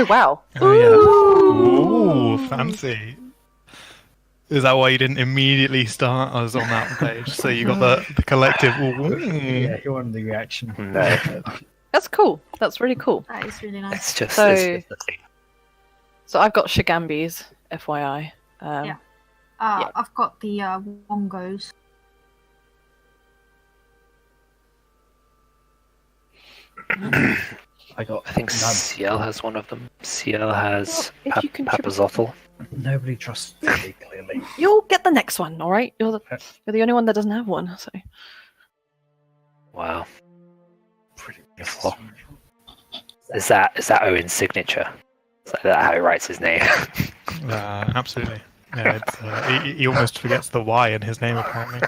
Wow. Oh yeah. Ooh, fancy. Is that why you didn't immediately start us on that page? So you got the collective. Yeah, you wanted the reaction. No. That's cool. That's really cool. That is really nice. It's just, So- it's just the thing. So I've got Shigambis, FYI. Yeah. Yeah. I've got the Wongos. I think none. Ciel has one of them. Ciel has Well, if you contribute- Papazotl. Nobody trusts me, clearly. You'll get the next one, all right? You're the only one that doesn't have one. So Wow. Pretty Beautiful. Is that Owen's signature? Is that how he writes his name? Absolutely. Yeah, it's, he almost forgets the Y in his name, apparently.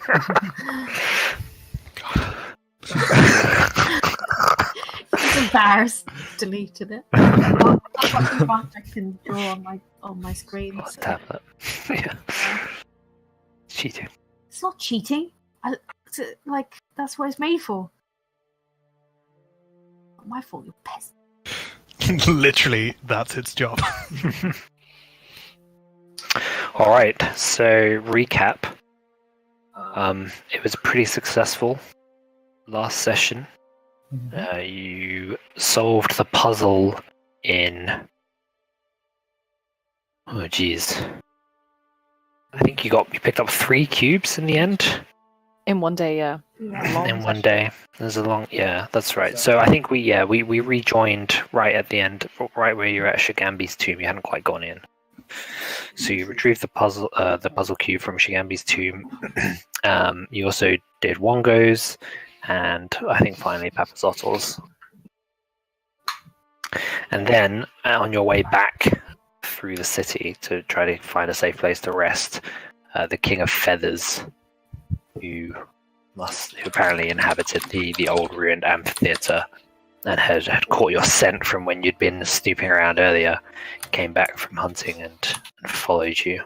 He's embarrassed. Deleted it. I've got some fun I can draw on my screen. Oh, So. tablet. Yeah. Cheating. It's not cheating. That's what it's made for. Not my fault, you pest. Literally, that's its job. All right. So recap. It was pretty successful last session. You solved the puzzle in. Oh, geez. I think you picked up 3 cubes in the end. in one day, yeah. In one day. There's a long. Yeah, that's right. So I think we rejoined right at the end, right where you're at Shigambi's tomb. You hadn't quite gone in. So you retrieved the puzzle cube from Shigambi's tomb. You also did Wongos, and I think finally Papazottles. And then on your way back through the city to try to find a safe place to rest, the King of Feathers, who apparently inhabited the old ruined amphitheater and had caught your scent from when you'd been snooping around earlier, came back from hunting and followed you.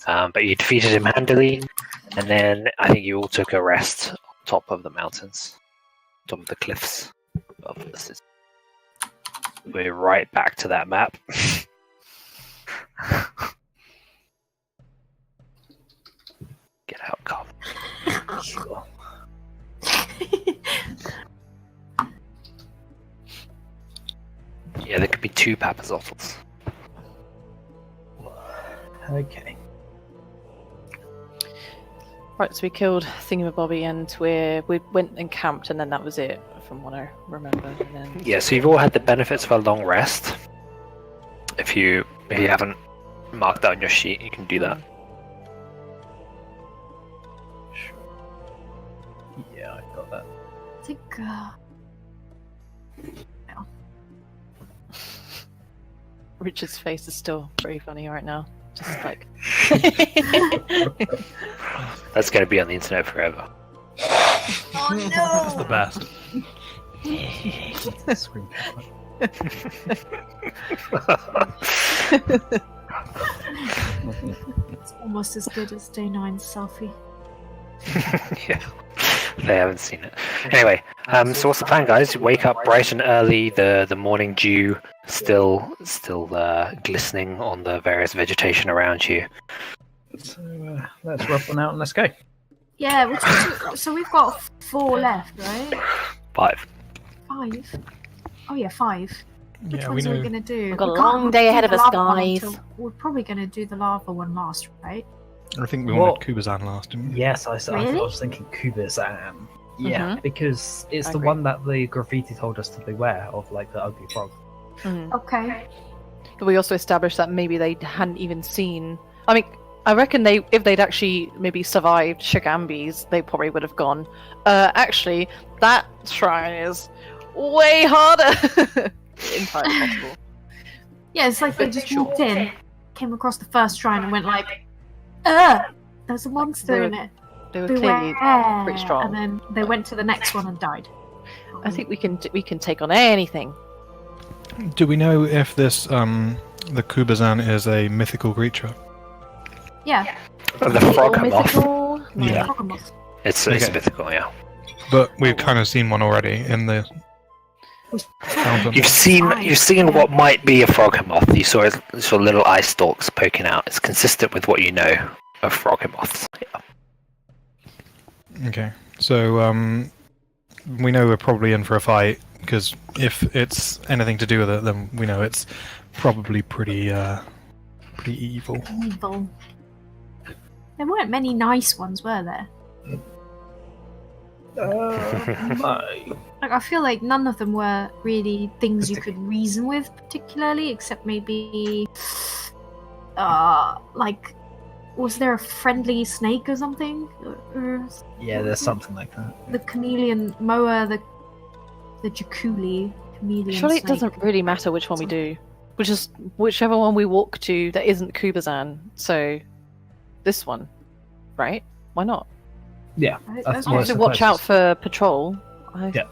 But you defeated him handily, and then I think you all took a rest on top of the mountains, top of the cliffs of the city. We're right back to that map. Get out, Carmen. Sure. Yeah, there could be 2 Papazottles. Okay. Right, so we killed Thingamabobby and we went and camped, and then that was it, from what I remember. And then... Yeah, so you've all had the benefits of a long rest. If you haven't marked that on your sheet, you can do that. Yeah, I got that. I think, Richard's face is still pretty funny right now. Just like... That's going to be on the internet forever. oh That's no! the best. Screen capture. It's almost as good as Day 9's selfie. Yeah, they haven't seen it. Anyway, so what's the plan, guys? You wake up bright and early. The morning dew still glistening on the various vegetation around you. So let's rub one out and let's go. Yeah, so we've got 4 left, right? 5. 5? Oh yeah, 5. Which Yeah, ones we are know. we going to do? We've got a We can't long day do ahead the of us, lava one guys. until- We're probably going to do the lava one last, right? I think we Well- wanted Kubazan last, didn't we? Yes, I Really? was thinking Kubazan. Yeah, Mhm. because it's I the agree. one that the graffiti told us to beware of, like the ugly frog. Mhm. Okay. But we also established that maybe they hadn't even seen... I mean, I reckon if they'd actually maybe survived Shigambi's, they probably would have gone, actually, that shrine is way harder! Entirely possible. Yeah, it's like they just walked in, came across the first shrine and went like, there's a monster in it. They were clearly Beware. pretty strong. And then they went to the next one and died. I think we can take on anything. Do we know if this the Kubazan is a mythical creature? Yeah. The frog moth. Mythical? Yeah. Crocomorph. It's Okay. mythical, yeah. But we've kind of seen one already in the You've seen what might be a frog moth. You saw little eye stalks poking out. It's consistent with what you know of frog moths. Yeah. Okay, so we know we're probably in for a fight, because if it's anything to do with it, then we know it's probably pretty evil. Evil. There weren't many nice ones, were there? Like, I feel like none of them were really things you could reason with, particularly, except maybe, like, was there a friendly snake or something? Yeah, there's something like that. The chameleon moa, the jaculi chameleon. Surely it snake. doesn't really matter which one we do. Whichever one we walk to that isn't Kubazan. So, this one, right? Why not? Yeah, I that's I what have it's to watch out supposed for patrol. Yeah.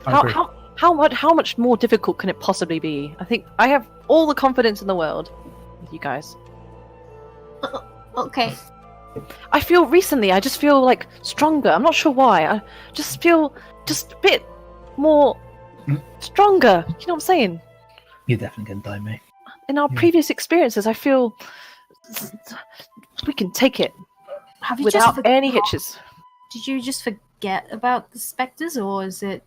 I agree. How much more difficult can it possibly be? I think I have all the confidence in the world with you guys. Okay. I just feel like stronger. I'm not sure why. I just feel just a bit more stronger. You know what I'm saying? You're definitely gonna die, mate. In our previous experiences, I feel we can take it Have you without just any forgot- hitches. Did you just forget about the specters, or is it?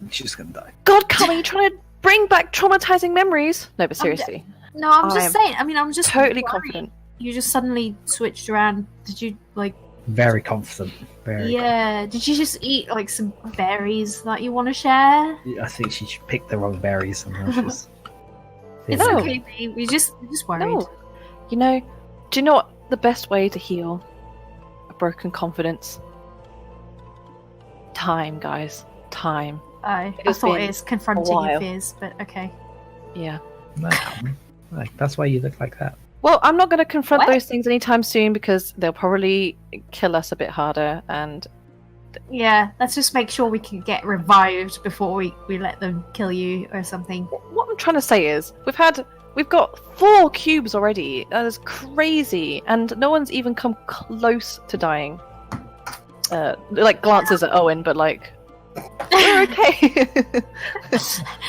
She's just gonna die. God, Carmen, you're trying to bring back traumatizing memories. No, but seriously, No, I'm I'm just saying. I mean, I'm just totally worried. confident. You just suddenly switched around. Did you like? Very confident. Very. Yeah. Did you just eat like some berries that you want to share? Confident. I think she picked the wrong berries and now she's. It's No. okay, babe. We're just worried. No, you know, do you know what the best way to heal a broken confidence? Time, guys. Time. I It's thought been it's confronting your while. fears, but okay. Yeah. No, like, that's why you look like that. Well, I'm not going to confront What? those things anytime soon because they'll probably kill us a bit harder. And Yeah, let's just make sure we can get revived before we let them kill you or something. what I'm trying to say is, we've got 4 cubes already. That is crazy, and no one's even come close to dying. Like glances at Owynn, but like we're okay.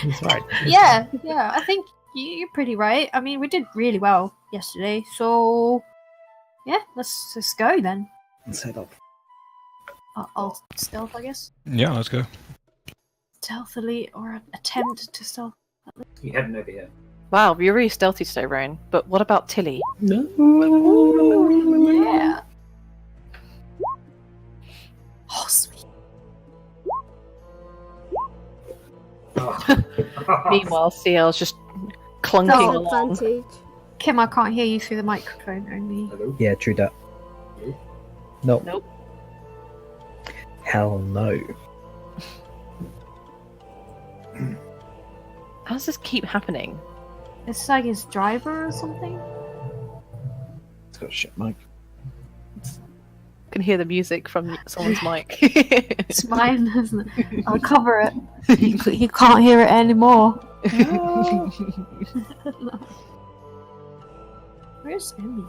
He's right. Yeah, I think you're pretty right. I mean, we did really well yesterday, so yeah, let's just go then. Let's head up. I'll stealth, I guess. Yeah, let's go. Stealthily or attempt to stealth. You haven't over yet. Wow, you're really stealthy today, Rohan. But what about Tili? No. Yeah. Oh, sweet. Meanwhile, Ciel's just clunking No. along. Advantage. Kim, I can't hear you through the microphone only. Yeah, true that. No. Nope. Hell no. How does this keep happening? It's like his driver or something. It's got a shit mic. I can hear the music from someone's mic. It's mine, isn't it? I'll cover it. You can't hear it anymore. Where's Emmy?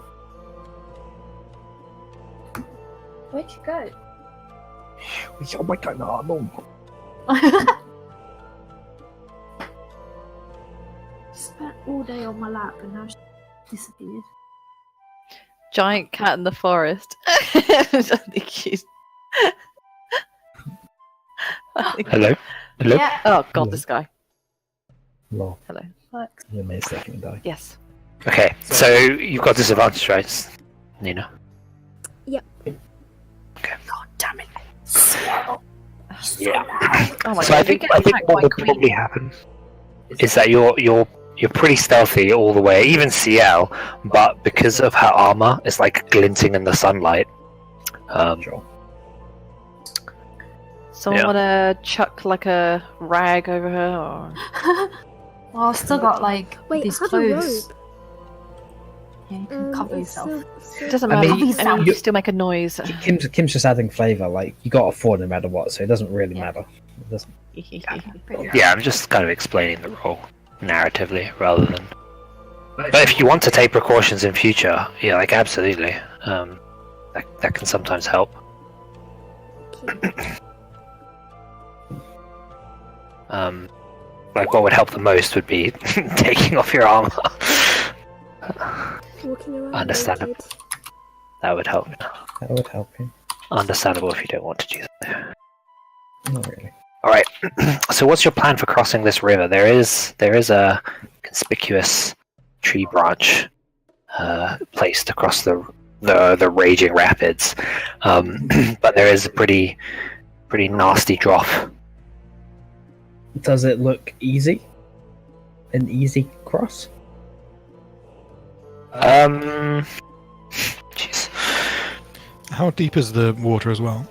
Where'd you go? Oh my god, no. Spent all day on my lap and now she disappeared. Giant cat in the forest. I think she's... Hello? Hello? Yeah. Oh god, Hello. this guy. Lol. Hello. You may second die. Yes. Okay, so you've got disadvantage, right, Nina? God damn it. Yeah. Oh my So I god, think we get attacked what by would Queen. probably happen is that you're pretty stealthy all the way, even Ciel, but because of her armor, it's like glinting in the sunlight. Sure. Someone Yeah. wanna chuck like a rag over her or... Well, I've still got like Wait, these I have a clothes. robe. Yeah, you can cover It's yourself. It doesn't I matter. mean, I mean, you- you still make a noise. Kim's just adding flavour. Like you got a 4 no matter what, so it doesn't really Yeah. matter. It doesn't. Pretty Yeah, I'm just kind of explaining the role narratively rather than. But if you want to take precautions in future, yeah, like absolutely, that can sometimes help. Okay. Like, what would help the most would be taking off your armor. Walking around Understandable. naked. That would help. That would help you. Understandable if you don't want to do that. Not really. Alright, so what's your plan for crossing this river? There is a conspicuous tree branch placed across the raging rapids, but there is a pretty nasty drop. Does it look easy? An easy cross? Jeez. How deep is the water as well?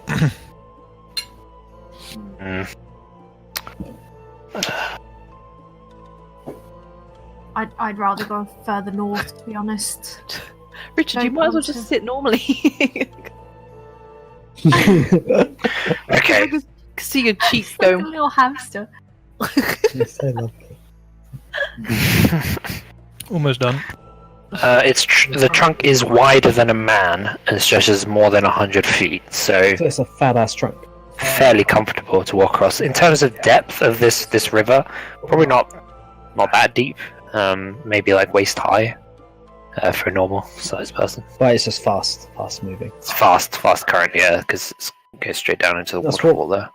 I'd rather go further north, to be honest. Richard, you Don't might as well want just to- sit normally. Okay. I can see your cheeks Like a go. little hamster. You're so lovely. Almost done. The trunk is wider than a man and stretches more than 100 feet, so So it's a fat ass trunk. fairly comfortable to walk across. In terms of depth of this river, probably not that deep. Maybe like waist high for a normal sized person. But it's just fast moving. It's fast current, yeah, because it goes straight down into the That's waterfall there.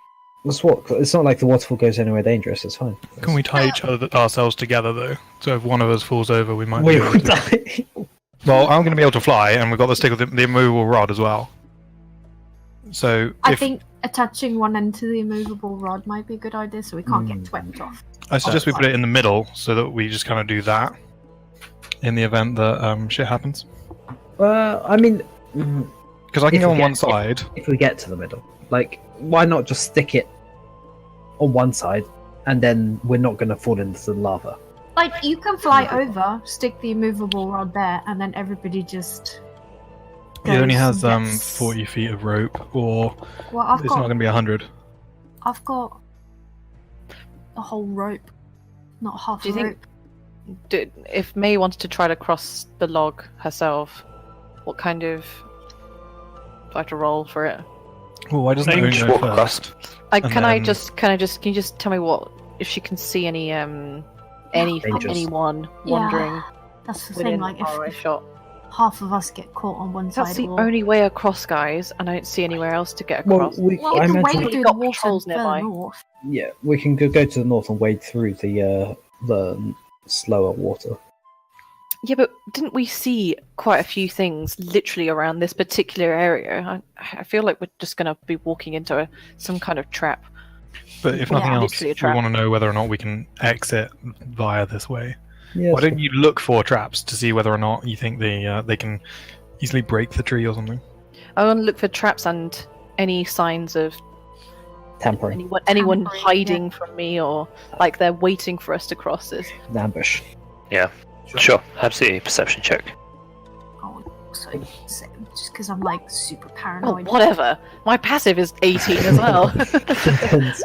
That's what. It's not like the waterfall goes anywhere dangerous. It's fine. Can we tie ourselves together though? So if one of us falls over, we might. We be will able to... die. Well, I'm going to be able to fly, and we've got the stick with the immovable rod as well. So I if think attaching one end to the immovable rod might be a good idea, so we can't get swept off. I suggest we put it in the middle, so that we just kind of do that in the event that shit happens. I mean, Because I can If go we on get- one side. if we get to the middle, like, why not just stick it on one side, and then we're not going to fall into the lava? Like, you can fly over, stick the immovable rod there, and then everybody just. It only goes has and gets- 40 feet of rope, or Well, I've it's not got. going to be 100. I've got a whole rope, not half Do you a think- rope. If May wanted to try to cross the log herself, what kind of? Do I have to roll for it? Well, why doesn't You Owynn just go walk across. first? Can I then- just? Can you just tell me what if she can see anyone Dangerous. wandering That's the within thing. Like, our if shot? half of us get caught on one That's side, the or... only way across, guys, and I don't see anywhere else to get Well, across. Well, I we can imagine, wade We've through got the water patrols further nearby. north. yeah, we can go to the north and wade through the slower water. Yeah, but didn't we see quite a few things literally around this particular area? I feel like we're just going to be walking into some kind of trap. But if Yeah, nothing else, literally a we trap. want to know whether or not we can exit via this way. Yeah, Why don't you look for traps to see whether or not you think they can easily break the tree or something? I want to look for traps and any signs of tampering, anyone Tampering, hiding from me, or like they're waiting for us to cross this. an ambush. Sure, absolutely. Perception check. Oh, so just because I'm like super Oh, paranoid. whatever. My passive is 18 as well. Depends.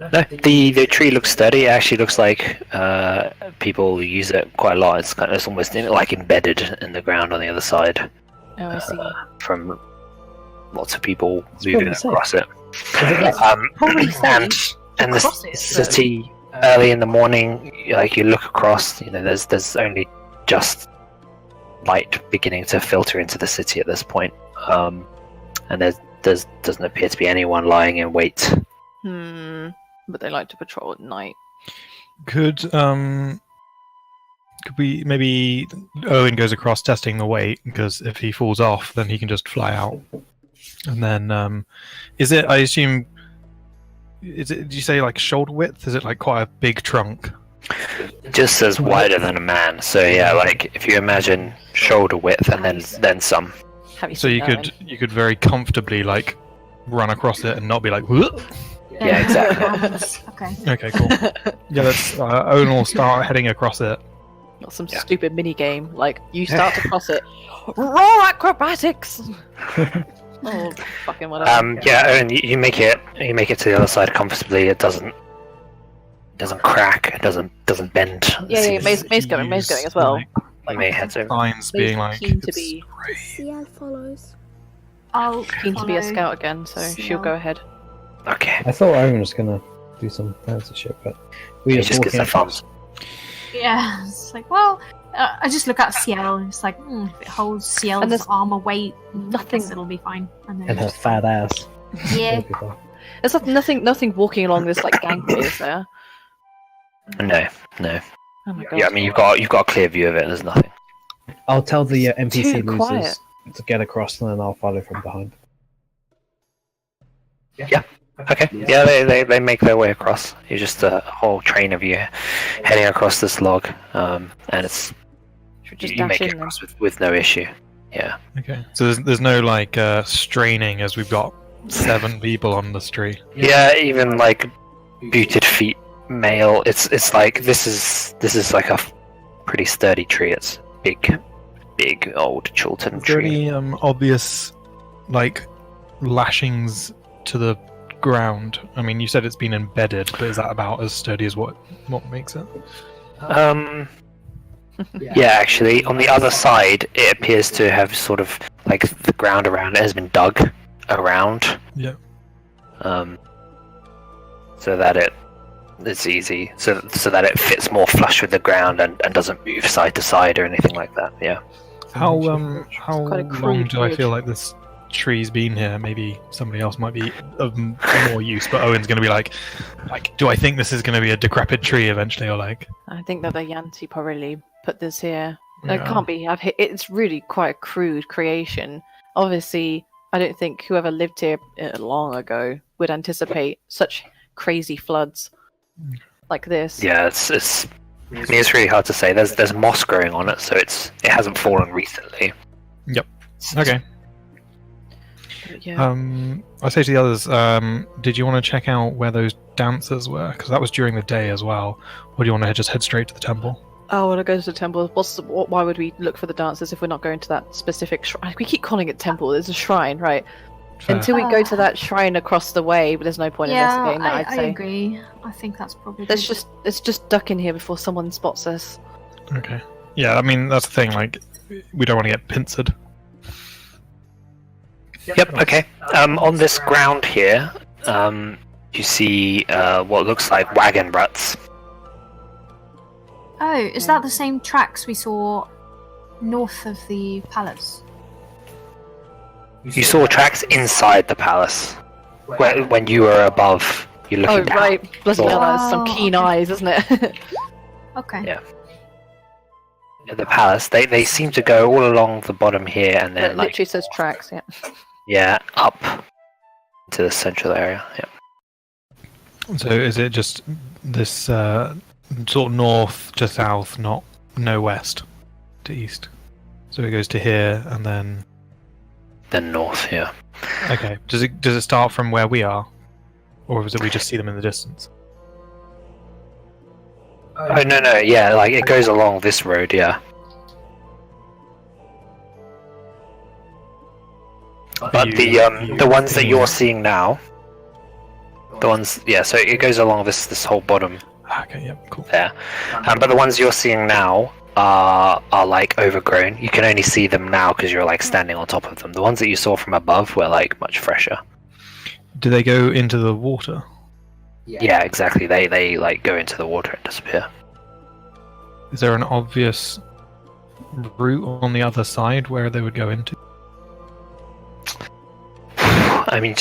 No, the tree looks sturdy. It actually looks like people use it quite a lot. It's almost like embedded in the ground on the other side Oh, I see. from lots of people It's moving probably safe. across it. Probably And the cross it, but- city early in the morning, like you look across, there's only just light beginning to filter into the city at this point, and there doesn't appear to be anyone lying in wait. But they like to patrol at night. Could we maybe Owynn goes across testing the weight, because if he falls off, then he can just fly out. And then is it? I assume. Is it? Did you say like shoulder width? Is it like quite a big trunk? It just says wider than a man, so yeah, like if you imagine shoulder width and then some. Have you So seen you that could very comfortably like run across it and not be like. "Whoop." Yeah, exactly. Okay. Okay, cool. Yeah, let's Owynn will start heading across it. Not some Yeah. stupid mini game. Like you start to cross it. Roll acrobatics. Oh, fucking whatever. Yeah, and you make it to the other side comfortably. It doesn't crack. It doesn't bend. Yeah, May's going as well. May heads over. Signs May's being like. keen to "It's be Ciel follows. I'll keen to be a follow scout again, so she'll Ciel. go ahead. Okay. I thought Owynn was gonna do some fancy shit, but we He just just gets the fun. Yeah, it's like, well, I just look at Ciel and it's like, if it holds Ciel's And there's armor weight, nothing- I guess it'll be fine. And then and her fat ass. yeah, It'll be fine. There's nothing walking along this like gangway, is there? No. Oh my god. Yeah, I mean you've got a clear view of it. And there's nothing. I'll tell the NPC Too quiet. losers to get across, and then I'll follow from behind. Okay. Yeah, they make their way across. You're just a whole train of you heading across this log, and it's Should we just you dash make it in then? across with no issue. Yeah. Okay. So there's no like straining as we've got 7 people on this tree. Yeah, even like booted feet male. It's like this is like a pretty sturdy tree. It's big old Chiltern Is there tree. any obvious like lashings to the ground? I mean, you said it's been embedded, but is that about as sturdy as what makes it? Yeah, actually, on the other side, it appears to have sort of like the ground around it has been dug around. Yeah. So that it's easy, so that it fits more flush with the ground and doesn't move side to side or anything like that. Yeah. How quite a long crude do I bridge. feel like this tree's been here? Maybe somebody else might be of more use, but Owen's going to be like, do I think this is going to be a decrepit tree eventually, or like? I think that the Yanti probably put this here. It Yeah. can't be. It's really quite a crude creation. Obviously, I don't think whoever lived here long ago would anticipate such crazy floods like this. Yeah, it's. I mean, it's really hard to say. There's moss growing on it, so it hasn't fallen recently. Okay. Yeah. I say to the others, did you want to check out where those dancers were? Because that was during the day as well. Or do you want to just head straight to the temple? Oh, I want to go to the temple. Why would we look for the dancers if we're not going to that specific shrine? We keep calling it temple. There's a shrine, right? Fair. Until we go to that shrine across the way, but there's no point investigating that, I'd I say. agree. I think that's probably. Let's just duck in here before someone spots us. Okay. Yeah, I mean, that's the thing, like, we don't want to get pincered. Yep. Okay. On this ground here, you see what looks like wagon ruts. Oh, is that the same tracks we saw north of the palace? You saw tracks inside the palace, when you were above. You're looking Oh, down. right. Bloody hell, that has some Oh, keen okay. eyes, isn't it? Okay. Yeah. At the palace, they seem to go all along the bottom here, and then It like literally says tracks, yeah. up to the central area. Yeah. So is it just this sort of north to south, no west to east? So it goes to here and then. Then north. Yeah. Okay. Does it start from where we are, or is it we just see them in the distance? Oh no. Yeah, like it goes along this road. Yeah. But the ones that you're seeing now, the ones so it goes along this whole bottom Okay. Yeah. Cool. there. But the ones you're seeing now are like overgrown. You can only see them now because you're like standing on top of them. The ones that you saw from above were like much fresher. Do they go into the water? Yeah, exactly. They like go into the water and disappear. Is there an obvious route on the other side where they would go into? I mean,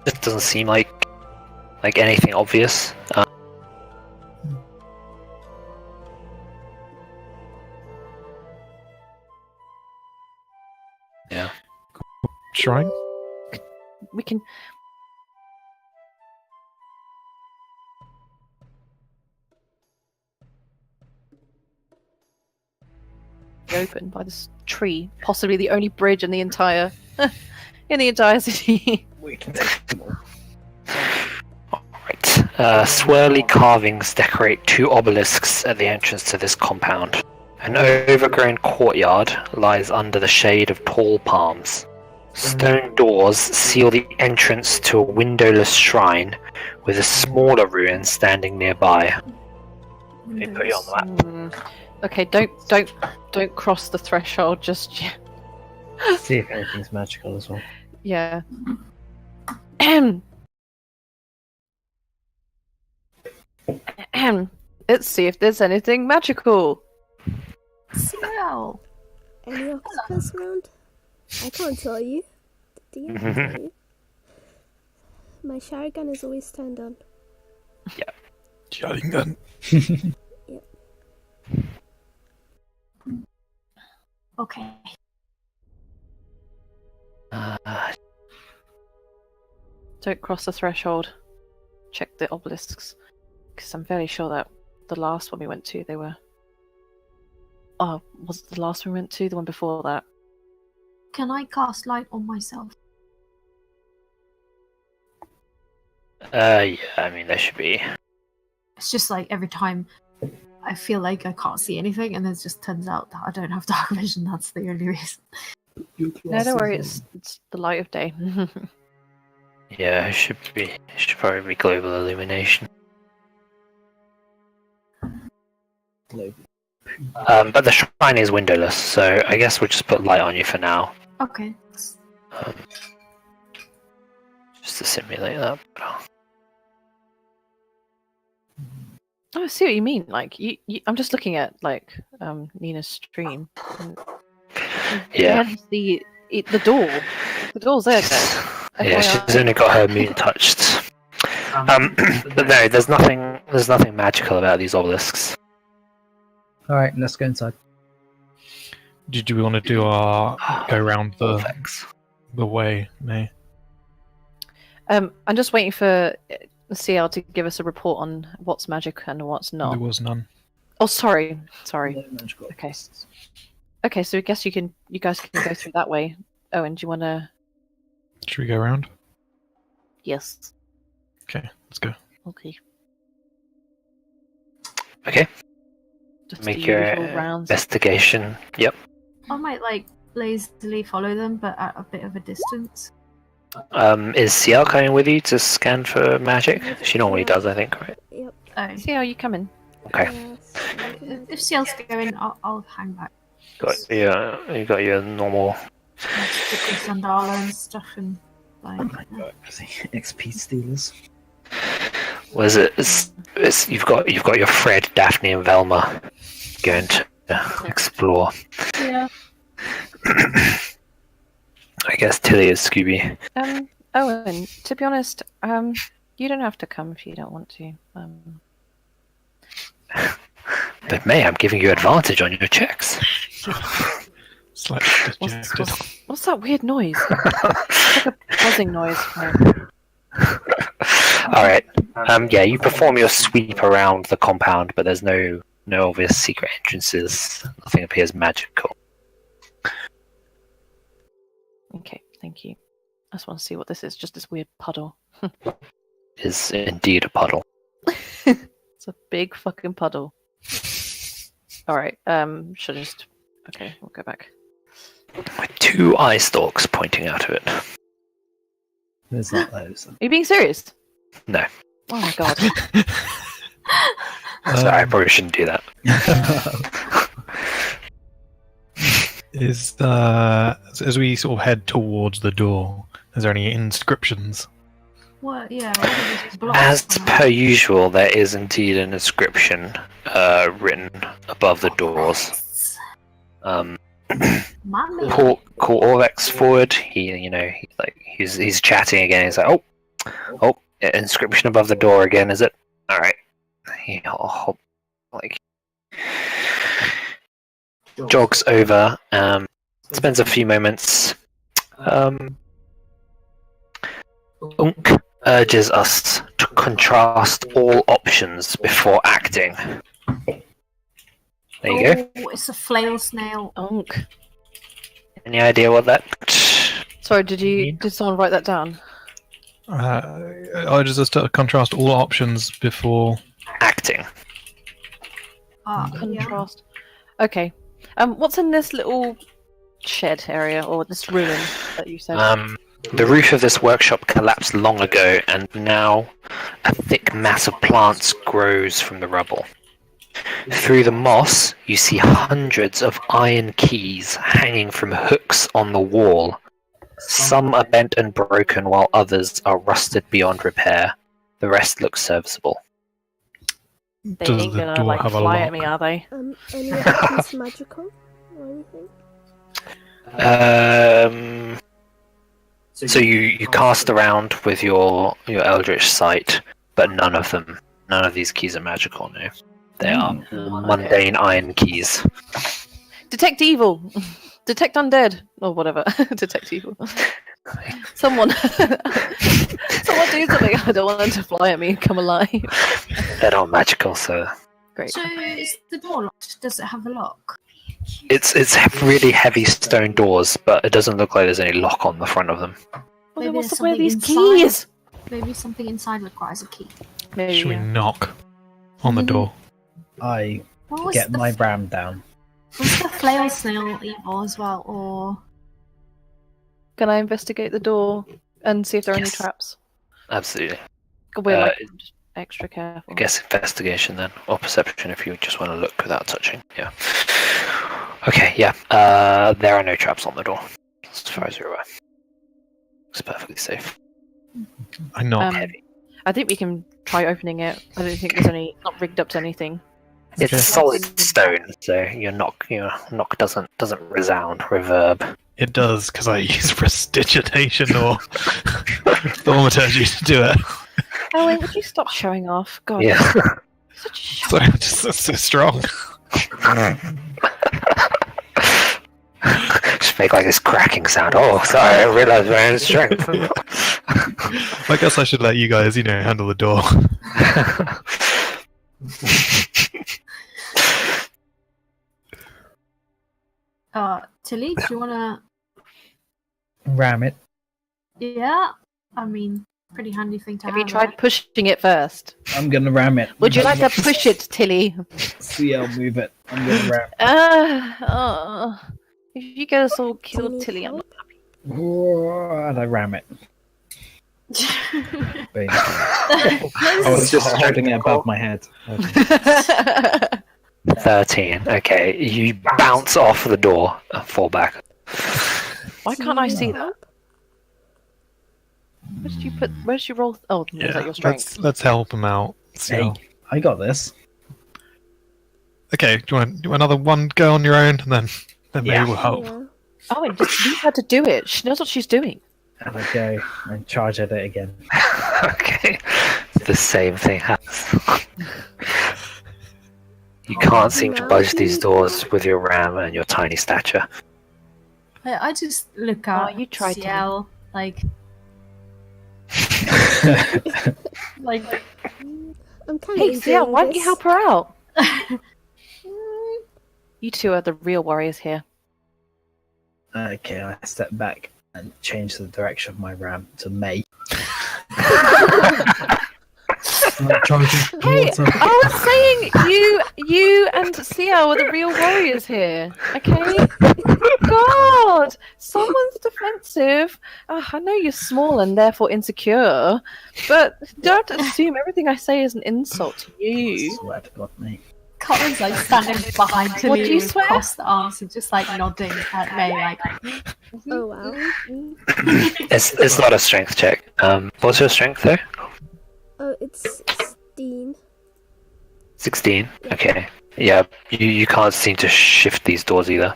it doesn't seem like anything obvious. Yeah. Shrine? We can. Open by this tree, possibly the only bridge in the entire city. We can take them all. Right. Swirly carvings decorate 2 obelisks at the entrance to this compound. An overgrown courtyard lies under the shade of tall palms. Stone doors seal the entrance to a windowless shrine with a smaller ruin standing nearby. Let me put you on the map. Okay, don't cross the threshold just yet. See if anything's magical as well. Yeah. Then, let's see if there's anything magical. Ciel. Any octopus around? I can't tell you. The DM can tell you. My shower gun is always turned on. Shouting gun. Okay. Don't cross the threshold. Check the obelisks. Because I'm fairly sure that the last one we went to, they were... Oh, was it the last one we went to? The one before that? Can I cast light on myself? Yeah, I mean, there should be. It's just like every time I feel like I can't see anything, and it just turns out that I don't have dark vision. That's the only reason. No, don't worry, it's the light of day. Yeah, it should be. It should probably be global illumination. But the shrine is windowless, so I guess we'll just put light on you for now. Okay. Just to simulate that. Oh, I see what you mean. Like, I'm just looking at like Nina's stream. And Yeah. The door. The door's there. Yeah, she's only got her moon touched. But no, there's nothing magical about these obelisks. Alright, let's go inside. Do we want to do our go round Thanks. the way, May? I'm just waiting for Ciel to give us a report on what's magic and what's not. There was none. Oh, sorry. No magical Okay. obelisks. Okay, so I guess you guys can go through that way. Owynn, do you want to? Should we go around? Yes. Okay, let's go. Okay. Okay. Just Make the your usual rounds. investigation. Yep. I might like lazily follow them, but at a bit of a distance. Is Ciel coming with you to scan for magic? She normally does, I think, right? Yep. Oh, Ciel, you coming? Okay. Yes. if Ciel's going, I'll hang back. You got your normal. Get the Sandala and stuff, and like. XP stealers. Was it? You've got your Fred, Daphne, and Velma going to explore. Yeah. I guess Tili is Scooby. Owynn, to be honest, you don't have to come if you don't want to. But May, I'm giving you advantage on your checks. Slightly dejected. What's that weird noise? It's like a buzzing noise. All right. Yeah, you perform your sweep around the compound, but there's no obvious secret entrances. Nothing appears magical. Okay, thank you. I just want to see what this is. Just this weird puddle. Is indeed a puddle. It's a big fucking puddle. All right. Should I just? Okay, we'll go back. With two eye stalks pointing out of it. There's not those. Are you being serious? No. Oh my god. Sorry, I probably shouldn't do that. As we sort of head towards the door, is there any inscriptions? What? Yeah. What are these blocks? As per usual, there is indeed an inscription written above the doors. Mommy. Call Orvex forward. He's chatting again. He's like, oh, inscription above the door again. Is it? All right. He jogs over. Spends a few moments. Unk urges us to contrast all options before acting. There you go. Oh, it's a flail snail. Unk. Any idea what that? Sorry, did someone write that down? Urges us to contrast all options before Acting. Yeah. Contrast. Okay. What's in this little shed area or this ruin that you said? The roof of this workshop collapsed long ago, and now a thick mass of plants grows from the rubble. Through the moss, you see hundreds of iron keys hanging from hooks on the wall. Some are bent and broken, while others are rusted beyond repair. The rest look serviceable. They Does ain't the gonna door like have a fly lock? at me, are they? Any of the keys magical or anything? So you cast around with your Eldritch Sight, but none of these keys are magical. No, they are mundane iron keys. Detect evil, detect undead, or whatever. Detect evil. Someone do something. I don't want them to fly at me and come alive. They're not magical, so Great. So is the door locked? Does it have a lock? it's really heavy stone doors, but it doesn't look like there's any lock on the front of them. Well, Maybe then what's there's the point of these something keys? Maybe something inside requires a key. Maybe. Should we knock on the door? I What was get the my ram down. Was the flail snail evil as well, or Can I investigate the door and see if there are any Yes. traps? Absolutely. We're like Uh, just extra careful. I guess investigation then, or perception if you just want to look without touching. Yeah. Okay. Yeah. There are no traps on the door, as far as you're aware. It's perfectly safe. I knock. I think we can try opening it. I don't think there's any not rigged up to anything. It's Okay. solid stone, so your knock doesn't resound, reverb. It does, because I use prestidigitation or thaumaturgy to do it. Owynn, would you stop showing off? God, Yeah. you're such a show. So it's just so strong. Just make like this cracking sound. Oh, sorry, I realised my own strength. I guess I should let you guys, handle the door. Tilly, do you wanna? Ram it. Yeah, I mean, pretty handy thing to Have have. you tried pushing it first? I'm gonna ram it. Would you like to push it, Tilly? Ciel, move it. I'm gonna ram If you get us all Do you killed, need Tilly, I'm not help? it. And I ram it. Boom. I was just holding it above my head. happy. 13. Okay, you bounce off the door and fall back. Why can't I see that? Where did you put? Where did you roll? Oh, is that your strength? let's help him out. Hey, Ciel. I got this. Okay, do you want another one go on your own, and then maybe Yeah. we'll help. Yeah. Oh, and just leave her to do it. She knows what she's doing. And I go and charge at it again. Okay, the same thing happens. You can't seem to budge these doors with your ram and your tiny stature. I just look at you tried to. Ciel, like I'm kind Hey, of Ciel, why don't you help her out? Mm, You two are the real warriors here. Okay, I step back and change the direction of my ram to May. Hey, I was saying you and Ciel were the real warriors here. Okay? God, someone's defensive. I know you're small and therefore insecure, but don't assume everything I say is an insult to you. Swear to God, mate. Carmen's like standing behind Tilly What do you with swear? crossed arms and just like nodding at May, like. Oh wow. It's not a strength check. What's your strength though? Oh, it's 16. 16. Okay. Yeah, you can't seem to shift these doors either.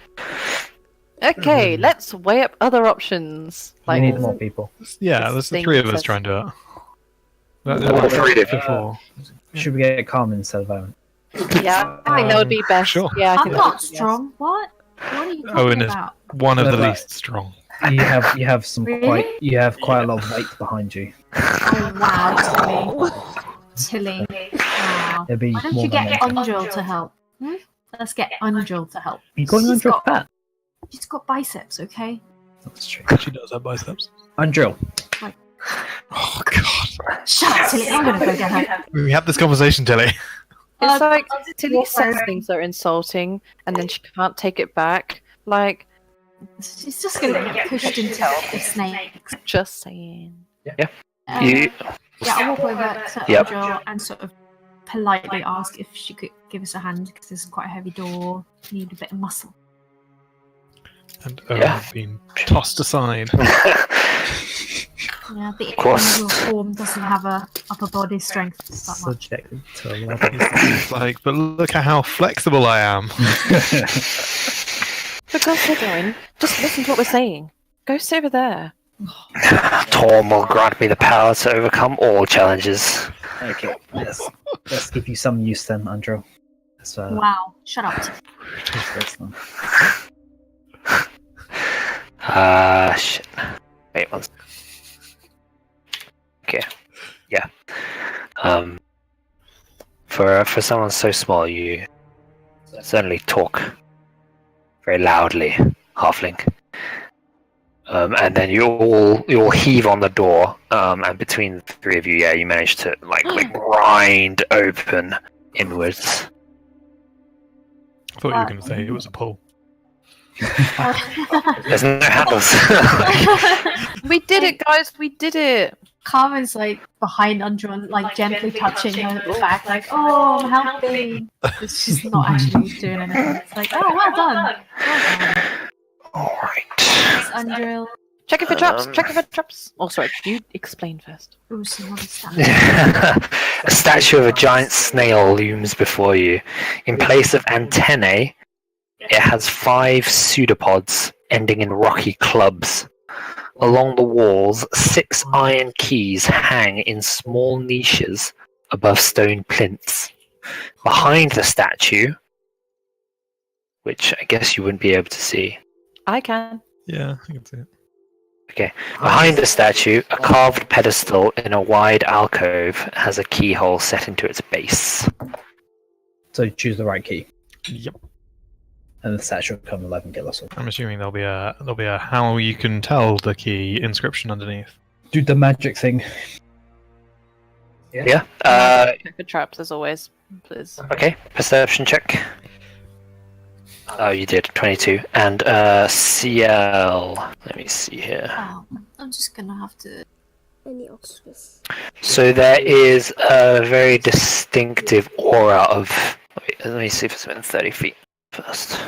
Okay, let's weigh up other options. I Like, need more people. Yeah, there's the Thing three of us says- trying to do it. Well, three different- Before. Should we get Carmen instead of Owynn? yeah, I think that would be best. Sure. Yeah, I I'm think not that would be best. strong. What? What are you Owynn talking is- about? One of the Right. least strong. You have some Really? quite a lot of weight behind you. Oh wow, Tilly. Wow. It'd be Why don't more you than get that. Angel to help? Let's get Angel to help. You calling She's Andrew got- fat? She's got biceps, okay? That's true. She does have biceps. Andrew, Oh god. Shut up, Tilly. I'm gonna go get her. We had this conversation, Tilly. It's like I'll just Tilly walk says over. things that are insulting, and then she can't take it back. Like, She's just gonna get pushed into the snakes. just saying. You, Yeah, I'll walk over to Yep. Angel and sort of politely ask if she could give us a hand because this is quite a heavy door. Need a bit of muscle. And Yeah. Owen's been tossed aside. Yeah, the course. individual form doesn't have a upper body strength that much. Subjected to a lot of It's like, but look at how flexible I am. For God's sake, Owynn, just listen to what we're saying. Go sit over there. Torm will grant me the power to overcome all challenges. Okay, let's give you some use then, Andrew. Wow, shut up. Shit. Wait one second. Okay. Yeah. For someone so small, you certainly talk very loudly, halfling. And then you all heave on the door, and between the three of you, yeah, you manage to like grind open inwards. I thought you were going to say it was a pull. There's no handles. We did it, guys. We did it. Carmen's like behind Andrew, like gently touching her back, like, "Oh, I'm helping." She's not actually doing anything. It's like, "Oh, well done." All right. Yes, Andrew. Check it for traps. Check it for traps. Oh, sorry. You explain first. Ooh, some other stuff. A statue of a giant snail looms before you. In place of antennae, it has 5 pseudopods ending in rocky clubs. Along the walls, 6 iron keys hang in small niches above stone plinths. Behind the statue, which I guess you wouldn't be able to see. I can. Yeah, I can see it. Okay. Behind the statue, a carved pedestal in a wide alcove has a keyhole set into its base. So choose the right key, Yep. and the statue will come alive and kill us all. I'm assuming there'll be a how you can tell the key inscription underneath. Do the magic thing. Yeah. Check for traps as always, please. Okay. Perception check. Oh, you did 22. And Ciel. Let me see here. Oh, I'm just gonna have to. Any octopus. So there is a very distinctive aura of. Wait, let me see if it's within 30 feet first.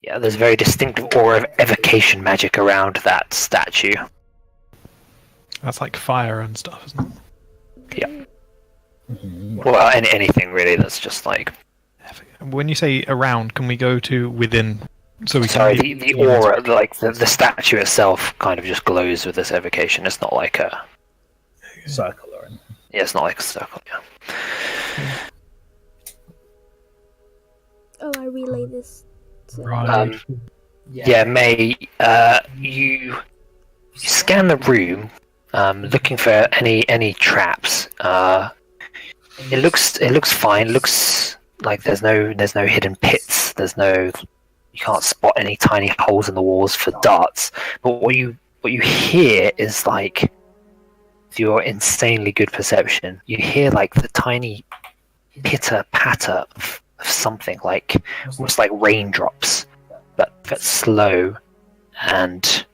Yeah, there's a very distinctive aura of evocation magic around that statue. That's like fire and stuff, isn't it? Yeah. Mm-hmm. Well, anything really that's just like. When you say around, can we go to within? So we Sorry, can the aura, like the statue itself, kind of just glows with this evocation. It's not like a. Circle or anything. Yeah, it's not like a circle. Yeah. Oh, I relay this to Right. Yeah, May, you scan the room, looking for any traps. It looks fine. Looks like there's no hidden pits. You can't spot any tiny holes in the walls for darts. But what you hear is like, with your insanely good perception, you hear like the tiny pitter patter of something, like almost like raindrops, but slow and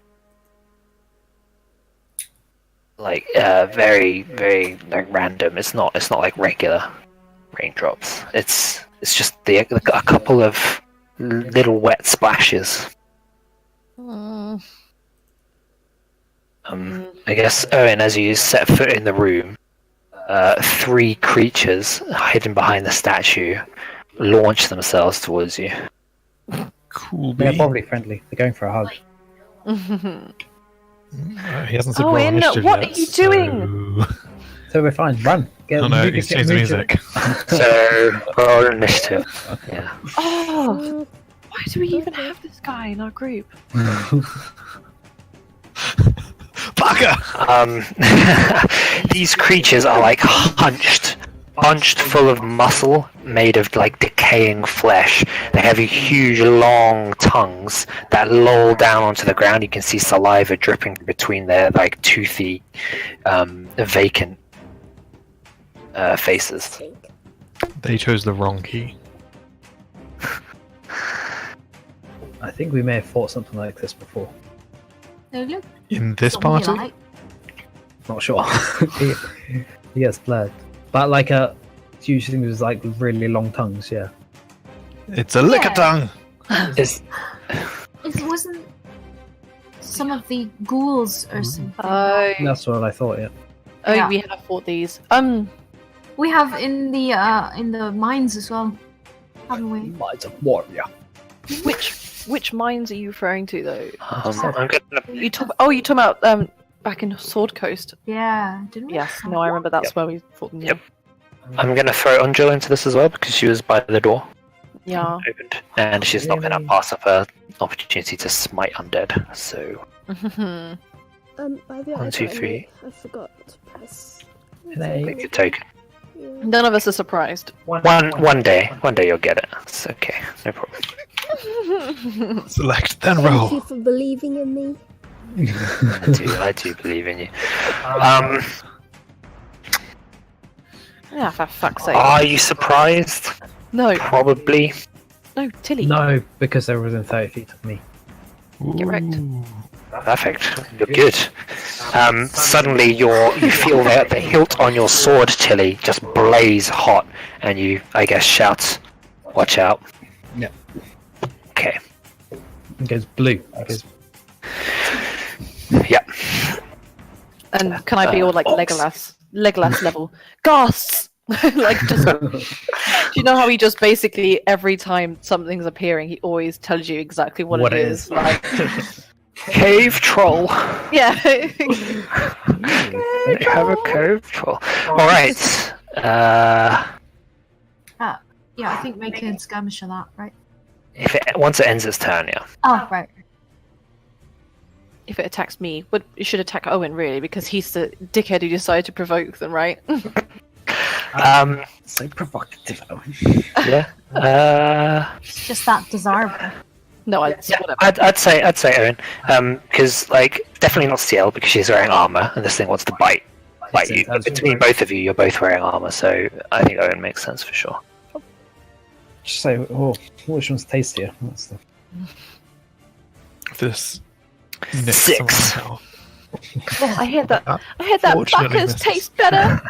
like very like random. It's not like regular raindrops. It's just a couple of little wet splashes. I guess Owynn, as you set foot in the room, 3 creatures hidden behind the statue launch themselves towards you. Cool. They're probably friendly. They're going for a hug. He hasn't said roll Owynn, initiative what yet, are you doing? So we're fine. Run. Get Oh no, move- he's get- changed the move your- music. So roll initiative. Yeah. Oh, why do we even have this guy in our group? Bugger! These creatures are like hunched full of muscle made of like decaying flesh. They have huge long tongues that loll down onto the ground. You can see saliva dripping between their like toothy vacant faces. They chose the wrong key. I think we may have fought something like this before. No, look. In this something party? like- Not sure. he gets flagged. But like huge thing was like with really long tongues. Yeah. It's a licker tongue! Is It wasn't. some of the ghouls or something. Oh, That's what I thought. Yeah. Yeah. we have fought these. We have in the mines as well, haven't we? Might a warrior. Which mines are you referring to though? I'm gonna. You talking about back in Sword Coast? Yeah, didn't we? Yes. No, I remember that's where we fought them. Yep. I'm gonna throw Angela into this as well because she was by the door. Yeah. Opened, and she's not gonna pass up an opportunity to smite undead. So By the way, 1, 2, 3. I forgot to press. Make a token. Yeah. None of us are surprised. One day you'll get it. It's okay, no problem. Select, then Thank roll. you for believing in me. I do believe in you. Yeah, for fuck's sake. Are you surprised? No, Probably. no, Tilly. No, because they were within 30 feet of me. Get wrecked. Ooh. Perfect. You're good. Suddenly you feel the hilt on your sword, Tili, just blaze hot, and you, I guess, shout, "Watch out!" Yeah. Okay. It goes blue. It goes... Yep. And can I be all like Legolas level? Ghasts! Like just. Do you know how he just basically every time something's appearing, he always tells you exactly what it is. Like, Cave troll. yeah. You have a cave troll. All right. Yeah, I think make a skirmish of that, right? Once it ends its turn, yeah. Oh, right. If it attacks me, but it should attack Owynn really because he's the dickhead who decided to provoke them, right? So provocative. Yeah. It's just that desirable. No, Yeah, whatever. I'd say Owynn, because like definitely not Ciel because she's wearing armor and this thing wants to bite you. Between both of you, you're both wearing armor, so I think Owynn makes sense for sure. Just say, which one's tastier? That's the... This. 6. Oh, I hear that. I heard that Fortunately buckers misses. taste better.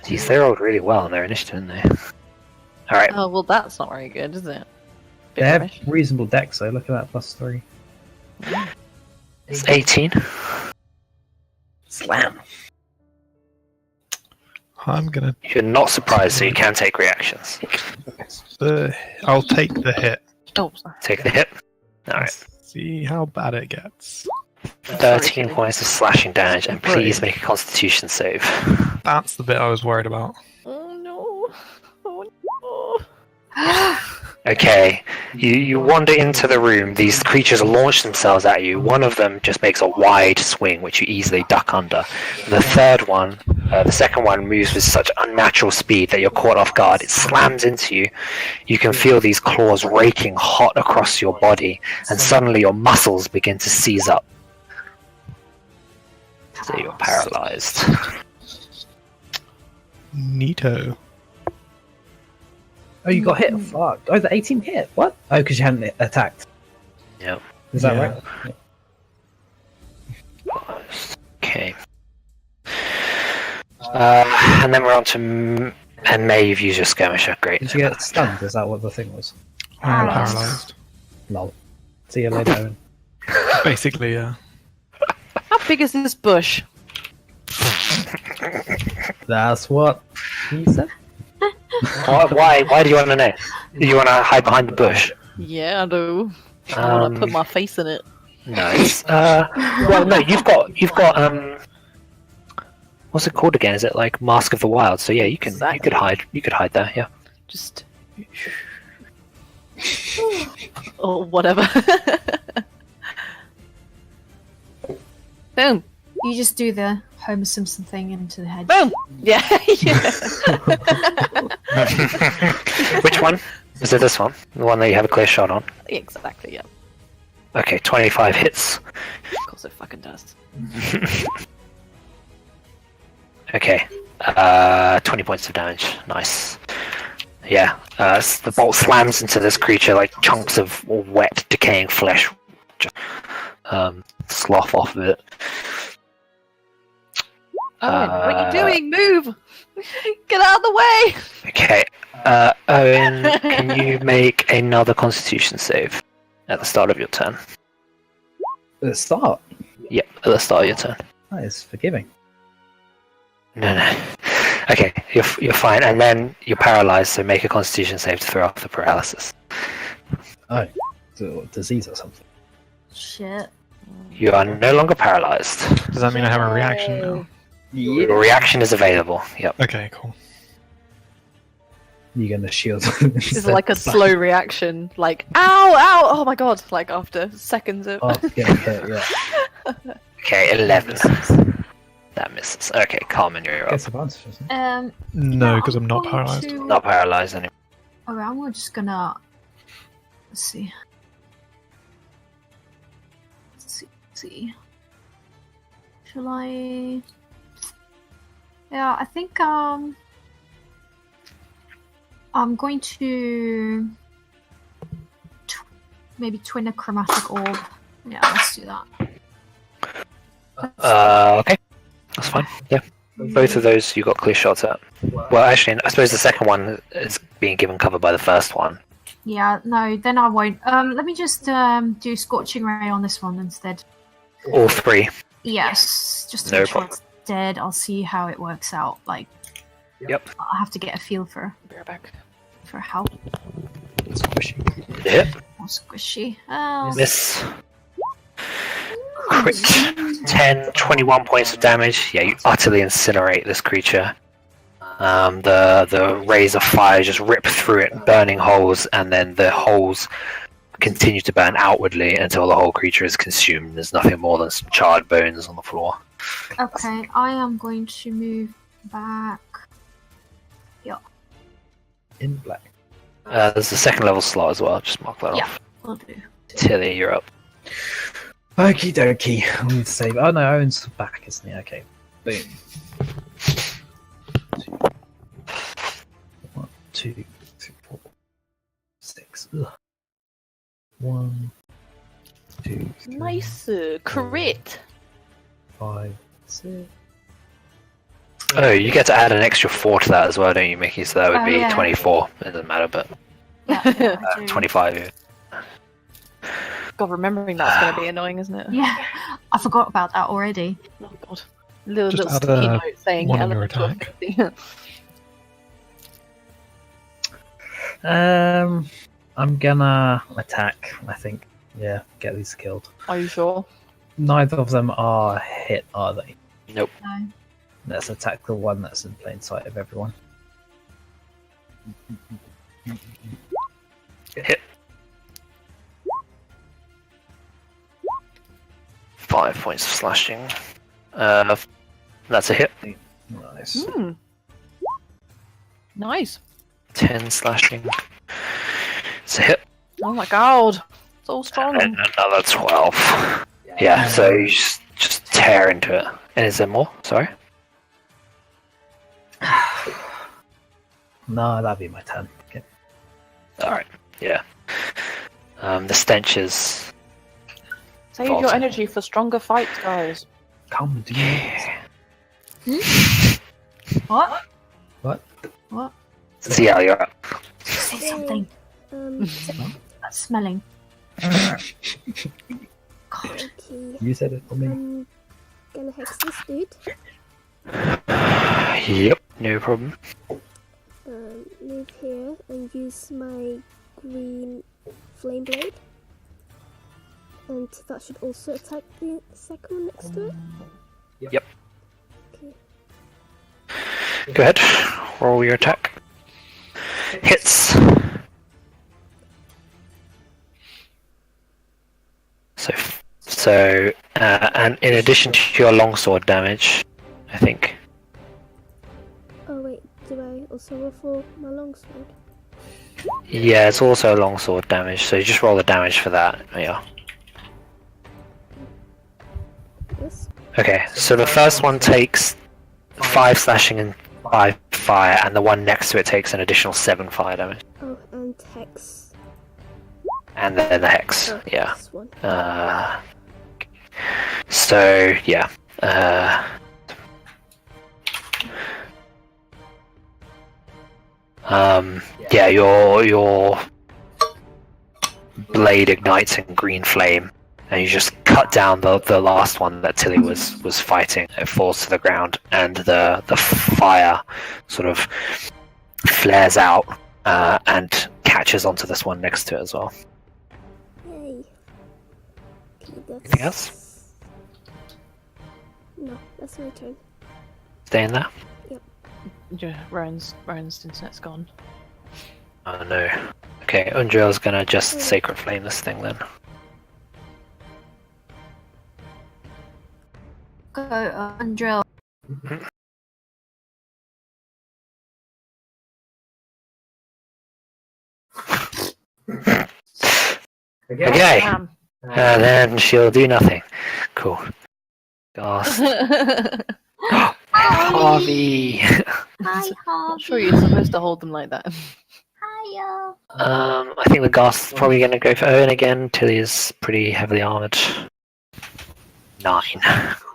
Jeez, they rolled really well on their initiative, didn't they? All right. Oh well, that's not very good, is it? Bit They have rubbish. reasonable decks, though. Look at that, +3. It's 18. Slam. I'm gonna. You're not surprised, so you can take reactions. I'll take the hit. Oh, sorry. Take the hit. All right. Let's see how bad it gets. 13 points of slashing damage, and please Great. make a Constitution save. That's the bit I was worried about. Oh no! Oh no! Okay, you wander into the room. These creatures launch themselves at you. One of them just makes a wide swing, which you easily duck under. The third one, the second one, moves with such unnatural speed that you're caught off guard. It slams into you. You can feel these claws raking hot across your body, and suddenly your muscles begin to seize up. So you're paralyzed. Neato. Oh, you got hit? Fuck. Oh, the 18 hit? What? Oh, because you hadn't attacked. Yep. Is that Yeah. right? Okay. And then we're on to... And May, you've used your skirmisher. Great. Did you get stunned? Is that what the thing was? I'm Paralyzed. paralyzed. Lol. See you later, Owen. Basically, yeah. How big is this bush? That's what he said. Why do you want to know? Do you want to hide behind the bush? Yeah, I do. I want to put my face in it. Nice. Well, no, you've got what's it called again? Is it like Mask of the Wild? So yeah, you could hide there. Yeah. Just. Or whatever. Boom. You just do the Homer Simpson thing into the hedge. Boom. Yeah. Yeah. Which one? Is it this one? The one that you have a clear shot on? Exactly. Yeah. Okay, 25 hits. Of course it fucking does. Okay. 20 points of damage. Nice. Yeah. The bolt slams into this creature like chunks of wet, decaying flesh. Just, slough off of it. Owen, what are you doing? Move! Get out of the way! Okay. Owynn, can you make another Constitution save at the start of your turn? At the start, Yep, at the start of your turn. that is forgiving. No. Okay, you're fine, and then you're paralyzed. So make a Constitution save to throw off the paralysis. Oh, so disease or something. Shit. You are no longer paralyzed. Does that mean I have a reaction now? Your reaction is available. Yep. Okay, cool. You're gonna shield. This is like a slow reaction, like ow, ow, oh my god, like after seconds of. Oh, yeah. Okay, 11. That misses. Okay, Carmen, you're up. Gets advantage, isn't it? No, because I'm not going paralyzed. to- Not paralyzed anymore. Okay, I'm just gonna. Let's see. Let's see. Shall I? Yeah, I think I'm going to maybe twin a chromatic orb. Yeah, let's do that. Okay, that's fine. Yeah, both of those you got clear shots at. Well, actually, I suppose the second one is being given cover by the first one. Yeah, no, then I won't. Let me just do Scorching Ray on this one instead. All three. Yes, just to No make sure problem. it's dead. I'll see how it works out. Like, Yep. I have to get a feel for Be right back. how Hit. squishy. Oh, Miss. Crit. 10, 21 points of damage. Yeah, you utterly incinerate this creature. The rays of fire just rip through it, burning holes, and then the holes continue to burn outwardly until the whole creature is consumed. There's nothing more than some charred bones on the floor. okay. I am going to move back. In black. There's a second level slot as well. Just mark that Yeah. off. Will do. Tilly, you're up. Okie dokie. I need to save. Oh no, Owyn's back, isn't he? Okay. Boom. 1, 2, 3, 4, 6. Ugh. 1, 2, 3, Nice crit. 5, 6. Oh, you get to add an extra 4 to that as well, don't you, Mickey? So that would Oh, be yeah. 24. It doesn't matter, but Yeah, I do. 25. Yeah. God, remembering that's going to be annoying, isn't it? Yeah, I forgot about that already. Oh god. Little Just add sticky a note saying one on your elemental attack. ability. I'm gonna attack. I think. Yeah, get these killed. Are you sure? Neither of them are hit, are they? Nope. No. Let's attack the one that's in plain sight of everyone. Hit. 5 points of slashing. That's a hit. Nice. Hmm. Nice. 10 slashing. It's a hit. Oh my god. So strong. And another 12. Yeah, so you just tear into it. And is there more? Sorry? No, that'd be my turn. Okay. Alright, yeah. The stenches. Save your Vaulting. energy for stronger fights, guys. Come, do you What? What? What? Ciel, you're up. Say something. Um, That's smelling. God. okay. You said it for me. I'm gonna hex this dude. Yep, no problem. Move here and use my green flame blade. And that should also attack the second one next to it. Yep. Okay. Go ahead. Roll your attack. Hits. And in addition to your longsword damage, I think. Oh wait, do I also roll for my longsword? Yeah, it's also longsword damage, so you just roll the damage for that. Yeah. Yes. Okay, so the first one takes 5 slashing and 5 fire, and the one next to it takes an additional 7 fire damage. Oh, and hex. And then the hex, yeah. This one. So, yeah. Yeah, your blade ignites in green flame, and you just cut down the last one that Tili was fighting. It falls to the ground, and the fire sort of flares out and catches onto this one next to it as well. Yay. Okay, that's... Anything else? No, that's my turn. Stay in there? Yeah, Rowan's internet's gone. Oh no. Okay, Undriel's gonna just Sacred Flame this thing then. Go, Undriel. Okay, Damn. and then she'll do nothing. Cool. Gosh. Harvey! Hi, Not Harvey. sure you're supposed to hold them like that. Hiya. I think the Ghast's probably gonna go for Owynn again. Tili is pretty heavily armored. 9.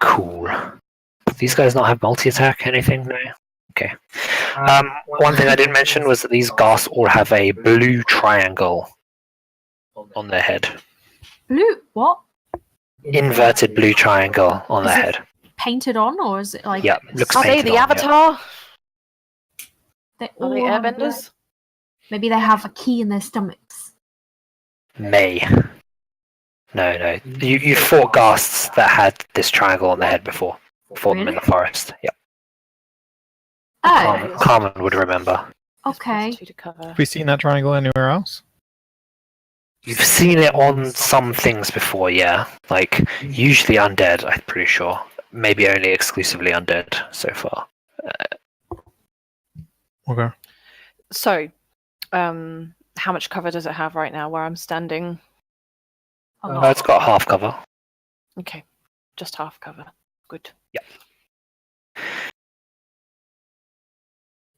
Cool. These guys not have multi-attack, anything? No? Okay. One thing I didn't mention was that these Ghasts all have a blue triangle on their head. Blue? What? Inverted blue triangle on their Is it- head. Painted on, or is it like? Yep, looks Are they painted the on, yeah. Avatar? They Are all they have airbenders? Maybe they have a key in their stomachs. May. No. You fought Ghasts that had this triangle on their head before. Fought them in the forest. Yep. Oh, Carmen would remember. okay. Two to cover. Have we seen that triangle anywhere else? You've seen it on some things before, yeah. Like, usually undead, I'm pretty sure. Maybe only exclusively undead so far. Okay. So, how much cover does it have right now where I'm standing? A Oh, lot. it's got half cover. Okay, just half cover. Good. Yep.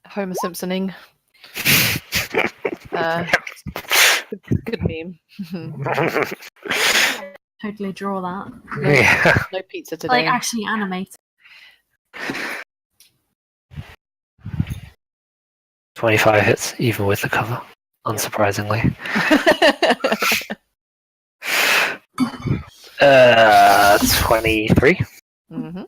Homer Simpsoning. Good meme. Totally draw that. Yeah. No pizza today. Like actually animate. 25 hits, even with the cover. Unsurprisingly. 23. hmm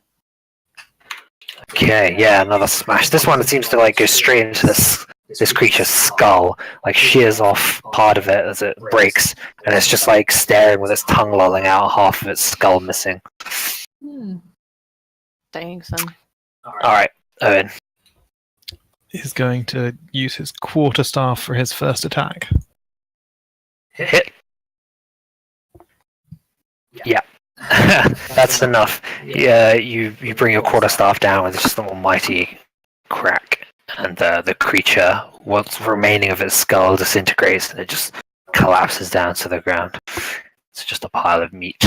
Okay, yeah, another smash. This one seems to like go straight into this creature's skull, like shears off part of it as it breaks, and it's just like staring with its tongue lolling out, half of its skull missing. Dang, son. Alright, Owynn. He's going to use his quarterstaff for his first attack. Hit. Yeah. That's enough. Yeah, you bring your quarterstaff down with just a almighty crack, and the creature, what's remaining of its skull, disintegrates and it just collapses down to the ground. It's just a pile of meat.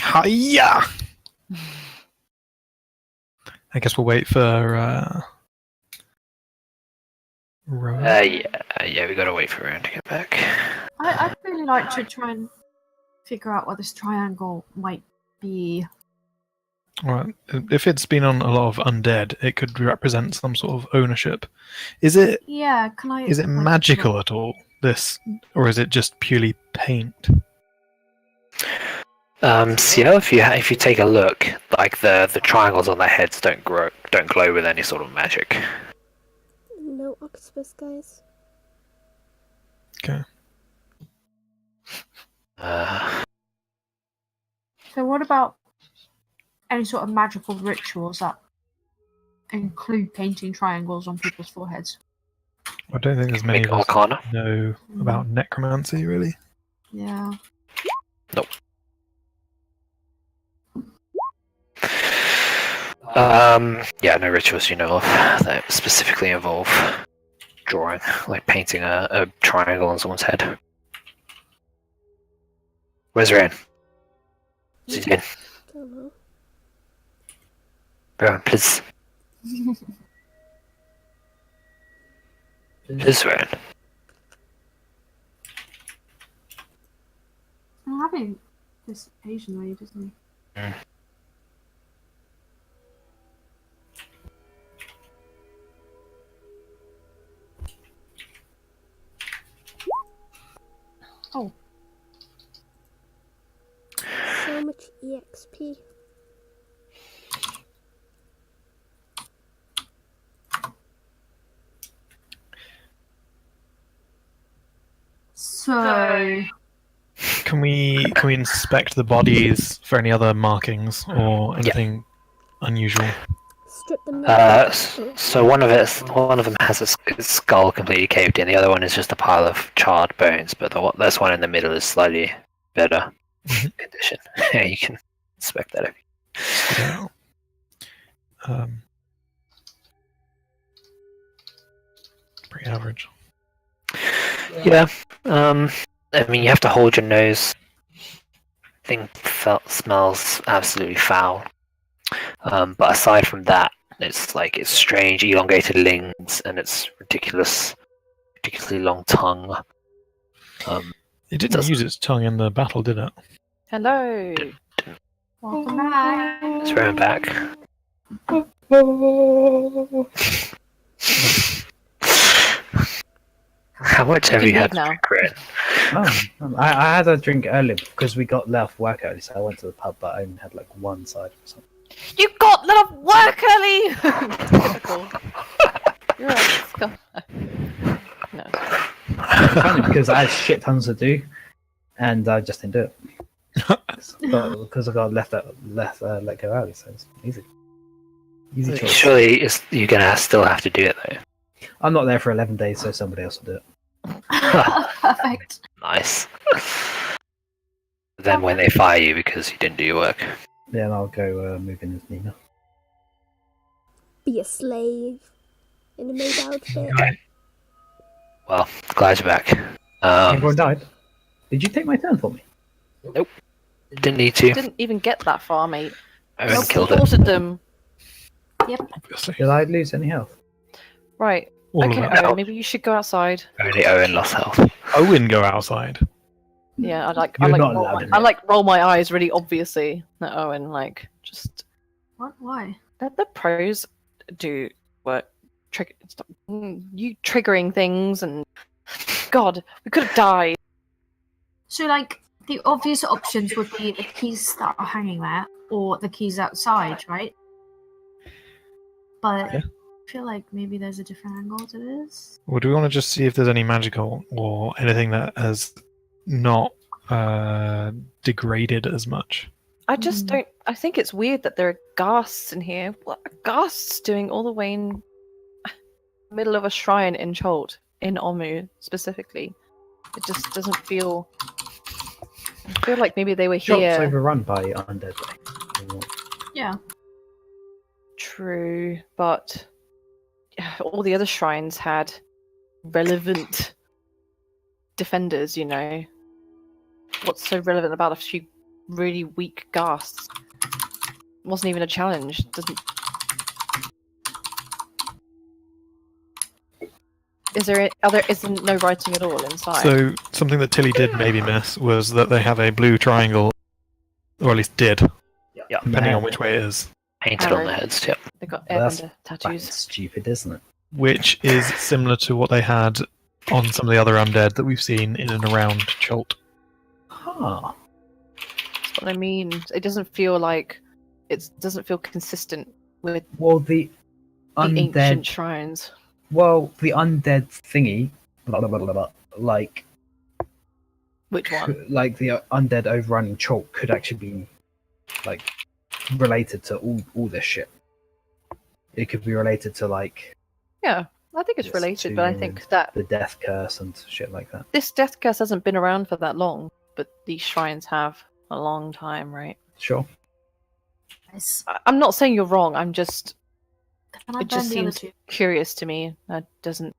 Hiya! I guess we'll wait for Rohan. Yeah, we gotta wait for Rohan to get back. I'd really like to try and figure out what this triangle might be. Right. If it's been on a lot of undead, it could represent some sort of ownership. Is it Yeah, can I? is it like, magical at all? This, or is it just purely paint? Ciel, if you take a look, like the triangles on their heads don't glow with any sort of magic. No octopus, guys. Okay. So what about any sort of magical rituals that include painting triangles on people's foreheads? I don't think there's many Make of us Arcana. who know about necromancy, really. Yeah. Yeah, no rituals you know of that specifically involve drawing, like painting a triangle on someone's head. Where's Rohan? What's he doing? Don't know. Rohan, please. Please, Rohan. I'm having this occasionally, doesn't he? pee. So, Can we inspect the bodies for any other markings or anything unusual? Strip them naked. So one of them has its skull completely caved in. The other one is just a pile of charred bones. But this one in the middle is slightly better condition. Yeah, you can inspect that. Yeah. Pretty average. Yeah. I mean, you have to hold your nose. Thing smells absolutely foul. But aside from that, it's strange, elongated limbs, and it's ridiculously long tongue. It didn't use its tongue in the battle, did it? Hello. welcome back. It's Rohan back. How much have you had to drink, Ren? I had a drink earlier because we got left work early, so I went to the pub, but I only had like one side or something. You got let off work early! Typical. You're a scumbag. No. Funny because I had shit tons to do, and I just didn't do it. But because I got let go early, so it's easy. Easy choice. Surely you're gonna still have to do it though. I'm not there for 11 days, so somebody else will do it. Perfect. Nice. Then when they fire you because you didn't do your work. Yeah, and I'll go move in with Nina. Be a slave in a maid outfit. Well, glad you're back. Everyone died. Did you take my turn for me? Didn't need to. Didn't even get that far, mate. Owynn killed it. Slaughtered them. Obviously. Did I lose any health? Right. All Okay, of it. Owynn, maybe you should go outside. Only Owynn lost health. Owynn go outside. Yeah, You're not allowed in I it. like roll my eyes really obviously. That Owynn just What? Why? the pros do work. You triggering things and God, we could have died. So, like, the obvious options would be the keys that are hanging there, or the keys outside, right? But Yeah. I feel like maybe there's a different angle to this. Or do we want to just see if there's any magical or anything that has not degraded as much? I just don't. I think it's weird that there are ghasts in here. What are ghasts doing all the way in the middle of a shrine in Cholt, in Omu specifically? It just doesn't feel. I feel like maybe they were Shop's here. overrun by undead. Yeah. True, but all the other shrines had relevant defenders. You know, what's so relevant about a few really weak ghasts? Wasn't even a challenge. Doesn't. Isn't no writing at all inside? So something that Tili did maybe miss was that they have a blue triangle, or at least did, Yeah. depending on which way it is, Painted on the heads, yep. They got Well, that's airbender tattoos. That's stupid, isn't it? which is similar to what they had on some of the other undead that we've seen in and around Cholt. Huh. That's what I mean. It doesn't feel like doesn't feel consistent with Well, the the undead. ancient shrines. Well, the undead thingy, blah, blah, blah, blah, blah, like Which one? like the undead overrunning chalk could actually be like related to all this shit. It could be related to like Yeah, I think it's Yes, related, but I to think that the death curse and shit like that. this death curse hasn't been around for that long, but these shrines have a long time, right? Sure. Nice. I'm not saying you're wrong. I'm just Can I it just burn the other seems two? curious to me. That doesn't.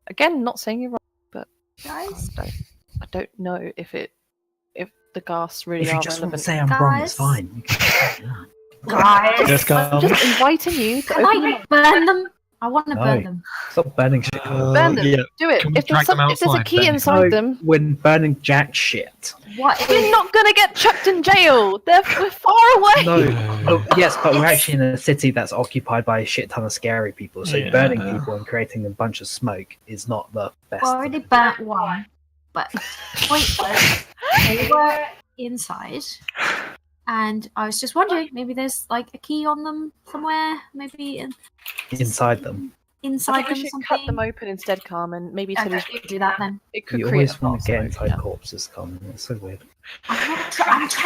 Again, not saying you're wrong. Guys? I don't know if the ghasts really If are you just want to relevant. say I'm wrong, it's Guys? fine. You can say that. Guys! Yes, I'm Carmen? just inviting you to Can open I burn them? I want to No. burn them. Stop burning shit. Burn them. Yeah. Do it. Can we If there's, drag them if there's a outside, key then? inside No, them, when burning jack shit. What you're is... not gonna get chucked in jail. We're far away. No, oh, yes, but we're actually in a city that's occupied by a shit ton of scary people. So Yeah. burning people and creating a bunch of smoke is not the best. I already burnt one, but point was, they were inside, And I was just wondering, maybe there's like a key on them somewhere, maybe Inside them. inside I think we them should something. cut them open instead, Carmen. Maybe Okay, Tili's you do that then. It could You create always a want to get fast inside yeah. corpses, Carmen. It's so weird. I'm trying to.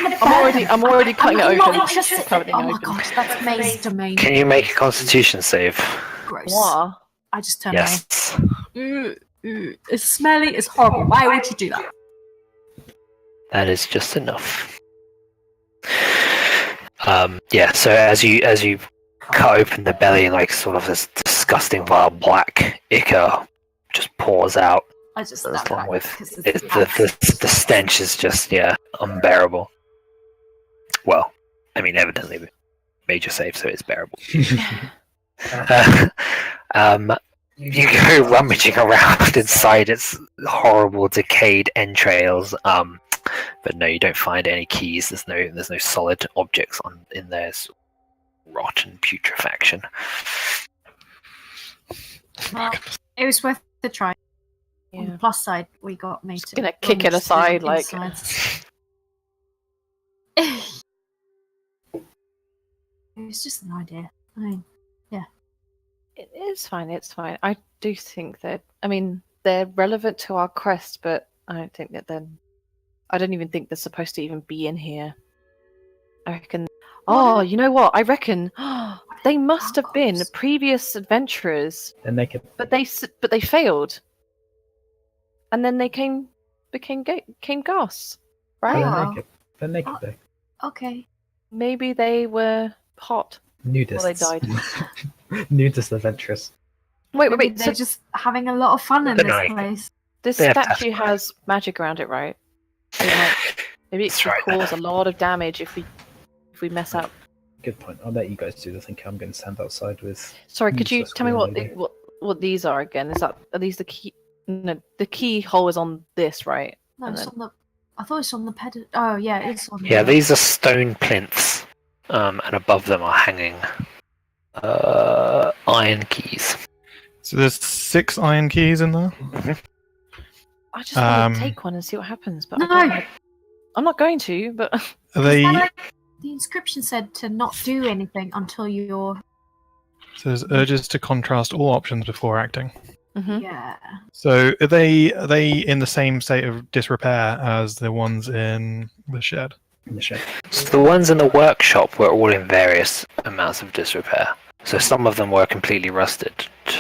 I'm already cutting it I'm open. not interested. Cutting it Oh my open. gosh, that's May's domain. Can you make a Constitution save? Gross. What? I just turned Yes. away. It's smelly. It's horrible. Why would you do that? That is just enough. Yeah. So as you cut open the belly, like sort of this disgusting, vile black ichor just pours out. I just Along snapped with back because the stench is just unbearable. Well, I mean, evidently the major save, so it's bearable. You go rummaging around inside its horrible, decayed entrails. But no, you don't find any keys. There's no solid objects in there. It's rot and putrefaction. Well, it was worth the try. On the Yeah. plus side, we got made Just to gonna kick it rummage aside, through like- insides. It was just an idea. I mean, It's fine. It's fine. I do think that. I mean, they're relevant to our quest, but I don't think that they're. I don't even think they're supposed to even be in here. I reckon. Oh, you know what? I reckon they must have been Tacos. previous adventurers, Then they could. but they failed, and then they became ghosts, right? Oh. Then they could be. okay. Maybe they were hot. Nudists. Well, they died. Nudist adventurers. Wait. Maybe So they're just having a lot of fun in Good this night. place. this They have statue task has magic around it, right? So, like, maybe it That's could right. cause a lot of damage if we mess up. Good point. I'll let you guys do the thinking. I'm going to stand outside with. Sorry, could you Useless tell me green lady. what these are again? Are these the key? No, the keyhole is on this, right? No, And it's then- on the. I thought it's on the pedal. Oh yeah, it's on. Yeah, the... these are stone plinths, and above them are hanging iron keys. So there's 6 iron keys in there. I just want Um, to take one and see what happens, but No. I'm not going to. But Are they? The inscription said to not do anything until you're. So there's urges to contrast all options before acting. Mhm. Yeah. So are they in the same state of disrepair as the ones in the shed? In the shed. So the ones in the workshop were all in various amounts of disrepair. So some of them were completely rusted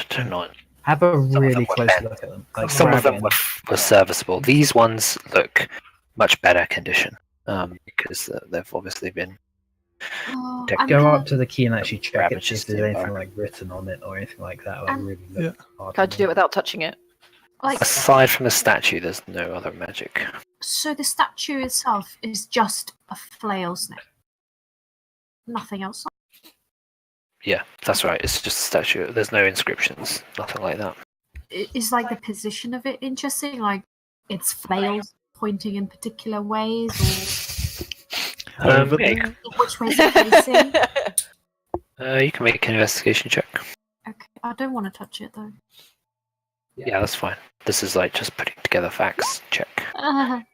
to not. Have a of them really were close bent. look at them. Like Some of them grabbing were serviceable. These ones look much better condition because they've obviously been. Oh, Take- and Go can- up to the key and actually check it, Ravage see if is there's the anything environment. like written on it or anything like that. Like And- really look hard can I on do it without touching it? Like, Aside from the statue, there's no other magic. so the statue itself is just a flail's neck. Nothing else. Yeah, that's right. It's just a statue. There's no inscriptions, nothing like that. Is like the position of it interesting? Like it's flails pointing in particular ways, Over yeah, there? or which way is it facing? you can make an investigation check. Okay, I don't want to touch it though. Yeah, that's fine. This is like just putting together facts. Check. I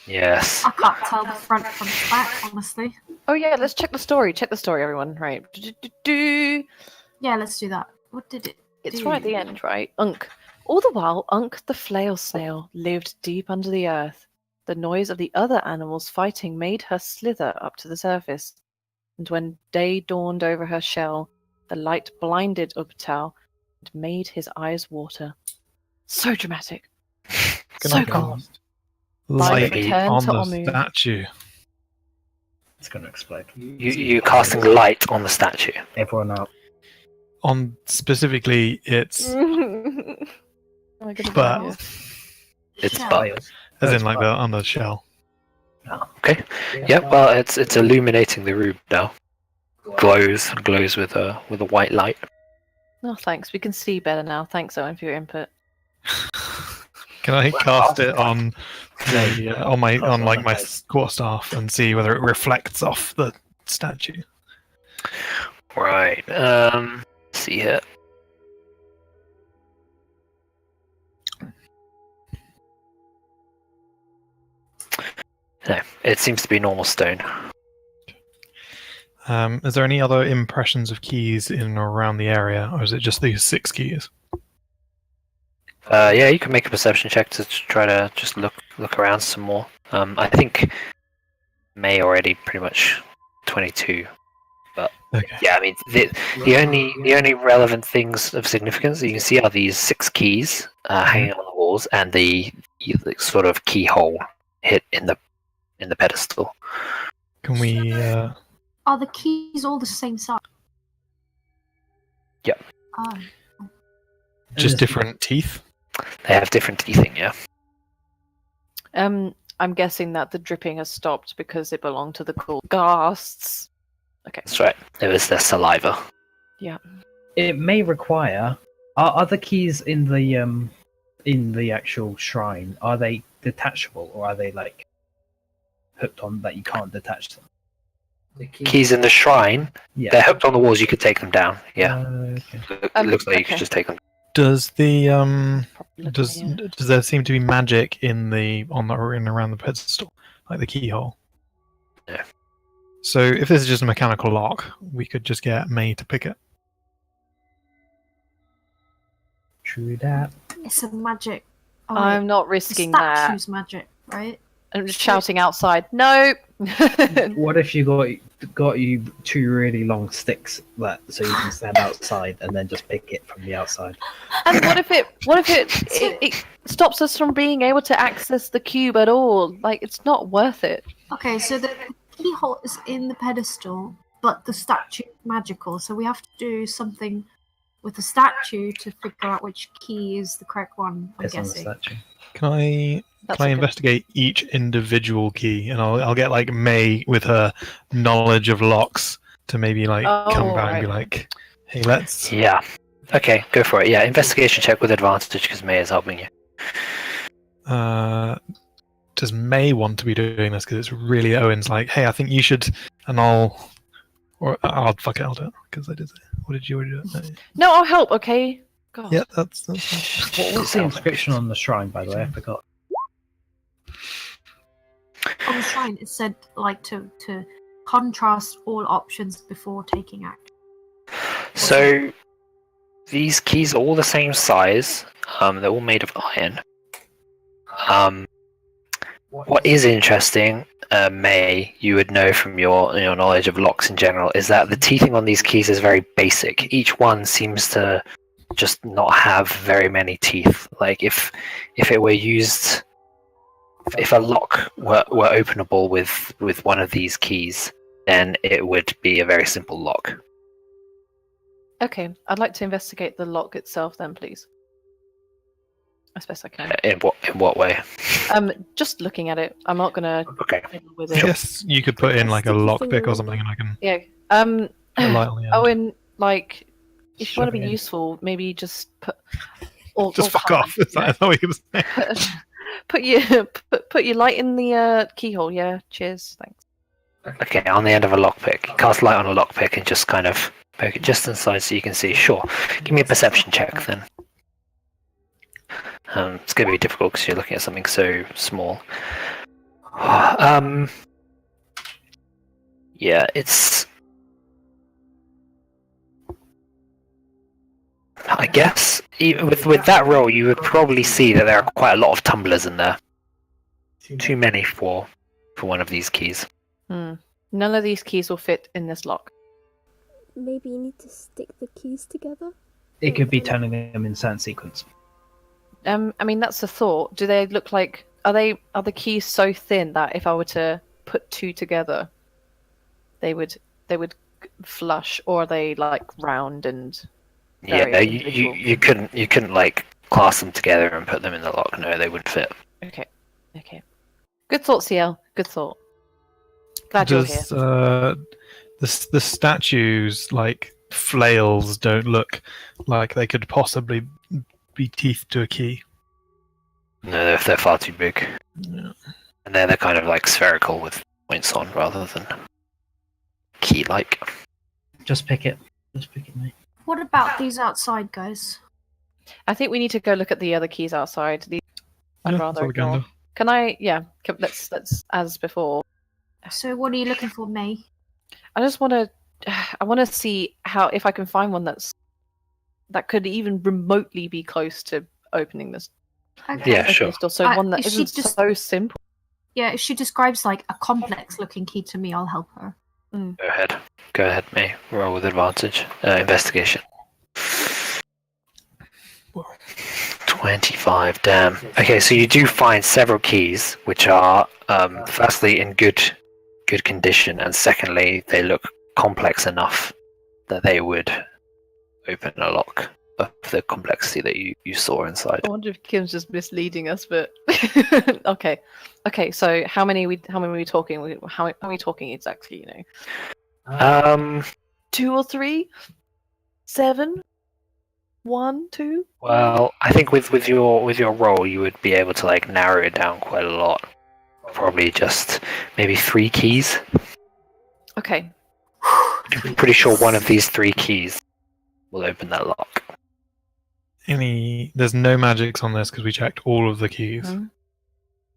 Yes. can't tell the front from the back, honestly. Oh yeah, let's check the story. Check the story, everyone. Right. Do-do-do-do. Yeah, let's do that. What did it? It's do? right at the end, right? Unk. All the while, Unk the flail snail lived deep under the earth. The noise of the other animals fighting made her slither up to the surface. And when day dawned over her shell, the light blinded Ubtao and made his eyes water. So dramatic. Can So I cool. cast light return on to the Omu. statue? It's going to explode. You're casting light on the statue. Everyone up. On specifically its Oh my goodness, But- yeah. It's Yeah. but. as That's in like fine. the on the shell. Okay. Yeah. Well, it's illuminating the room now. Glows with a white light. Oh, thanks. We can see better now. Thanks, Owynn, for your input. Can I cast it on my quarterstaff and see whether it reflects off the statue? Right. Let's see here. No, it seems to be normal stone. Is there any other impressions of keys in or around the area, or is it just these 6 keys? Yeah, you can make a perception check to try to just look around some more. I think May already pretty much 22. Okay. Yeah, I mean the only relevant things of significance that you can see are these 6 keys hanging on the walls and the sort of keyhole hit in the pedestal. Can we? Are the keys all the same size? Yep. Oh. Just different teeth? They have different teething, yeah. I'm guessing that the dripping has stopped because it belonged to the cool ghasts. Okay. That's right. It was their saliva. It may require. Are the keys in the actual shrine? Are they detachable, or are they like hooked on that you can't detach them? Keys in the shrine, Yeah. they're hooked on the walls. You could take them down. Yeah, Okay. it looks like you okay. could just take them. Does the Probably, does yeah. does there seem to be magic in around the pedestal, like the keyhole? No. So if this is just a mechanical lock, we could just get May to pick it. True that. It's a magic. Oh, I'm not the risking that. statue's magic, right? I'm just shouting outside. No. What if you got you 2 really long sticks so you can stand outside and then just pick it from the outside? And what if it stops us from being able to access the cube at all? Like, it's not worth it. Okay, so the keyhole is in the pedestal, but the statue is magical. So we have to do something with the statue to figure out which key is the correct one. I'm Piss on the guessing. statue. Can I That's can I a good- investigate each individual key, and I'll get like May with her knowledge of locks to maybe like come Oh, back and be right. like, hey, let's. Yeah. Okay, go for it. Yeah, investigation check with advantage because May is helping you. Does May want to be doing this? Because it's really Owen's like, hey, I think you should, and I'll fuck it, I'll do it because I did it. What did you already do? No. No, I'll help. Okay. God. Yeah, that's fine. What's the inscription on the shrine, by the way? I forgot. On the shrine, it said like to contrast all options before taking action. So these keys are all the same size. They're all made of iron. What is interesting, May, you would know from your knowledge of locks in general, is that the teething on these keys is very basic. Each one seems to just not have very many teeth. Like if it were used, if a lock were openable with one of these keys, then it would be a very simple lock. Okay, I'd like to investigate the lock itself then, please. As best I can. In what way? Just looking at it. I'm not gonna Okay. fiddle with I it. guess you could put in like a lockpick or something, and I can Yeah. put a light on the end. Owen, like, if you want to be Shove it in. useful, maybe just put. Or, Just or fuck Carmen, off. Is that what you were saying? put your light in the keyhole. Yeah. Cheers. Thanks. Okay, on the end of a lockpick. Cast light on a lockpick and just kind of poke it just inside so you can see. Sure. Give me a perception check then. It's going to be difficult because you're looking at something so small. Yeah, it's. I guess with that roll, you would probably see that there are quite a lot of tumblers in there. Too many for one of these keys. None of these keys will fit in this lock. Maybe you need to stick the keys together. It could be turning them in certain sequence. I mean, that's the thought. Do they look like? Are the keys so thin that if I were to put 2 together, they would flush, or are they like round and? very Yeah, individual? you couldn't like clasp them together and put them in the lock. No, they wouldn't fit. Okay. Good thought, Ciel. Good thought. Glad you're here. Does the statues like flails don't look like they could possibly be teeth to a key? No, they're far too big. Yeah. And they're kind of like spherical with points on rather than key-like. Just pick it. Mate. What about these outside guys? I think we need to go look at the other keys outside. I'd Yeah, that's rather what we can ignore. do. Can I? Yeah. Let's as before. So what are you looking for, May? I just want to. I want to see how if I can find one that could even remotely be close to opening this. Okay. Yeah, sure. Door. So one that if she isn't just- so simple. Yeah, if she describes like a complex-looking key to me, I'll help her. Go ahead, May. Roll with advantage. Investigation. 25. Damn. Okay, so you do find several keys, which are firstly in good condition, and secondly they look complex enough that they would open a lock of the complexity that you saw inside. I wonder if Kim's just misleading us, but okay. So how many are we talking? How are we talking exactly? 2 or 3, 7, 1, 2. Well, I think with your roll, you would be able to like narrow it down quite a lot. Probably just maybe 3 keys. Okay. I'm pretty sure one of these 3 keys will open that lock. There's no magics on this because we checked all of the keys. Mhm.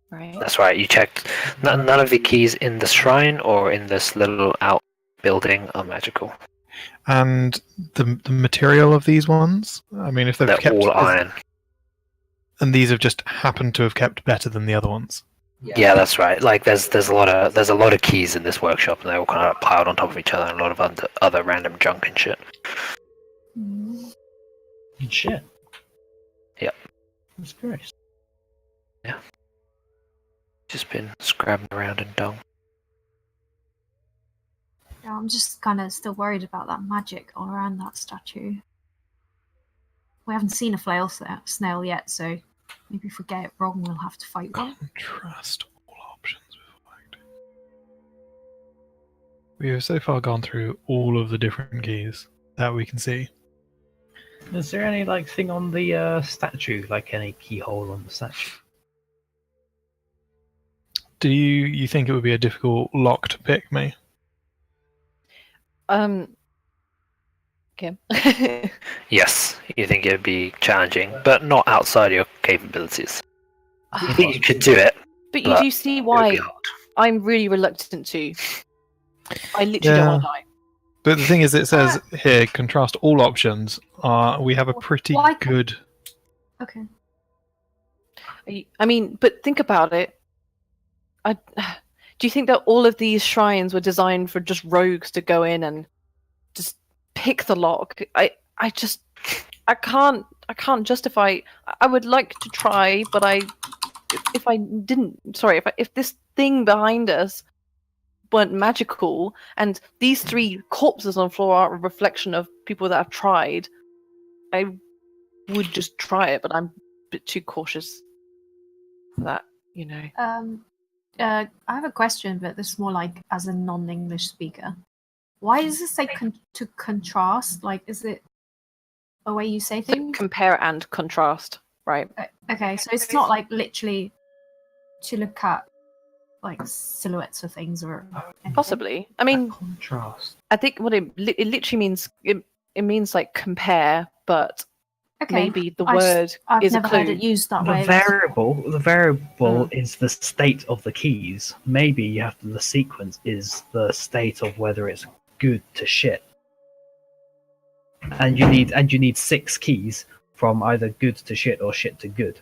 Right. That's right. You checked. None of the keys in the shrine or in this little outbuilding are magical. And the material of these ones, I mean, if they've They're kept all iron. and these have just happened to have kept better than the other ones. Yeah, that's right. Like there's a lot of keys in this workshop, and they're all kind of piled on top of each other, and a lot of other random junk and shit. Shit. Yep. That's gross. Just been scrabbing around in dung. Yeah, I'm just kind of still worried about that magic all around that statue. We haven't seen a snail yet, so maybe if we get it wrong, we'll have to fight one. Contrast all options before acting. We have so far gone through all of the different keys that we can see. Is there any like thing on the statue, like any keyhole on the statue? Do you think it would be a difficult lock to pick, me? Kim. Yes, you think it would be challenging, but not outside your capabilities. You think you could do it? But you But do see It would why be hard. I'm really reluctant to. I literally don't want to die. But the thing is, it says here, contrast all options. We have a pretty Why- good... Okay. I mean, but think about it. Do you think that all of these shrines were designed for just rogues to go in and just pick the lock? I can't justify. I would like to try, but if this thing behind us weren't magical, and these 3 corpses on the floor are a reflection of people that have tried, I would just try it, but I'm a bit too cautious for that, I have a question, but this is more like as a non-English speaker. Why does it say to contrast? Like, is it a way you say So things? compare and contrast, right? Okay, so it's not like literally to look at like silhouettes of things or anything? Possibly. I mean, Contrast. I think what it literally means, it means like compare, but Okay, maybe the word I've is a never heard clue. it used that The way. variable is the state of the keys. Maybe you have to, the sequence is the state of whether it's good to shit. And you need 6 keys from either good to shit or shit to good.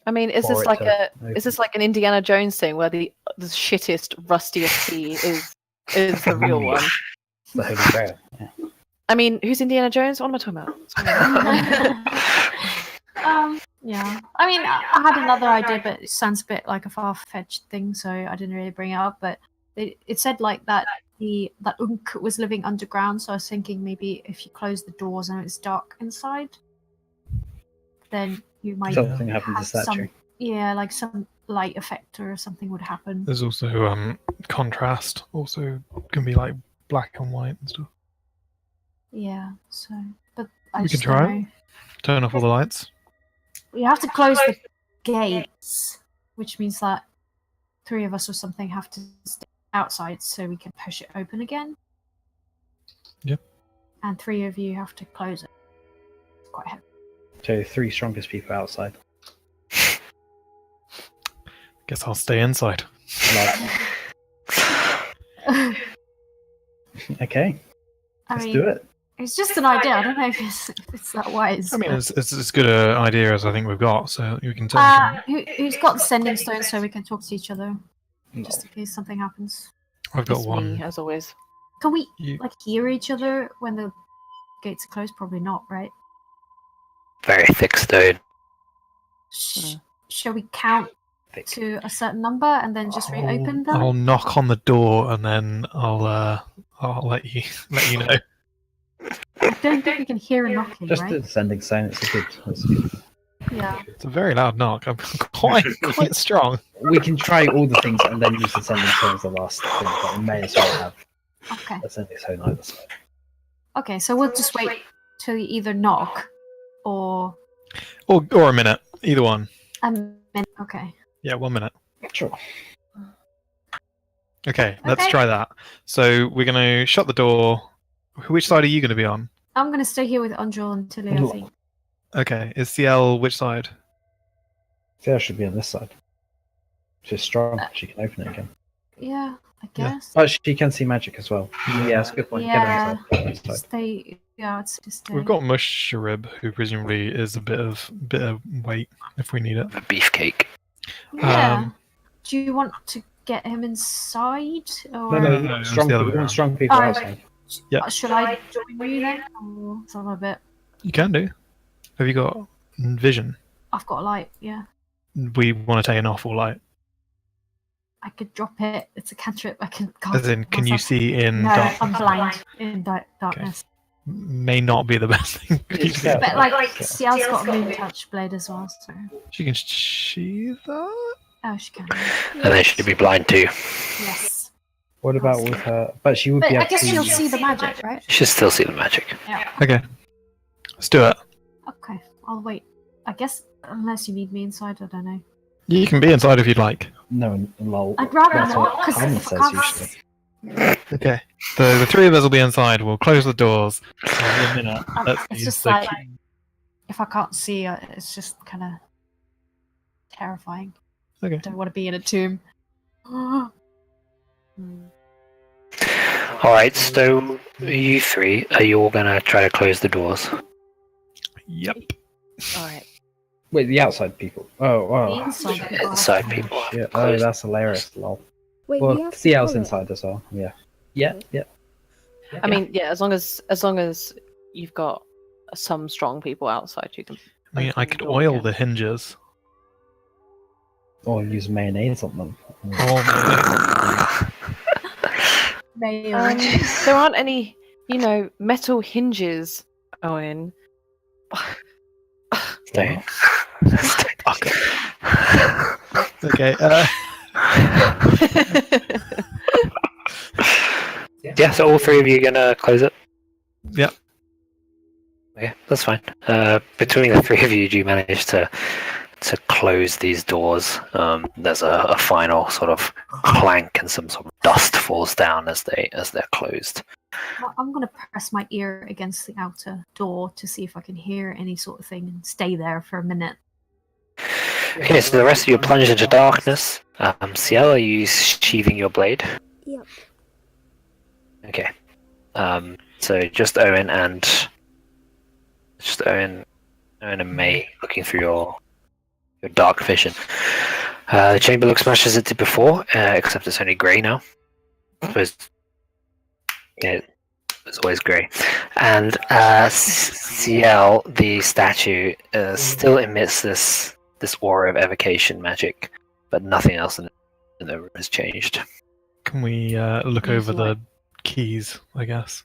I mean, is for this it like to is this like an Indiana Jones thing where the shittest, rustiest key is the real one? The Holy Grail. Yeah. I mean, who's Indiana Jones? What am I talking about? Yeah. I mean, I had another idea, but it sounds a bit like a far-fetched thing, so I didn't really bring it up. But it said like that that Unk was living underground, so I was thinking maybe if you close the doors and it's dark inside, then you might Something happened to the have statue. like some light effect or something would happen. There's also contrast. Also can be like black and white and stuff. Yeah. So, but I We can just try don't it. know. Turn off all the lights. We have to close the gates, which means that 3 of us or something have to stay outside so we can push it open again. Yep. And 3 of you have to close it. It's quite heavy. So 3 strongest people outside. Guess I'll stay inside. Okay, I let's mean, do it. it's just an idea. I don't know if it's that wise. I mean, but- it's as good an idea as I think we've got, so you can tell me. who's got the sending stone so we can talk to each other, just in case something happens? I've got It's one. me, as always. Can we You- hear each other when the gates are closed? Probably not, right? Very thick stone. Shall we count Thick. to a certain number and then just reopen them? I'll knock on the door and then I'll let you know. I don't think we can hear a knocking, Just right? the sending sign. It's a good. Yeah. It's a very loud knock. I'm quite strong. We can try all the things and then use the sending sign as the last thing, but we may as well have Okay. a sending sign either side. Okay, so we'll just wait till you either knock or Or a minute. Either one. a minute. Okay. Yeah, 1 minute. Sure. Okay, let's Okay. try that. So we're going to shut the door. Which side are you going to be on? I'm gonna stay here with Anjul and Tili, I think. Okay, is Ciel which side? Sarah should be on this side. She's strong. She can open it again. Yeah, I Yeah. guess. Oh, she can see magic as well. Yeah, that's a good point. Yeah. Get her inside. Stay. Yeah, it's just stay. We've got Musharib, who presumably is a bit of weight if we need it. The beefcake. Yeah. Um, Do you want to get him inside, or No, it's strong the other people. way We want around. strong people Oh, outside. Yeah. should I join you then? Or some a bit. You can do. Have you got vision? I've got a light. Yeah, We want to take an awful light. I could drop it. It's a cantrip. I can. Cast As in, can you myself. see in No, dark? I'm blind in darkness. May not be the best thing. for you to do. Yeah. But like, Ciel's got a moon touch blade as well, so She can see that? oh, she can. And then she'd be blind too. Yes, What about with her? But she would but be I able guess to she'll see the magic, right? She should still see the magic. Yeah. Okay. Let's do it. Okay, I'll wait. I guess unless you need me inside, I don't know. You can be inside if you'd like. No, lol. I'd rather That's not, what 'cause Carmen if I says can't- usually. Okay. So the three of us will be inside. We'll close the doors. In a minute. Let's It's use just the like key. if I can't see, it's just kind of terrifying. Okay. I don't want to be in a tomb. Alright, so you three, are you all gonna try to close the doors? Yep. Alright. Wait, the outside people. Oh, The wow. inside people. Inside people. have Yeah. Oh, closed. that's hilarious. Lol. Wait, we Well, have to CL's call it. inside as well. Yeah. Yeah. Yeah. I mean, yeah, as long as you've got some strong people outside, you can. I mean, I open could the door oil again. the hinges. Or use mayonnaise on them. Or Mayo. There aren't any, metal hinges, Owynn. Don't. okay. Yeah, so all three of you gonna close it? Yep. Okay, that's fine. Between the three of you, do you manage to close these doors? There's a final sort of clank and some sort of dust falls down as they're closed. I'm gonna press my ear against the outer door to see if I can hear any sort of thing and stay there for a minute. Okay, so the rest of you are plunged into darkness. Ciel, are you sheathing your blade? Yep. Okay. So just Owynn and May looking through your dark vision. The chamber looks much as it did before, except it's only grey now. I suppose it's always grey. And Ciel, the statue, still emits this aura of evocation magic, but nothing else in the room has changed. Can we look Use over the light. keys, I guess?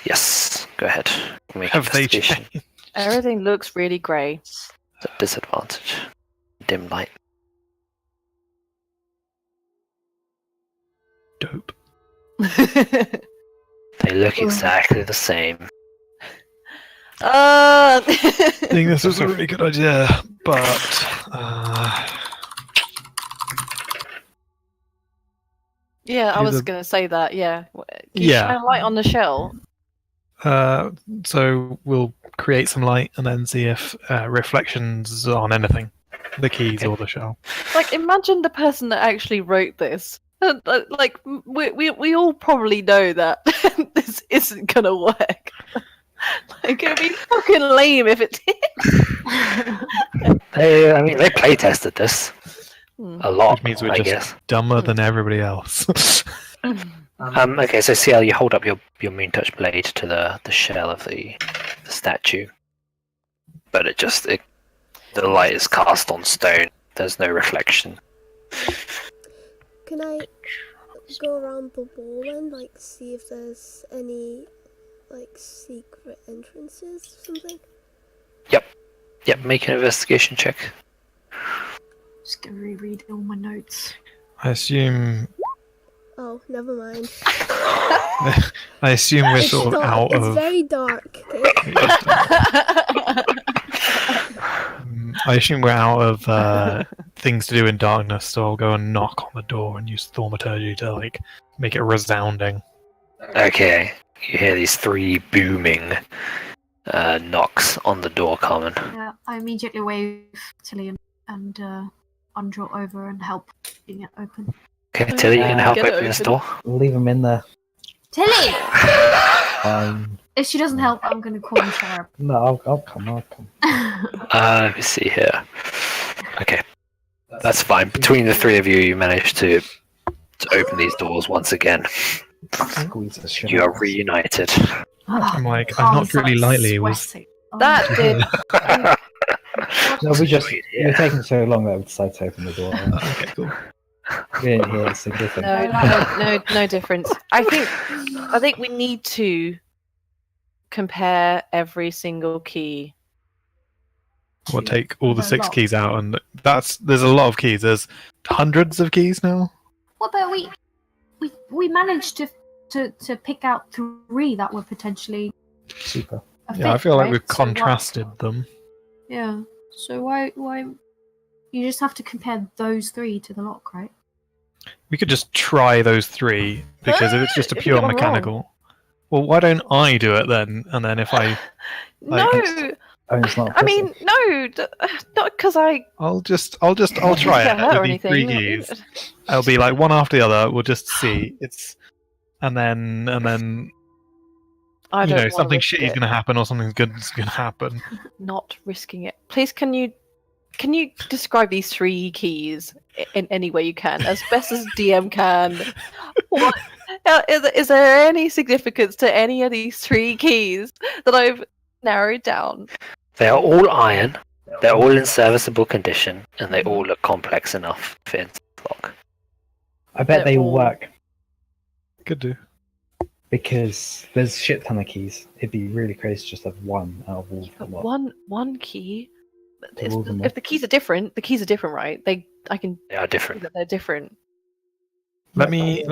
Yes, go ahead. Make Have they investigation. changed? Everything looks really grey. It's a disadvantage. Dim light. Dope. They look exactly the same. I think this was a really good idea, but Yeah, I was Either- going to say that, yeah. Can you Yeah. shine a light on the shell? so we'll create some light and then see if reflections on anything. The keys or the shell. Like, imagine the person that actually wrote this. Like, we all probably know that this isn't gonna work. Like, it'd be fucking lame if it did. They play tested this a lot. Which means we're I just guess. dumber than everybody else. Okay, so Ciel, you hold up your moon touch blade to the shell of the statue, but the light is cast on stone. There's no reflection. Can I go around the wall and like see if there's any like secret entrances or something? Yep, make an investigation check. Just gonna reread all my notes. I assume Oh, never mind. we're It's sort of dark. out It's of. very dark. Okay? I assume we're out of things to do in darkness, so I'll go and knock on the door and use thaumaturgy to like make it resounding. Okay, you hear these 3 booming knocks on the door, Carmen. Yeah, I immediately wave Tili and Undra over and help getting it open. Okay, Tili, you can help Get it open this open. door. Leave him in there. Tilly! Fine. If she doesn't help, I'm gonna call the sheriff. No, I'll come. Let me see here. Okay, that's fine. Between the 3 of you, you managed to open these doors once again. Squeeze the shit You out are of us. reunited. I'm like, I knocked really lightly. Sweating. That did. No, we just Sweet, we were yeah. taking so long that we decided to open the door. Okay, cool. We didn't hear it, so good thing. No difference. I think we need to compare every single key. We'll take all the There's a 6 lot. keys out, and there's a lot of keys. There's hundreds of keys now. Well, but we managed to pick out 3 that were potentially Super. a Yeah, I fit, feel like right? we've So why- contrasted them. Yeah. So why you just have to compare those 3 to the lock, right? We could just try those 3 because if it's just a If pure you got 'em wrong. mechanical. Well, why don't I do it then? And then if I, No, Oh, it's not. I mean no, not because I'll try it her or with these 3 anything. keys. It'll be like one after the other. We'll just see. And then I don't wanna something risk shitty's it. gonna happen or something good's gonna happen. Not risking it. Please, can you describe these 3 keys in any way you can, as best as DM can? What is there any significance to any of these 3 keys that I've narrowed down? They are all iron. They're all in serviceable condition, and they all look complex enough to fit into the lock. I bet They're they all- work Could do. because there's shit ton of keys. It'd be really crazy to just have one out of all the But lot. one key. To rule them If the keys are different, right? I can They are see different. that they're different. Let me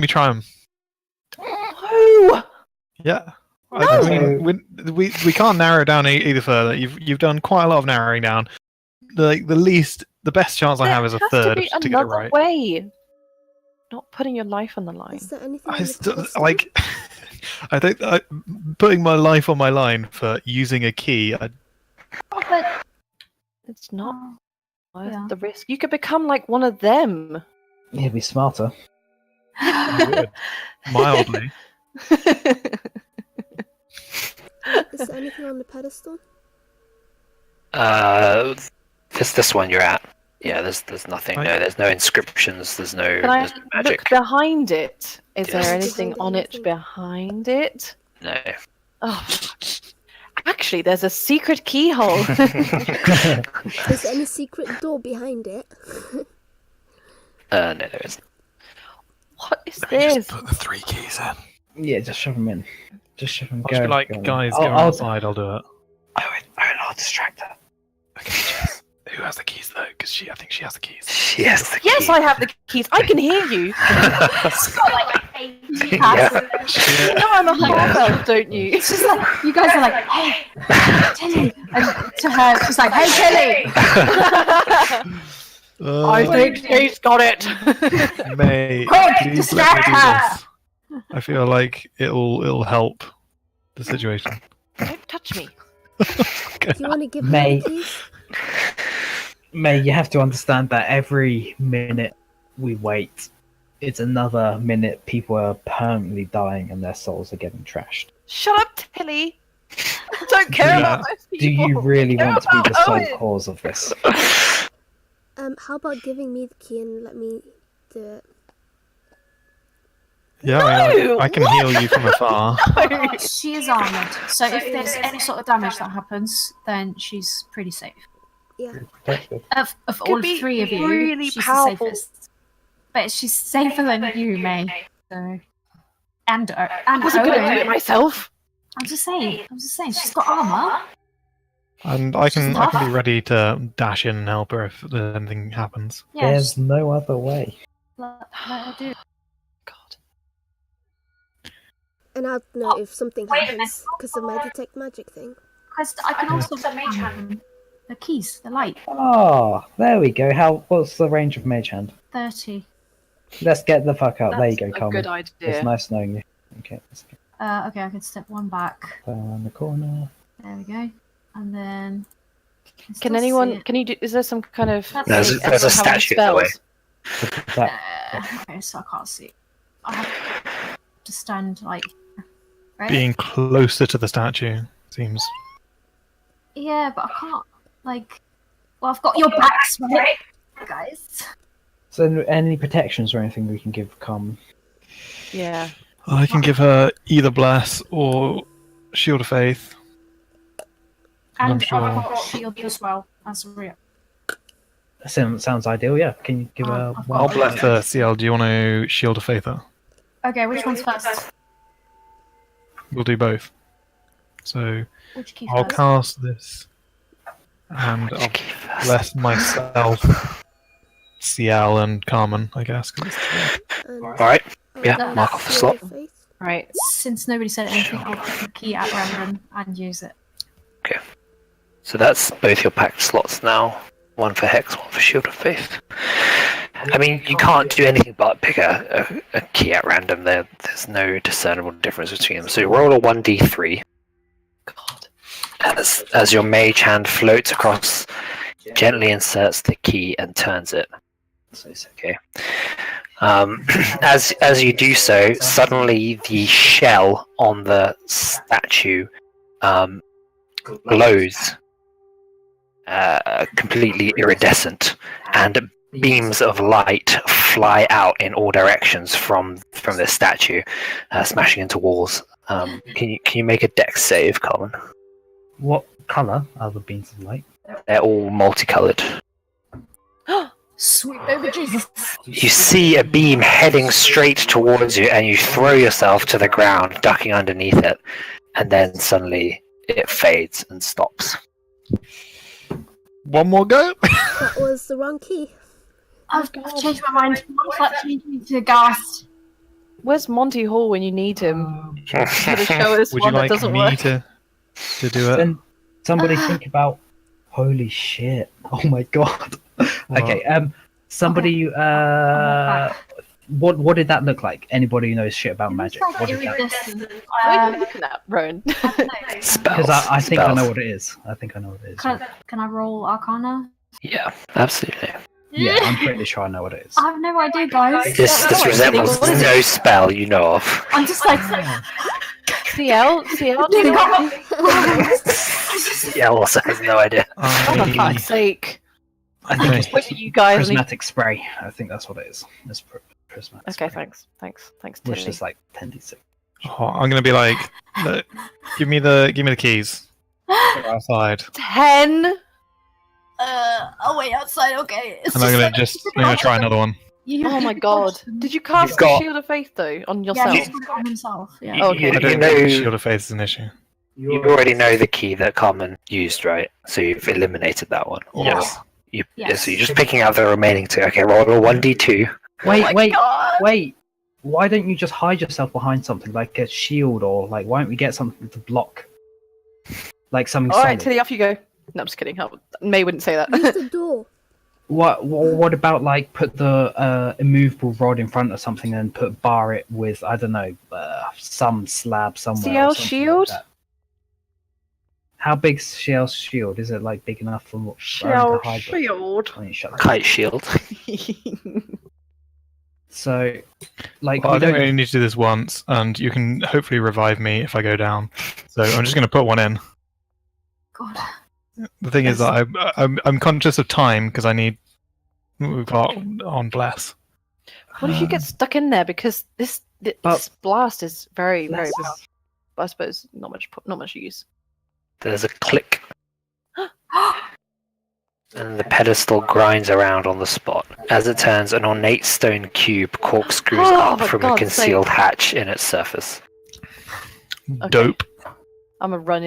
try them. No. Yeah. No! I mean, we can't narrow it down either further. You've done quite a lot of narrowing down. The best chance I have is a There has third to be to get it another right. way. Not putting your life on the line. Is there anything I on the still pedestal? like. I think putting my life on my line for using a key. Oh, but It's not worth yeah. the risk. You could become like one of them. Yeah, it'd be smarter. Mildly. Is there anything on the pedestal? This one you're at. Yeah, there's nothing. No, there's no inscriptions. There's no Can I magic. look behind it? Is Yes. there anything Behind on it anything? behind it? No. Oh, actually, there's a secret keyhole. Is there any secret door behind it? No, there isn't. What is Let me just this? put the 3 keys in. Yeah, just shove them in. Just shove them. I'll just be like, on. guys, I'll- go I'll- outside. I'll do it. I'll distract her. Okay, Jess. Who has the keys though? Because I think she has the keys. She has the Yes, key. I have the keys. I can hear you. You know I'm a half elf, don't you? It's just like you guys are like, hey, Tilly, and to her, she's like, hey, Tilly. I think she's got it. May Quick, please let me distract do her. this. I feel like it'll help the situation. Don't touch me. Do you want to give me May. the keys? May, you have to understand that every minute we wait, it's another minute people are permanently dying and their souls are getting trashed. Shut up, Tili. I don't care Yeah. about those Do people. you really Care want to be the about sole Owynn. cause of this? How about giving me the key and let me do it? Yeah, I, mean, I can heal you from afar. She is armored, so if there's any sort of damage that happens, then she's pretty safe. Yeah. Of Could all be three of you, really she's powerful. the safest. But she's safer than you, May. So, and I wasn't going to do it myself. I'm just saying. She's got armor. And I can be ready to dash in and help her if anything happens. Yeah, There's no other way. let her do. God. And I'll know if something Wait a happens because of my detect magic thing. Because I can also the keys, the light. Oh, there we go. What's the range of Mage Hand? 30. Let's get the fuck out. There you That's go, a Carmen. good It's idea. nice knowing you. Okay, let's get Okay, I can step one back. down the corner. There we go. And then. Can still anyone? see it. Can you do? Is there some kind of? There's like, a everyone have any statue in the way. spells? That, Okay, so I can't see. I have to stand like. Right? Being closer to the statue seems. Yeah, but I can't like. Well, I've got your backs, right, guys? so, any protections or anything we can give Carmen? Yeah. I can give her either Bless or Shield of Faith. And I'm sure. I've got shield as well. That's real. Sounds ideal, yeah. Can you give her I've one? I'll got- Bless her. Ciel, do you want to Shield of Faith her? Okay, which one's first? We'll do both. So Which key I'll first? cast this, and I'll bless myself, Ciel, and Carmen, I guess. 'cause it's- And Alright, yeah, I'll mark off the seal slot. your face. Right. Since nobody said anything, I'll pick a key at random and use it. So that's both your packed slots now. One for Hex, one for Shield of Faith. I mean, you can't do anything but pick a key at random. There's no discernible difference between them. So you roll a 1d3. God. As your mage hand floats across, gently inserts the key and turns it. So it's okay. As you do so, suddenly the shell on the statue glows completely iridescent, and beams of light fly out in all directions from the statue, smashing into walls. Can you make a dex save, Carmen? What colour are the beams of light? They're all multicolored. Sweet baby Jesus. You see a beam heading straight towards you, and you throw yourself to the ground, ducking underneath it, and then suddenly it fades and stops. One more go. That was the wrong key. I've changed my mind. I've changed me to Ghast. Where's Monty Hall when you need him? Gonna show us Would you one that like doesn't me work. to do it? Then somebody think about. Holy shit! Oh my god. Okay. Somebody. What did that look like? Anybody who knows shit about magic? It's What like did that? iridescent. What are you looking at, Rowan? Spells. Because I think I spells. know what it is. I think I know what it is. Can I roll Arcana? Yeah, absolutely. Yeah, I'm pretty sure I know what it is. I have no idea, guys. This resembles What is it? no spell you know of. I'm just like. CL? CL? Do you know? Yeah, also has no idea. Oh, for fuck's sake. I think Okay. it's Look at you guys. prismatic spray. I think that's what it is. It's prismatic Okay, spray. thanks, Which Tili. is like 10d6. Oh, I'm gonna be like, "Look, give me the keys. Go outside, 10? Oh wait, outside. Okay. It's and I'm gonna just I'm gonna try another one. Oh my god. Did you cast You've the got- Shield of Faith though on Yeah, yourself? he's got it on himself. Yeah. You- Okay. I you don't know- think the Shield of Faith is an issue. You already know the key that Carmen used, right? So you've eliminated that one. Or Yes. yeah, so you're just picking out the remaining two. Okay, roll a 1d2. Wait, my wait, God. wait. Why don't you just hide yourself behind something like a shield, or like why don't we get something to block? Like something Alright, solid. Tilly, off you go. No, I'm just kidding. May wouldn't say that. Use the door. What about like put the immovable rod in front of something and bar it with, I don't know, some slab somewhere. or CL something shield? Like that. How big's Ciel's shield? Is it like big enough for Owynn Shell to hide? shield. I mean, shut up. Kite shield. So, like, Well, we I think don't. I only need to do this once, and you can hopefully revive me if I go down. So I'm just going to put one in. God. The thing is that I'm conscious of time because I need. We've got on bless. What if you get stuck in there? Because this blast is very Bless powerful. is- But I suppose not much use. There's a click, and the pedestal grinds around on the spot. As it turns, an ornate stone cube corkscrews Oh, up for from a God's concealed sake. hatch in its surface. Okay. Dope. I'm gonna run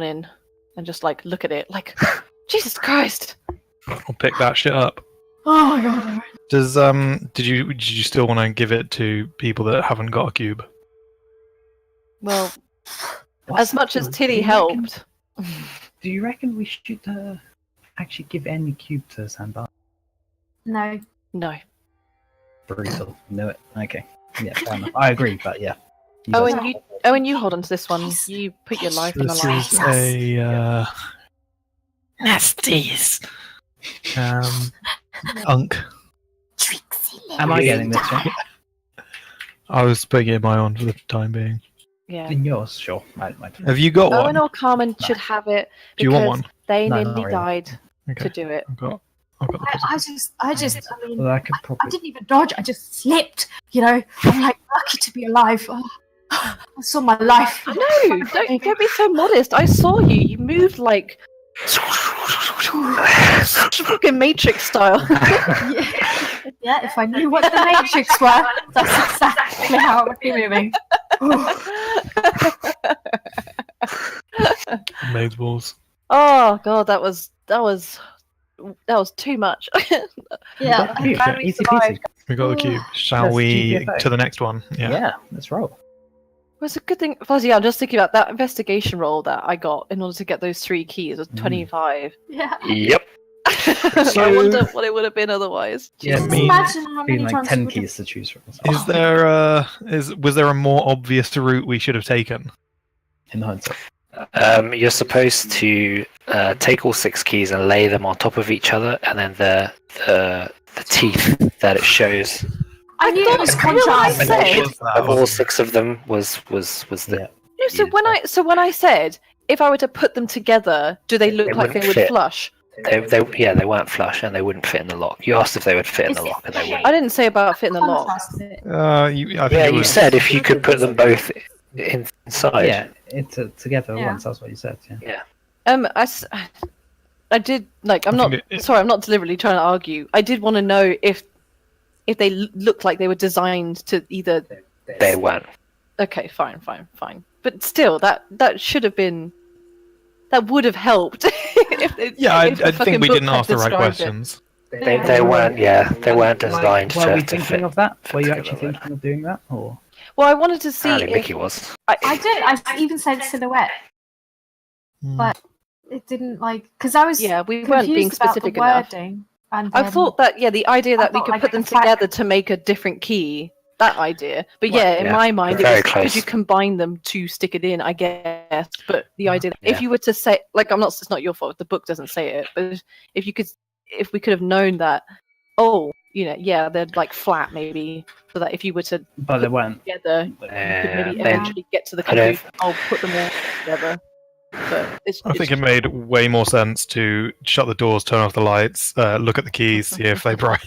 in and just like look at it. Like, Jesus Christ! I'll pick that shit up. Oh my god. Does did you still want to give it to people that haven't got a cube? Well, What's as much that? as Do Tili you helped. Do you reckon we should actually give any cube to Sandbar? No. No. Brutal. Knew it. Okay. Yeah, fair enough. I agree, but yeah. You Oh, guys- and you hold on to this one. You put your life on the This line. is a nasties. Unk. Am I getting this one? I was putting it in my on for the time being. Yeah. In yours, sure. I Have you got one? Owen or Carmen should have it Do you want because one? they No, nearly not really. died Okay. to do it. I've got the I mean, Well, I could I probably. didn't even dodge. I just slipped. You know, I'm like lucky to be alive. Oh, I saw my life. No, don't be so modest. I saw you. You moved like fucking Matrix style. Yeah, if I knew what the Matrix were, that's exactly how it would be moving. Maid's balls. Oh god, that was too much. Yeah. Cute, glad we easy survived. peasy. We got the cube. Shall That's we GTFO. to the next one? Yeah. Let's roll. Well, it's a good thing. Fuzzy, I'm just thinking about that investigation roll that I got in order to get those 3 keys. It was 25. Yeah. Yep. I wonder what it would have been otherwise. Yeah, Just mean, imagine how many Being like times 10 we would've- keys to choose from. Is there was there a more obvious route we should have taken? In hindsight. You're supposed to take all 6 keys and lay them on top of each other, and then the teeth that it shows I knew it was thought- I contrast. said- of all 6 of them was the. Yeah. No, so when I said if I were to put them together, do they look They like they wouldn't would fit. flush? They weren't flush and they wouldn't fit in the lock. You asked if they would fit in the lock, and they wouldn't. I didn't say about fitting the lock. Contrast it. I think Yeah, it you was, said if you could put them both inside. Yeah, it's together Yeah. once. That's what you said. Yeah. I did like. I'm I not think it- sorry. I'm not deliberately trying to argue. I did want to know if they looked like they were designed to either. They weren't. Okay, fine. But still, that should have been. That would have helped. I think we didn't ask the right questions. They weren't. Yeah, they weren't designed Were we to thinking fit. of that? Were you fit actually together. thinking of doing that? Or Well, I wanted to see Apparently, if Mickey was. I did. I even said silhouette. But it didn't like because I was Yeah, we weren't being confused about specific the enough. wording, and I then- thought that the idea that we thought, could like, put them the fact- together to make a different key, that idea. But yeah, in yeah, my mind, it very was, close. could you combine them to stick it in? I guess. But the idea, that Yeah. if you were to say, like, it's not your fault. The book doesn't say it. But if we could have known that, they're like flat maybe, so that if you were to but they weren't. together, you could maybe they- eventually get to the I don't- conclusion. I'll put them all together. But I think it made way more sense to shut the doors, turn off the lights, look at the keys, see if they bright.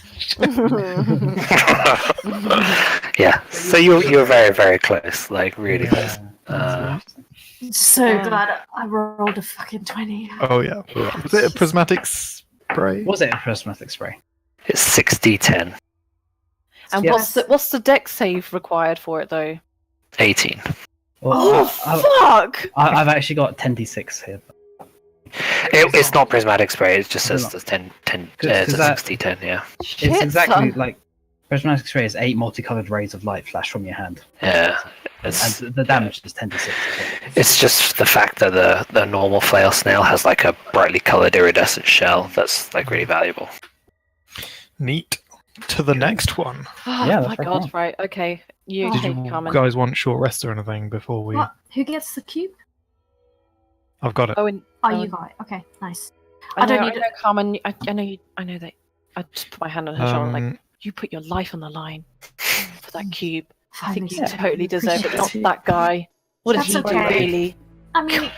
Yeah. So you were very very close, like really close. Yeah. I'm so Yeah. glad I rolled a fucking 20. Oh yeah. Was it a prismatic spray? Was it a prismatic spray? It's 6d10, And Yes. what's the deck save required for it though? 18. Well, Oh fuck! I've actually got 10d6 here. It's not prismatic spray. It just says It's the 10. Cause It's a that- 6d10. Yeah. Shit, It's exactly son. like prismatic spray is 8 multicolored rays of light flash from your hand, Yeah. and It's, the damage is 10d6. it's just the fact that the normal flail snail has like a brightly coloured iridescent shell that's like really valuable. Neat. To the next one. Oh Yeah, my that's right god! on. Right, okay. You Did Did take you Carmen. guys want short rest or anything before we? What? Who gets the cube? I've got it. Owynn, Oh, Owynn, you got it. Okay, nice. I don't know, need I know, Carmen. I know that. I just put my hand on her shoulder, like you put your life on the line for that cube. I think you totally deserve it, not that guy. What did That's he do, okay. really? I mean,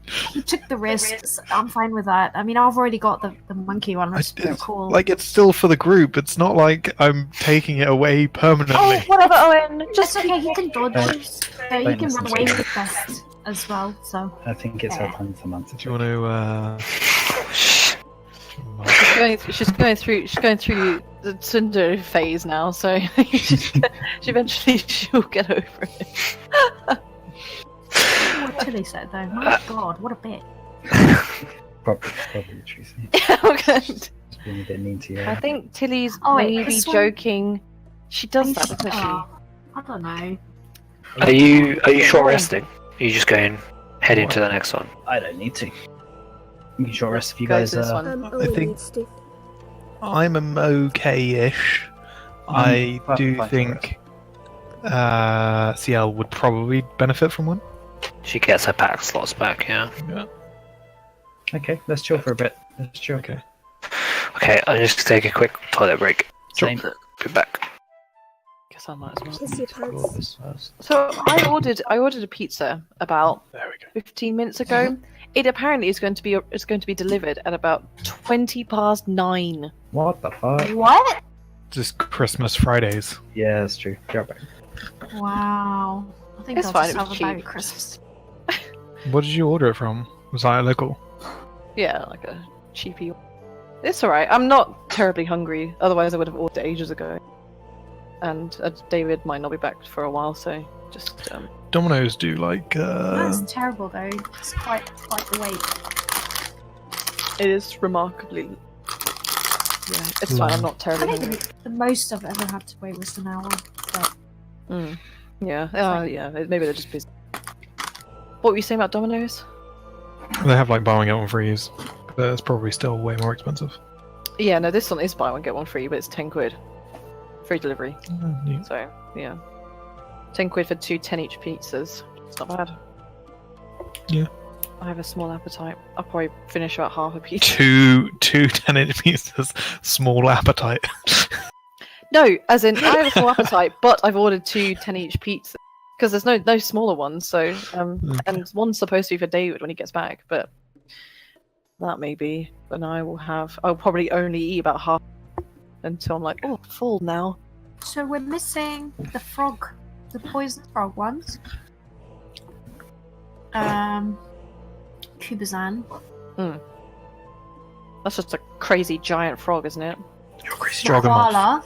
he took the risk. So I'm fine with that. I mean, I've already got the monkey one. That's pretty cool. Like, it's still for the group. It's not like I'm taking it away permanently. Oh, whatever, Owynn. Just Just okay. He can dodge. So he don't can listen run to away him. with best as well. So I think it's her Yeah. time for months. Do you want to? she's going through the Cinder phase now, so eventually she'll get over it. what Tili said though. My God, what a bit. Probably Tracy. Okay. Just being a bit mean to you. I think Tilly's Oh, wait, maybe this one- joking. She does that, doesn't she? I don't know. Are you short resting? Are you just going heading to the next one? I don't need to. You can short rest if you Go guys to this are. one. Owynn think- needs to. I'm okay-ish. I do think Ciel would probably benefit from one. She gets her pack slots back, yeah. Yeah. Okay, let's chill for a bit. Let's chill. Okay. Okay, I'll just take a quick toilet break. Same. Be back. Guess I might as well. Piss your pants. This first. So I ordered a pizza about There we go. 15 minutes ago. It apparently is going to be delivered at about 9:20. What the fuck? What? Just Christmas Fridays. Yeah, that's true. Go back. Wow. I think It's I'll fine, just it was have a Merry cheap. Christmas. What did you order it from? Was that local? Yeah, like a cheapy. It's alright. I'm not terribly hungry. Otherwise, I would have ordered ages ago. And David might not be back for a while, so just Domino's do like That's terrible though. It's quite the wait. it is remarkably. Yeah, it's fine. I'm not I terribly think hungry. the most I've ever had to wait was an hour. But Yeah, yeah. Maybe they're just busy. What were you saying about Domino's? they have like buy one get one frees, but it's probably still way more expensive. Yeah, no, this one is buy one get one free, but it's 10 quid. Free delivery. Neat. So, yeah. 10 quid for 2 10 each pizzas. It's not bad. Yeah. I have a small appetite. I'll probably finish about half a pizza. Two 10-inch pizzas, small appetite. No, as in, I have a small appetite, but I've ordered 2 10 each pizzas. Because there's no smaller ones, so... And one's supposed to be for David when he gets back, but... That may be. But I'll probably only eat about half until I'm like, oh, full now. so we're missing the frog, the poison frog ones. Kubazan. That's just a crazy giant frog, isn't it? You're crazy. The koala,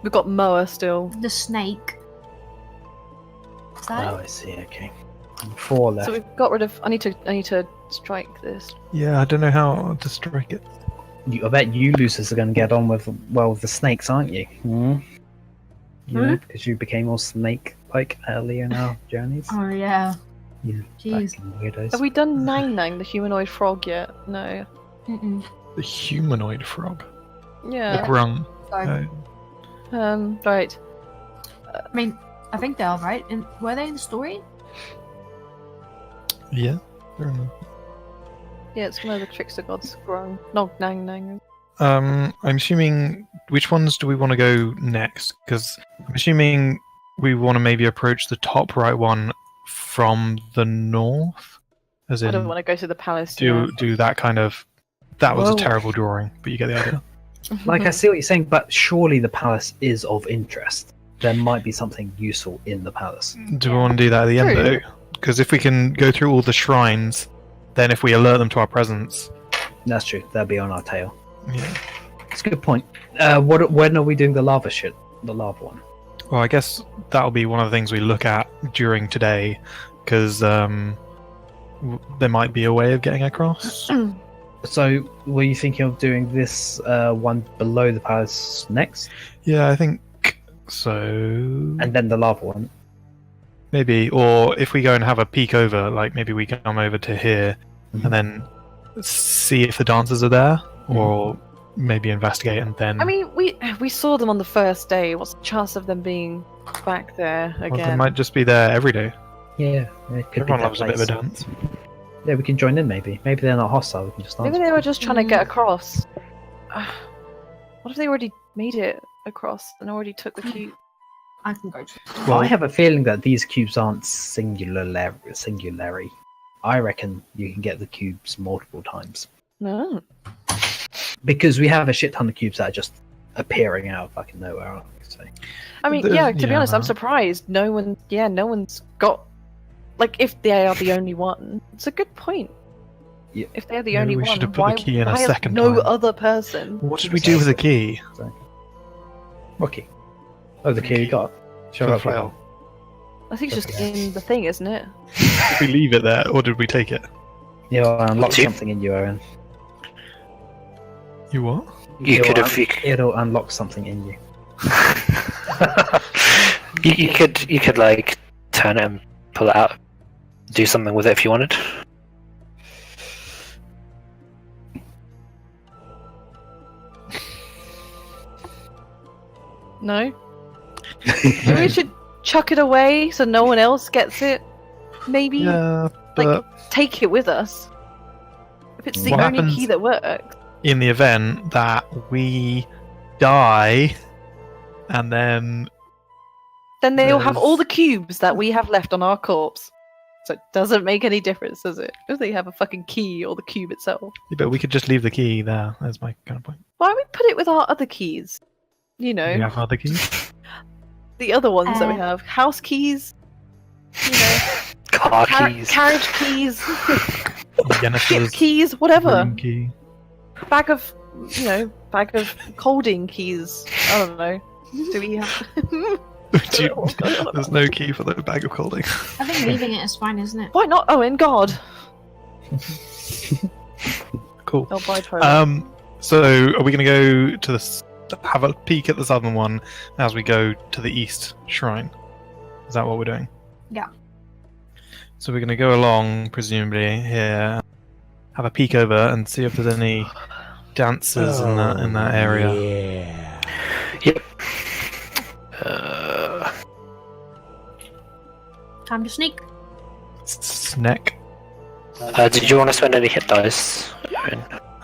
We've got Moa still. the snake. Is that Oh, it? I see. Okay. 4 left. So we've got rid of. I need to strike this. Yeah, I don't know how to strike it. I bet you losers are going to get on with the snakes, aren't you? Hmm? You know, because you became all snake-like earlier in our journeys. Oh yeah. You Jeez. fucking weirdos. Have we done Nang Nang, the humanoid frog, yet? No. Mm-mm. The humanoid frog. The Yeah. grung. Sorry. Right. I mean, I think they are right. Were they in the story? Yeah. Fair enough. Yeah, it's one of the trickster gods. Grung. No, Nang Nang. I'm assuming which ones do we want to go next? Because I'm assuming we want to maybe approach the top right one from the north, as I in don't want to go to the palace. do that kind of. That was Whoa. a terrible drawing, but you get the idea. Like, I see what you're saying, but surely the palace is of interest. There might be something useful in the palace. Do we want to do that at the end True. though? Because if we can go through all the shrines, then if we alert them to our presence, That's true. They'll be on our tail. yeah. It's a good point. When are we doing the lava shit? The lava one. Well, I guess that'll be one of the things we look at during today, because there might be a way of getting across. So, were you thinking of doing this one below the palace next, Yeah, I think so. and then the lava one? Maybe, or if we go and have a peek over, like maybe we come over to here Mhm. and then see if the dancers are there, or maybe investigate and then. I mean, we saw them on the first day. What's the chance of them being back there well, they again? might just be there every day. Yeah, it could Everyone be loves a bit of a place. dance. Yeah, we can join in maybe. Maybe they're not hostile. We can just dance. Maybe they were just trying to get Mm. across. What if they already made it across and already took the cube? I can go. Well, I have a feeling that these cubes aren't singularly. I reckon you can get the cubes multiple times. No. Because we have a shit ton of cubes that are just appearing out of fucking nowhere, aren't we? So. I mean, There's- yeah, to be yeah, honest, I'm no. surprised no one's got... Like, if they are the only one, it's a good point. Yeah. If they're the Maybe only we one, should have put the why, key in a why has second no time. other person? What did we do with the key? What key? Oh, the key we got. Sure, For the I'll flail. I think it's just Yeah. in the thing, isn't it? Did we leave it there, or did we take it? Yeah, I'll unlock Do you- something in you, Owynn. You what? You It'll could have. It'll unlock something in you. You could like turn it and pull it out, do something with it if you wanted. No? Maybe we should chuck it away so no one else gets it? Maybe? Yeah, but Like, take it with us. If it's the What only happens- key that works. in the event that we die, and then Then they'll have all There's- the cubes that we have left on our corpse. So it doesn't make any difference, does it? If they have a fucking key or the cube itself. but we could just leave the key there. That's my kind of point. Why don't we put it with our other keys? You know, We have other keys. the other ones that we Uh, have. House keys, you know, Car keys. carriage keys, ship Jennifer's keys, whatever. room key. Bag of holding keys. I don't know. Do we have... Do you- What's going on There's about no key for the bag of holding. I think leaving it is fine, isn't it? Why not? Owynn, God. Cool. Oh, bye, Tyler. So are we going to go to have a peek at the southern one as we go to the east shrine? Is that what we're doing? Yeah. So we're going to go along, presumably here, have a peek over and see if there's any dancers in that area. Yeah. Yep. Time to sneak. Snack. Did you want to spend any hit dice?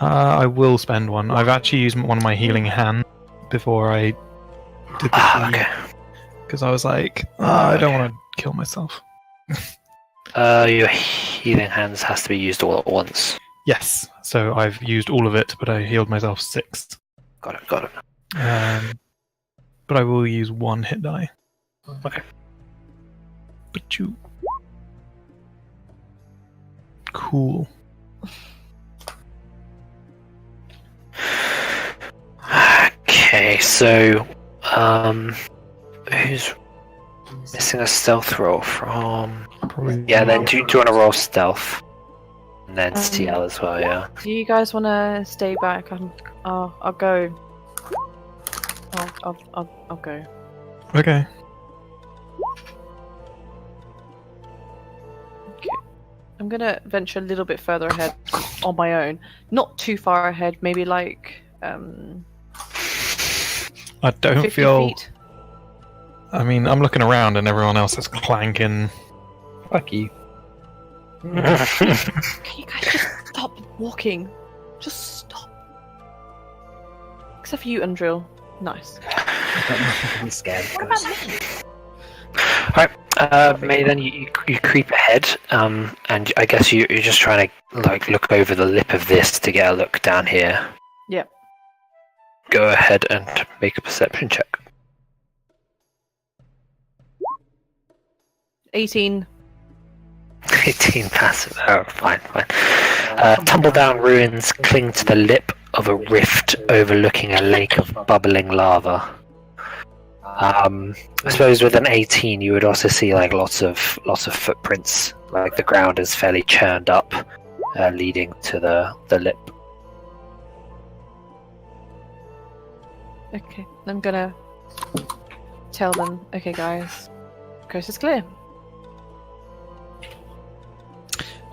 I will spend one. I've actually used one of my healing hands before I did the Okay. because I was like, I don't want to kill myself. Your healing hands has to be used all at once. Yes, so I've used all of it, but I healed myself 6. Got it. But I will use 1 hit die. Okay. But you. Cool. Okay, so who's missing a stealth roll from? Probably. Yeah, then do you want to roll stealth? And then Ciel as well, yeah. Do you guys want to stay back? I'll go. I'll go. Okay. I'm gonna venture a little bit further ahead on my own. Not too far ahead, maybe like I don't 50 feel. feet. I mean, I'm looking around and everyone else is clanking. Fuck you. Can you guys just stop walking? Just stop. Except for you, Undrill. Nice. I don't know if I can be scared of What ghosts. about me? May, then you creep ahead, and I guess you're just trying to like look over the lip of this to get a look down here. Yep. Go ahead and make a perception check. 18. 18 passive. Oh, fine. Tumble down ruins cling to the lip of a rift overlooking a lake of bubbling lava. I suppose with an 18, you would also see like lots of footprints. Like the ground is fairly churned up, leading to the lip. Okay, I'm gonna tell them. Okay, guys, coast is clear.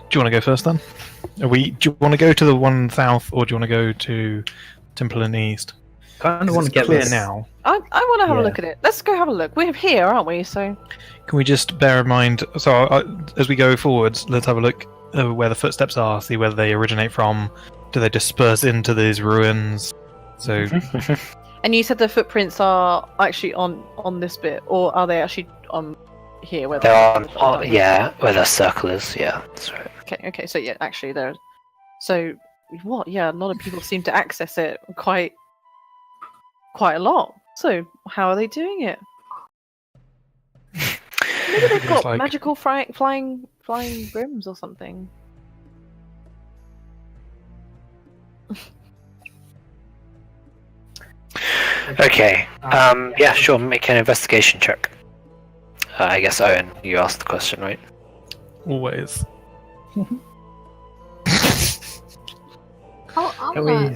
Do you want to go first then? Do you want to go to the one south, or do you want to go to Temple in the east? Kind of want to get clear this now. I want to have a Yeah. look at it. Let's go have a look. We're here, aren't we? So Can we just bear in mind? So as we go forwards, let's have a look where the footsteps are. See whether they originate from. Do they disperse into these ruins? So And you said the footprints are actually on this bit, or are they actually on here? Where They're on, yeah, where the circle is. Yeah, that's right. Okay. So yeah, actually, they're. So what? Yeah, a lot of people seem to access it quite a lot. So how are they doing it? Maybe they've got like- magical flying brims or something. Okay. Yeah, sure. Make an investigation check. I guess Owynn, you asked the question, right? always. I'll Can we?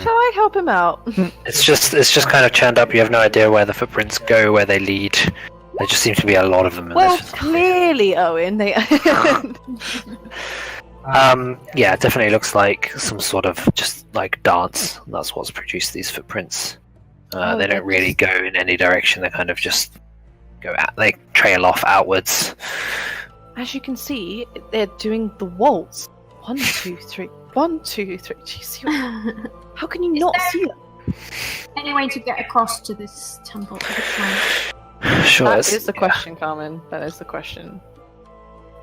Shall I help him out? It's just kind of churned up. You have no idea where the footprints go, where they lead. There just seems to be a lot of them. In Well, this. clearly, Owynn. They. Yeah, it definitely looks like some sort of just like dance. That's what's produced these footprints. Oh, They don't really go in any direction. They kind of just go out. They trail off outwards. As you can see, they're doing the waltz. 1, 2, 3. 1, 2, 3. Do you see? How can you not see them? Any way to get across to this temple? To the shrine? Sure. That it's- is the question, Carmen. That is the question.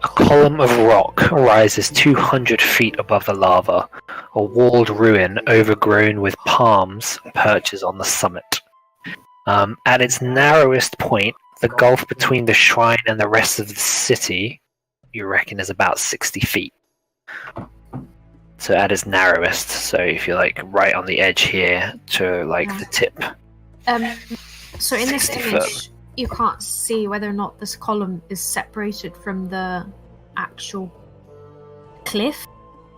A column of rock rises 200 feet above the lava. A walled ruin overgrown with palms perches on the summit. At its narrowest point, the gulf between the shrine and the rest of the city, you reckon, is about 60 feet. So at its narrowest, so if you're like right on the edge here to like the tip. So in this 60 image, you can't see whether or not this column is separated from the actual cliff.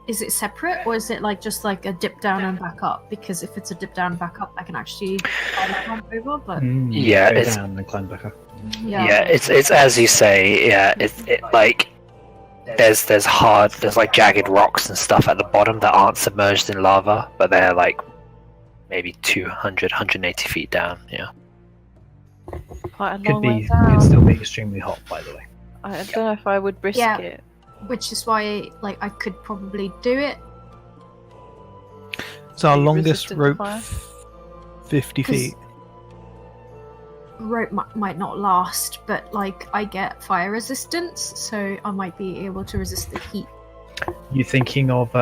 Is it separate, or is it like just like a dip down and back up? Because if it's a dip down and back up, I can actually climb over. But Yeah, go it's- down and climb back up. Yeah, it's as you say. Yeah, it like there's like jagged rocks and stuff at the bottom that aren't submerged in lava, but they're like maybe 200, 180 feet down. Yeah. Quite a Could long way be. down. Could still be extremely hot, by the way. I don't know if I would risk Yeah. it. which is why, like, I could probably do it. So our Are you longest resistant to rope, fire? 50 feet. Rope might not last, but like I get fire resistance, so I might be able to resist the heat. You thinking of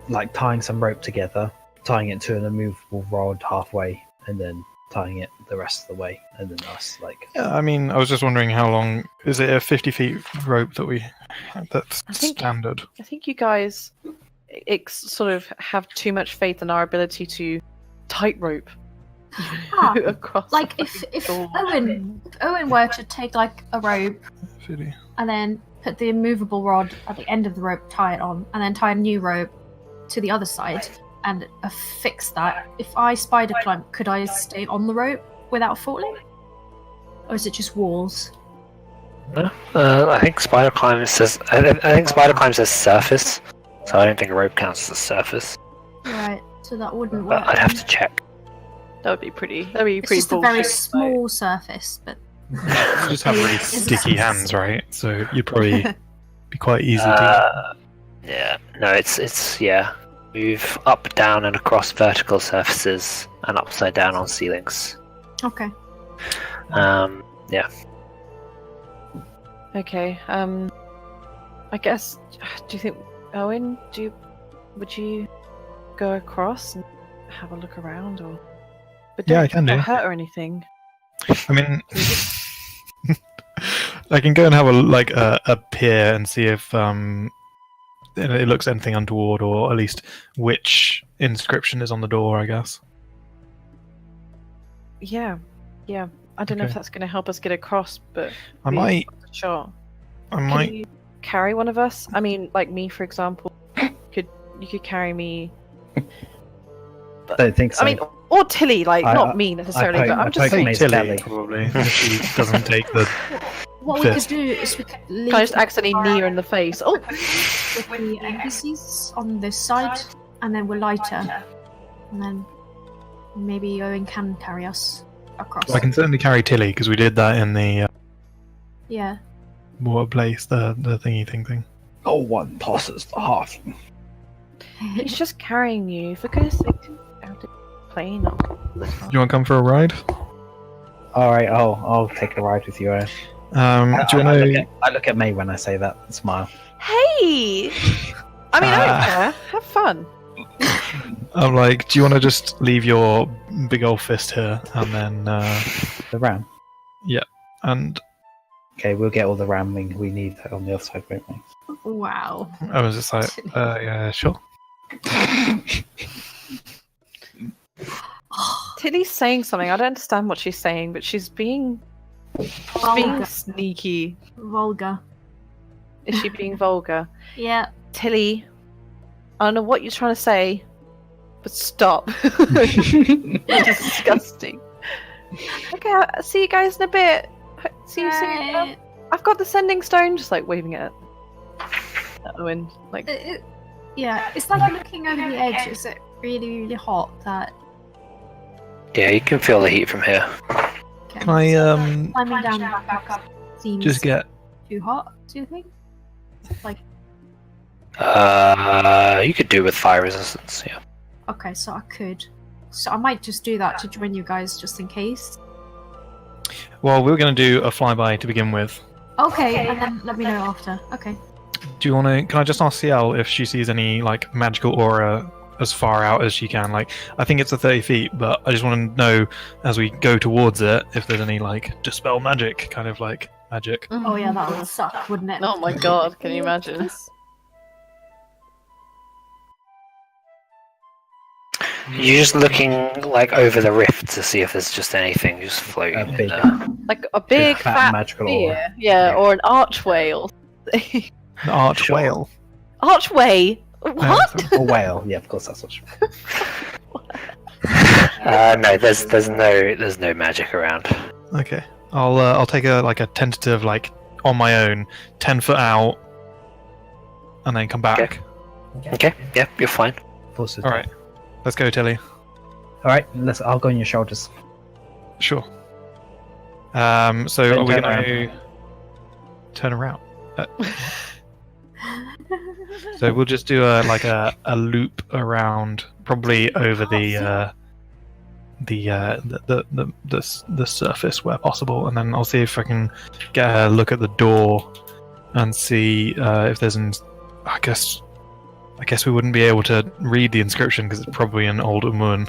like tying some rope together, tying it to an immovable rod halfway, and then tying it the rest of the way, and then us like. Yeah, I mean, I was just wondering how long is it a 50 feet rope that that's I think- standard? I think you guys sort of have too much faith in our ability to tightrope Ah, across. like if Oh. Owen were to take like a rope 50. and then put the immovable rod at the end of the rope, tie it on, and then tie a new rope to the other side and affix that. If I spider climb, could I stay on the rope without falling? Or is it just walls? No, I think spider climb says. I think spider climb says surface, so I don't think a rope counts as a surface. Right, so that wouldn't work. But I'd have to check. That would be pretty. That'd be It's pretty just a very bullshit, small surface, but You just have really Is it sticky surface? hands, right? So you'd probably be quite easy to. Yeah, no, it's yeah. Move up, down, and across vertical surfaces, and upside down on ceilings. okay. Yeah. Okay. I guess. Do you think, Owynn? Would you go across and have a look around, or? But Yeah, don't I can get do. hurt or anything. I mean, I can go and have a peer and see if it looks anything untoward, or at least which inscription is on the door. I guess. Yeah. I don't know if Okay. that's going to help us get across, but I might. sure. I Can might. you carry one of us? I mean, like me, for example. You could carry me. Don't think so. I mean, or Tili, like I- not me necessarily, poke- but I I'm just poke saying. Mace Tilly, Kelly. probably. If she doesn't take the. What we could Fist. do is we could leave Can I just accidentally knee her in the face? Oh, with the NPCs on this side, and then we're lighter. And then maybe Owynn can carry us across. I can certainly carry Tili because we did that in the Yeah. water place, the thingy thing. Oh, one tosses the half. He's just carrying you. For goodness sake, out the plane. Do you want to come for a ride? All right, I'll take a ride with you. Do you want to? I look at May when I say that and smile. Hey! I mean, I don't care. Have fun. I'm like, do you want to just leave your big old fist here and then The ram. and Okay, we'll get all the ramming we need on the other side, won't we? Wow. I was just like, yeah, sure. Tili's saying something. I don't understand what she's saying, but she's being sneaky. Vulgar. Is she being vulgar? Yeah. Tili, I don't know what you're trying to say, but stop. You're disgusting. Okay, I'll see you guys in a bit. See you soon. Right. I've got the sending stone, just like waving it at Owynn. Like, Yeah, it's like looking over the edge. Is it really, really hot? That Yeah, you can feel the heat from here. okay. Can I climbing down back up seems just get? too hot? Do you think? Like, You could do with fire resistance. Yeah. okay, so I could. So I might just do that to join you guys, just in case. Well, we were going to do a flyby to begin with. Okay, and then let me know after. Okay. Do you want to? Can I just ask Ciel if she sees any like magical aura as far out as she can? Like, I think it's a 30 feet, but I just want to know as we go towards it if there's any like dispel magic kind of like magic. Oh yeah, that would suck, wouldn't it? oh my god, can you imagine? You're just looking like over the rift to see if there's just anything just floating. A big- Like a big fat magical sphere. aura. Yeah, or an archway or something. An arch Sure. whale. Archway? What? A whale. Yeah, of course that's what. No, there's no magic around. Okay, I'll take a tentative like on my own 10 foot out, and then come back. Okay, yeah, you're fine. All right, let's go, Tili. All right, I'll go on your shoulders. Sure. So are we Turn going to turn around? So we'll just do a loop around, probably over the surface where possible, and then I'll see if I can get a look at the door and see if there's an. I guess we wouldn't be able to read the inscription because it's probably an old Owynn.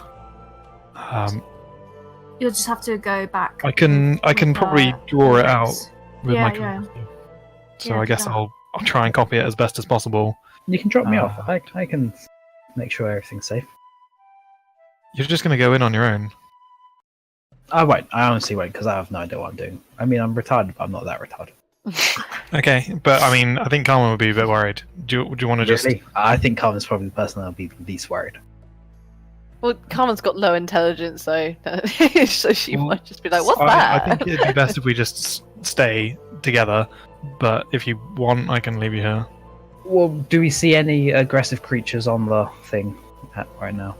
You'll just have to go back. I can with, probably draw it out index. with Yeah, my yeah. computer. So Yeah, I guess yeah. I'll try and copy it as best as possible. You can drop me Ah. off. I can make sure everything's safe. You're just going to go in on your own. I won't. I honestly won't because I have no idea what I'm doing. I mean, I'm retarded, but I'm not that retarded. Okay, but I mean, I think Carmen would be a bit worried. Do you want to just? Really? I think Carmen's probably the person that'll be least worried. Well, Carmen's got low intelligence, so she Well, might just be like, "What's I that?" think it'd be best if we just stay together. But if you want, I can leave you here. Well, do we see any aggressive creatures on the thing right now?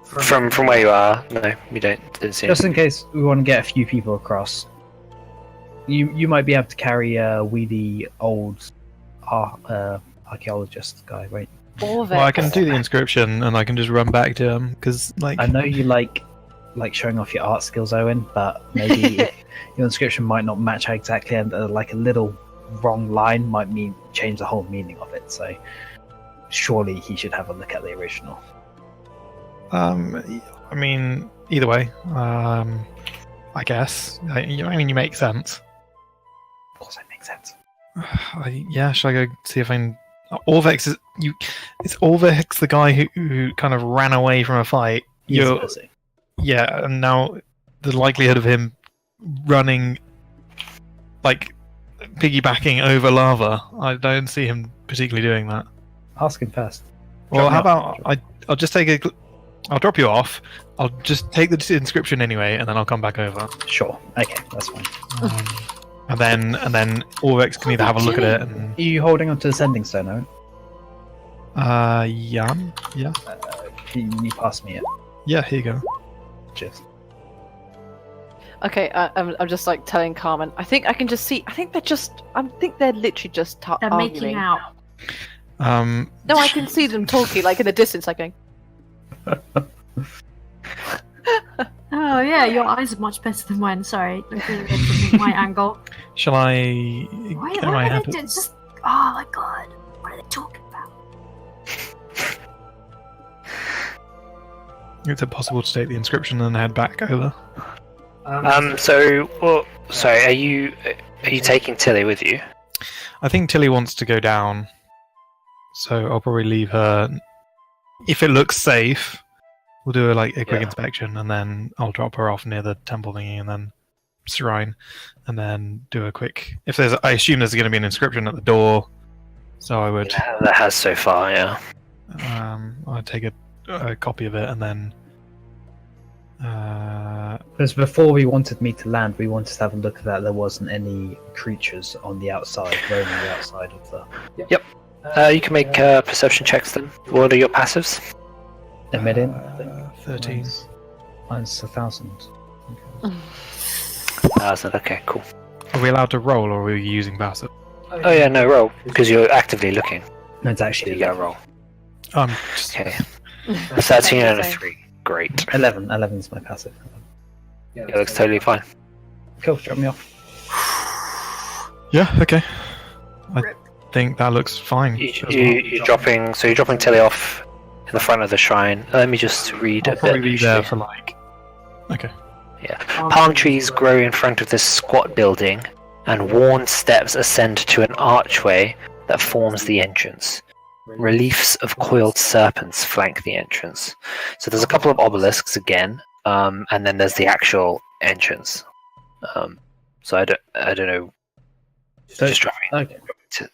From where you are, no, we didn't see Just it. in case we want to get a few people across, you might be able to carry a weedy old archaeologist guy, right? Orvex. Well, I can do the inscription and I can just run back to him because, like, I know you like showing off your art skills, Owynn, but maybe your inscription might not match exactly, and like a little wrong line might change the whole meaning of it. So surely he should have a look at the original. I mean, either way, I guess. I mean, you make sense. Of course, that makes sense. Yeah, should I go see if I can? Orvex is you. Is Orvex the guy who kind of ran away from a fight? He's You're- pussy. Yeah, and now the likelihood of him running, like, piggybacking over lava, I don't see him particularly doing that. Ask him first. Well, Drop how me about I'll just take I'll drop you off. I'll just take the inscription anyway, and then I'll come back over. Sure. Okay, that's fine. And then Orvex can either have a look at it and Are you holding onto the sending stone, Owynn? Yeah. Can you pass me it? Yeah, here you go. Cheers. Okay, I'm just like telling Carmen. I think I can just see. I think they're literally just They're arguing. making out. No, I can see them talking, like in the distance, like going. Oh yeah, your eyes are much better than mine. Sorry, looking at it from my angle. Shall I Why get my are hand? they just? Oh my god, what are they talking about? Is it possible to take the inscription and head back over? Sorry, are you taking Tili with you? I think Tili wants to go down, so I'll probably leave her. If it looks safe, we'll do a quick inspection, and then I'll drop her off near the temple thingy, and then shrine, and then do a quick. I assume there's going to be an inscription at the door, so I would. Yeah, that has so far, yeah. I'd take a copy of it, and then. Because before we wanted me to land, we wanted to have a look at that. There wasn't any creatures on the outside, roaming the outside of the. Yep. You can make perception checks then. What are your passives? A million. 13. Mine's 1,000. 1,000. Okay, cool. Are we allowed to roll, or are we using passive? Oh yeah, no roll because you're actively looking. No, it's So actually you get a roll. Just Okay. 13 and a 3. Great. 11. 11 is my passive. It looks totally fine. Cool. Drop me off. Yeah. Okay. I think that looks fine. You're dropping Tili off in the front of the shrine. Let me just read I'll a probably bit. be there for Okay. Yeah. Palm trees grow in front of this squat building, and worn steps ascend to an archway that forms the entrance. Reliefs of coiled serpents flank the entrance. So there's a couple of obelisks again, and then there's the actual entrance. So I don't know. Just driving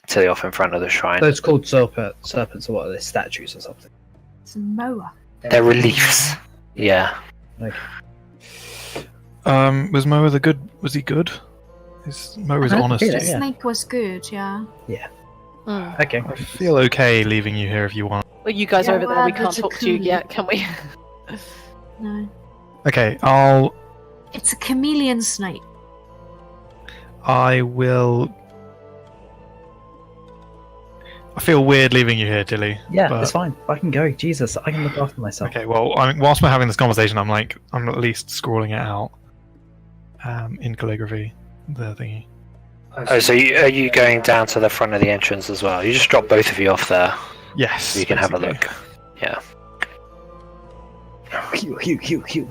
Tili off in front of the shrine. Those called serpents, or what are they? Statues or something? It's a moa. They're reliefs. Yeah. Okay. Was Moa was he good? Moa was I honest. feel The it, yeah. snake was good, yeah. Okay. I feel okay leaving you here if you want. Well, you guys Yeah, are over there. well, We can't there's a talk to you coup. yet, can we? No. Okay, It's a chameleon snake. I will. I feel weird leaving you here, Tili. Yeah, but- it's fine. I can go. Jesus, I can look after myself. Okay, well, whilst we're having this conversation, I'm at least scrawling it out in calligraphy, the thingy. Oh, so are you going down to the front of the entrance as well? You just drop both of you off there. Yes. So you can have a basically. look. Yeah. Hew.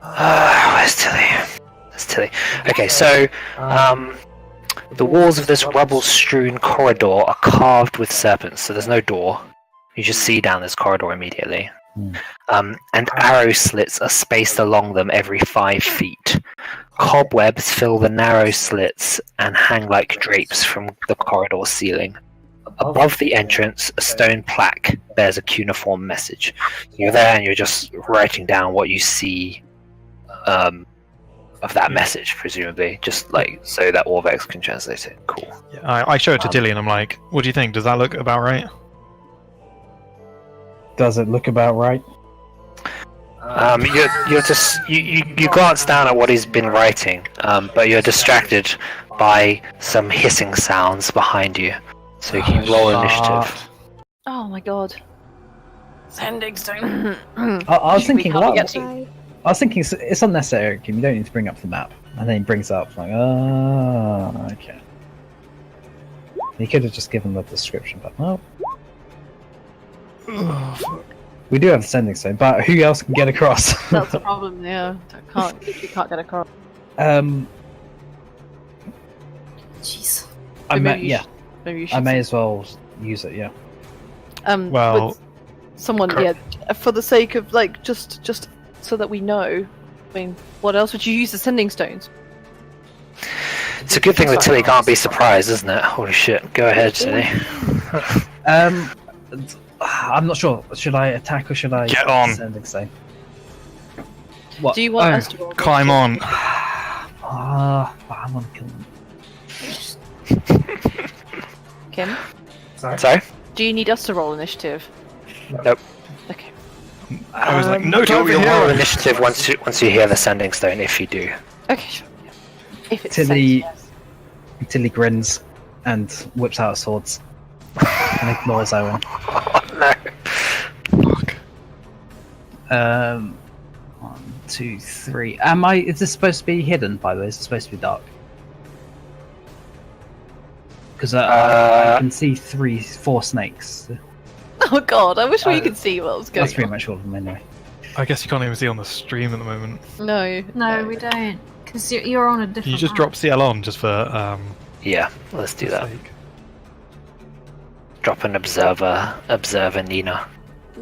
Where's Tili? There's Tili. Okay, so the walls of this rubble-strewn corridor are carved with serpents, so there's no door. You just see down this corridor immediately. And arrow slits are spaced along them every 5 feet. Cobwebs fill the narrow slits and hang like drapes from the corridor ceiling. Above the entrance, a stone plaque bears a cuneiform message. You're there and you're just writing down what you see of that message, presumably, just so that Orvex can translate it. Cool. Yeah, I show it to Tili and I'm like, what do you think? Does that look about right? Does it look about right? You're just you glance down at what he's been writing, but you're distracted by some hissing sounds behind you. So you can roll initiative. Oh my god. Sending stone. I was thinking, We can't what? get to- Bye. I was thinking it's unnecessary. You don't need to bring up the map, and then he brings it up like, oh, okay. He could have just given the description, but no. We do have the sending stone, but who else can get across? That's the problem, yeah. You can't get across. Jeez. I So may, maybe you yeah, should- Maybe you should I may as well use it. Yeah. Well, would someone, for the sake of just so that we know. I mean, what else would you use the sending stones? It's a good thing that Tili can't be surprised, isn't it? Holy shit. Go ahead, Tili. I'm not sure. Should I attack or should I Get on. sending stone? What? Do you want Oh, us to roll? climb on. I want to kill them. Kim, Sorry? do you need us to roll initiative? Nope. Okay. I was like, no time You'll for roll hero. initiative once you hear the sending stone, if you do. Okay, sure. Yeah. If it's Tili- safe, yes. Tilly grins and whips out swords and ignores Owynn. Oh, no. 1, 2, 3. Is this supposed to be hidden, by the way? Is it supposed to be dark? Because I can see 4 snakes. Oh god, I wish we could see what was going That's pretty on. much all of them anyway. I guess you can't even see on the stream at the moment. No. No, we don't. Because you're on a different. Can you just map. drop Ciel on just for Yeah, let's do that. sake? Drop an observer Nina.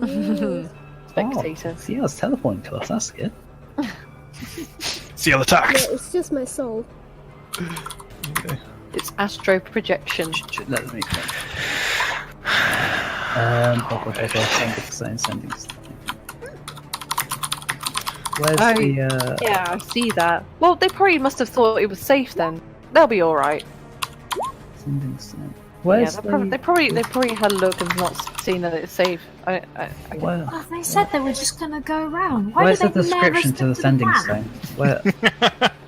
Yeah. Spectator. See, I was teleporting to us. That's good. Ciel No, attacks! it's just my soul. Okay. It's astro projection. Let me think. Sending. Where's Oh, the? Yeah, I see that. Well, they probably must have thought it was safe then. They'll be alright. Sending. Yeah, Where's they probably had a look and not seen that it's safe. Okay. Where, Oh, they said they were just gonna go around. Why where's the did they description to the sending stone? Where?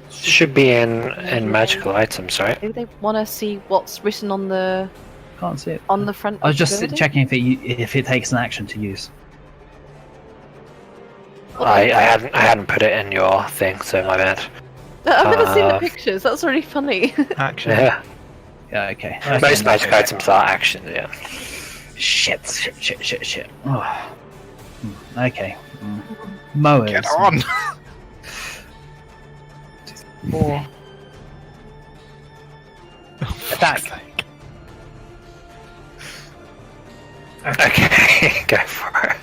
Should be in magical items, right? Maybe they want to see what's written on the Can't see it. front. I was of just the building. checking if it takes an action to use. I hadn't put it in your thing, so my bad. I've never seen the Uh, pictures. That's really funny. Action. Yeah. Yeah, okay. Most magic items are action, yeah. Shit. Oh. Okay. Mowers. Get on! 4. Attack. Okay, go for it.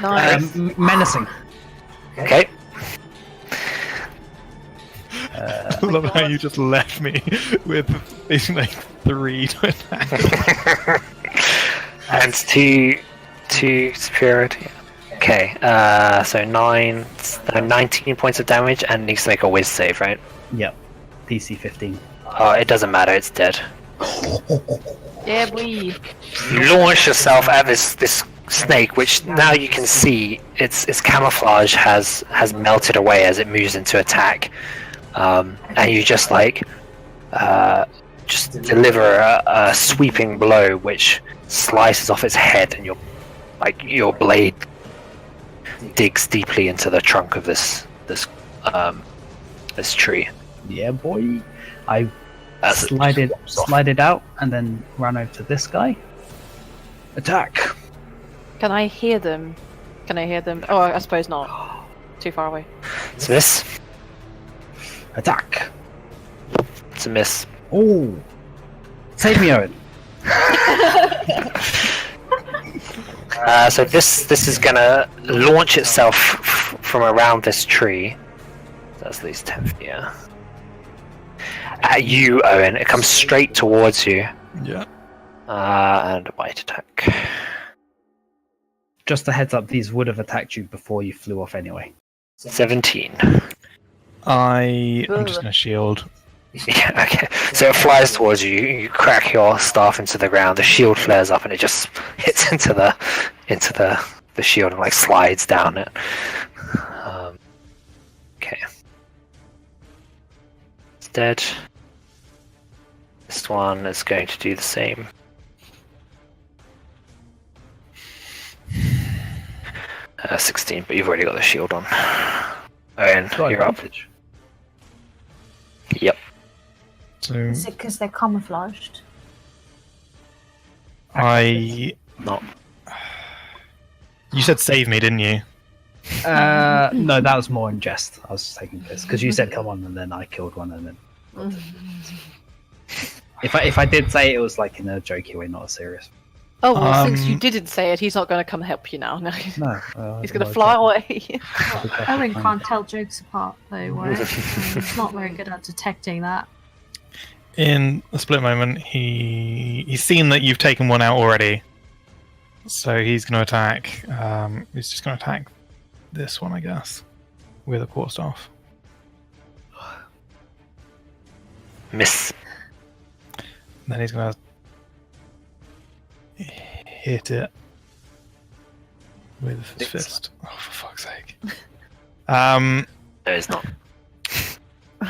Nice. Menacing. Okay. I love how you just left me with basically like 3 to attack. And two superiority. Okay, so 19 points of damage and needs to make a whiz save, right? Yep. DC 15. Oh, it doesn't matter, it's dead. Yeah, we. You launch yourself at this snake, which now you can see its camouflage has melted away as it moves into attack, and you just just deliver a sweeping blow which slices off its head, and your blade digs deeply into the trunk of this tree. Yeah, boy. I As it slide it pops off. out and then run over to this guy. Attack. Can I hear them? Oh, I suppose not. Too far away. It's a miss. Attack. It's a miss. Oh. Save me, Owynn. So this is gonna launch itself from around this tree. That's at least 10 feet. Yeah. At you, Owynn. It comes straight towards you. Yeah. And a bite attack. Just a heads up, these would have attacked you before you flew off anyway. 17. I'm just gonna shield. Yeah, okay. So it flies towards you. You crack your staff into the ground. The shield flares up, and it just hits into the shield and slides down it. Okay. It's dead. This one is going to do the same. Uh, 16, but you've already got the shield on. Owynn, Got you're up. advantage. Yep. So Is it because they're camouflaged? I. Not. You said save me, didn't you? No, that was more in jest. I was taking piss because you said come on, and then I killed one, and then if I did say it, was in a jokey way, not a serious. Oh, well, since you Um, didn't say it, he's not going to come help you now. No, he's No, going to fly away. Owynn can't tell jokes apart, though, right? He's not very good at detecting that. In a split moment, he's seen that you've taken one out already, so he's going to attack. He's just going to attack this one, I guess, with a quarterstaff. Miss. Then he's going to hit it with his fist. Oh, for fuck's sake. No, it's not.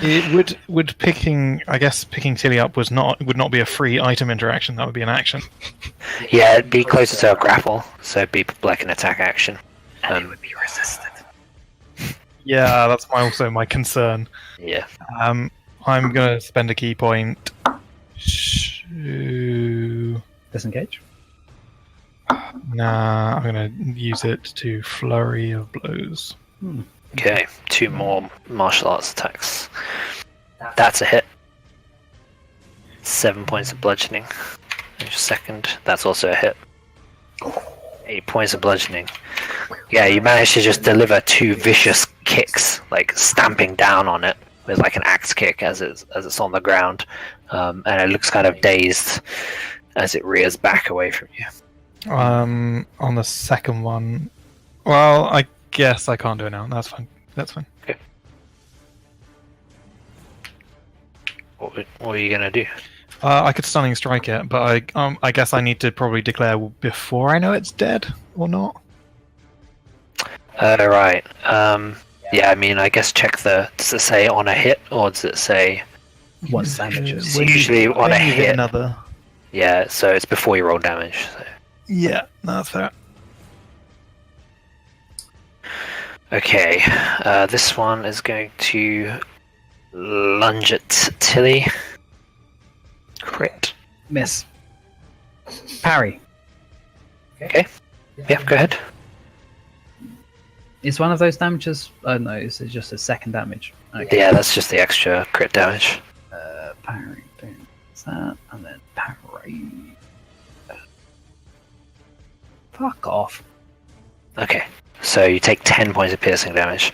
It would picking Tili up would not be a free item interaction. That would be an action. Yeah, it'd be closer to a grapple, so it'd be like an attack action. And it would be resisted. Yeah, that's also my concern. Yeah. I'm gonna spend a key point to... Disengage. Nah, I'm gonna use it to flurry of blows. Okay, 2 more martial arts attacks. That's a hit. 7 points of bludgeoning. Just a second. That's also a hit. 8 points of bludgeoning. Yeah, you managed to just deliver 2 vicious kicks, like stamping down on it with like an axe kick as it's on the ground, and it looks kind of dazed as it rears back away from you. On the second one, well, I guess I can't do it now. That's fine. Okay. What are you gonna do? I could stunning strike it, but I guess I need to probably declare before I know it's dead or not. Right. Yeah, I mean, I guess check does it say on a hit, or does it say... What damages? It's usually on a hit. Another. Yeah, so it's before you roll damage. So. Yeah, that's fair. Okay, this one is going to lunge at Tili. Crit. Miss. Parry. Okay. Yeah, go ahead. Is one of those damages? Oh no, it's just a second damage. Okay. Yeah, that's just the extra crit damage. Parry. Boom. That's that, and then parry. Fuck off. Okay, so you take 10 points of piercing damage.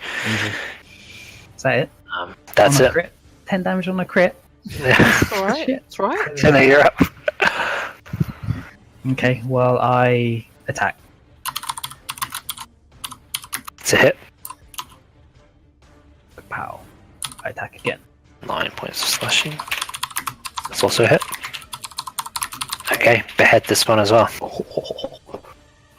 Is that it? That's On a it. Crit? 10 damage on a crit. That's alright. Shit. That's right. So now you're up. Okay, well I attack. It's a hit. Pow. I attack again. 9 points of slashing. That's also a hit. Okay, behead this one as well.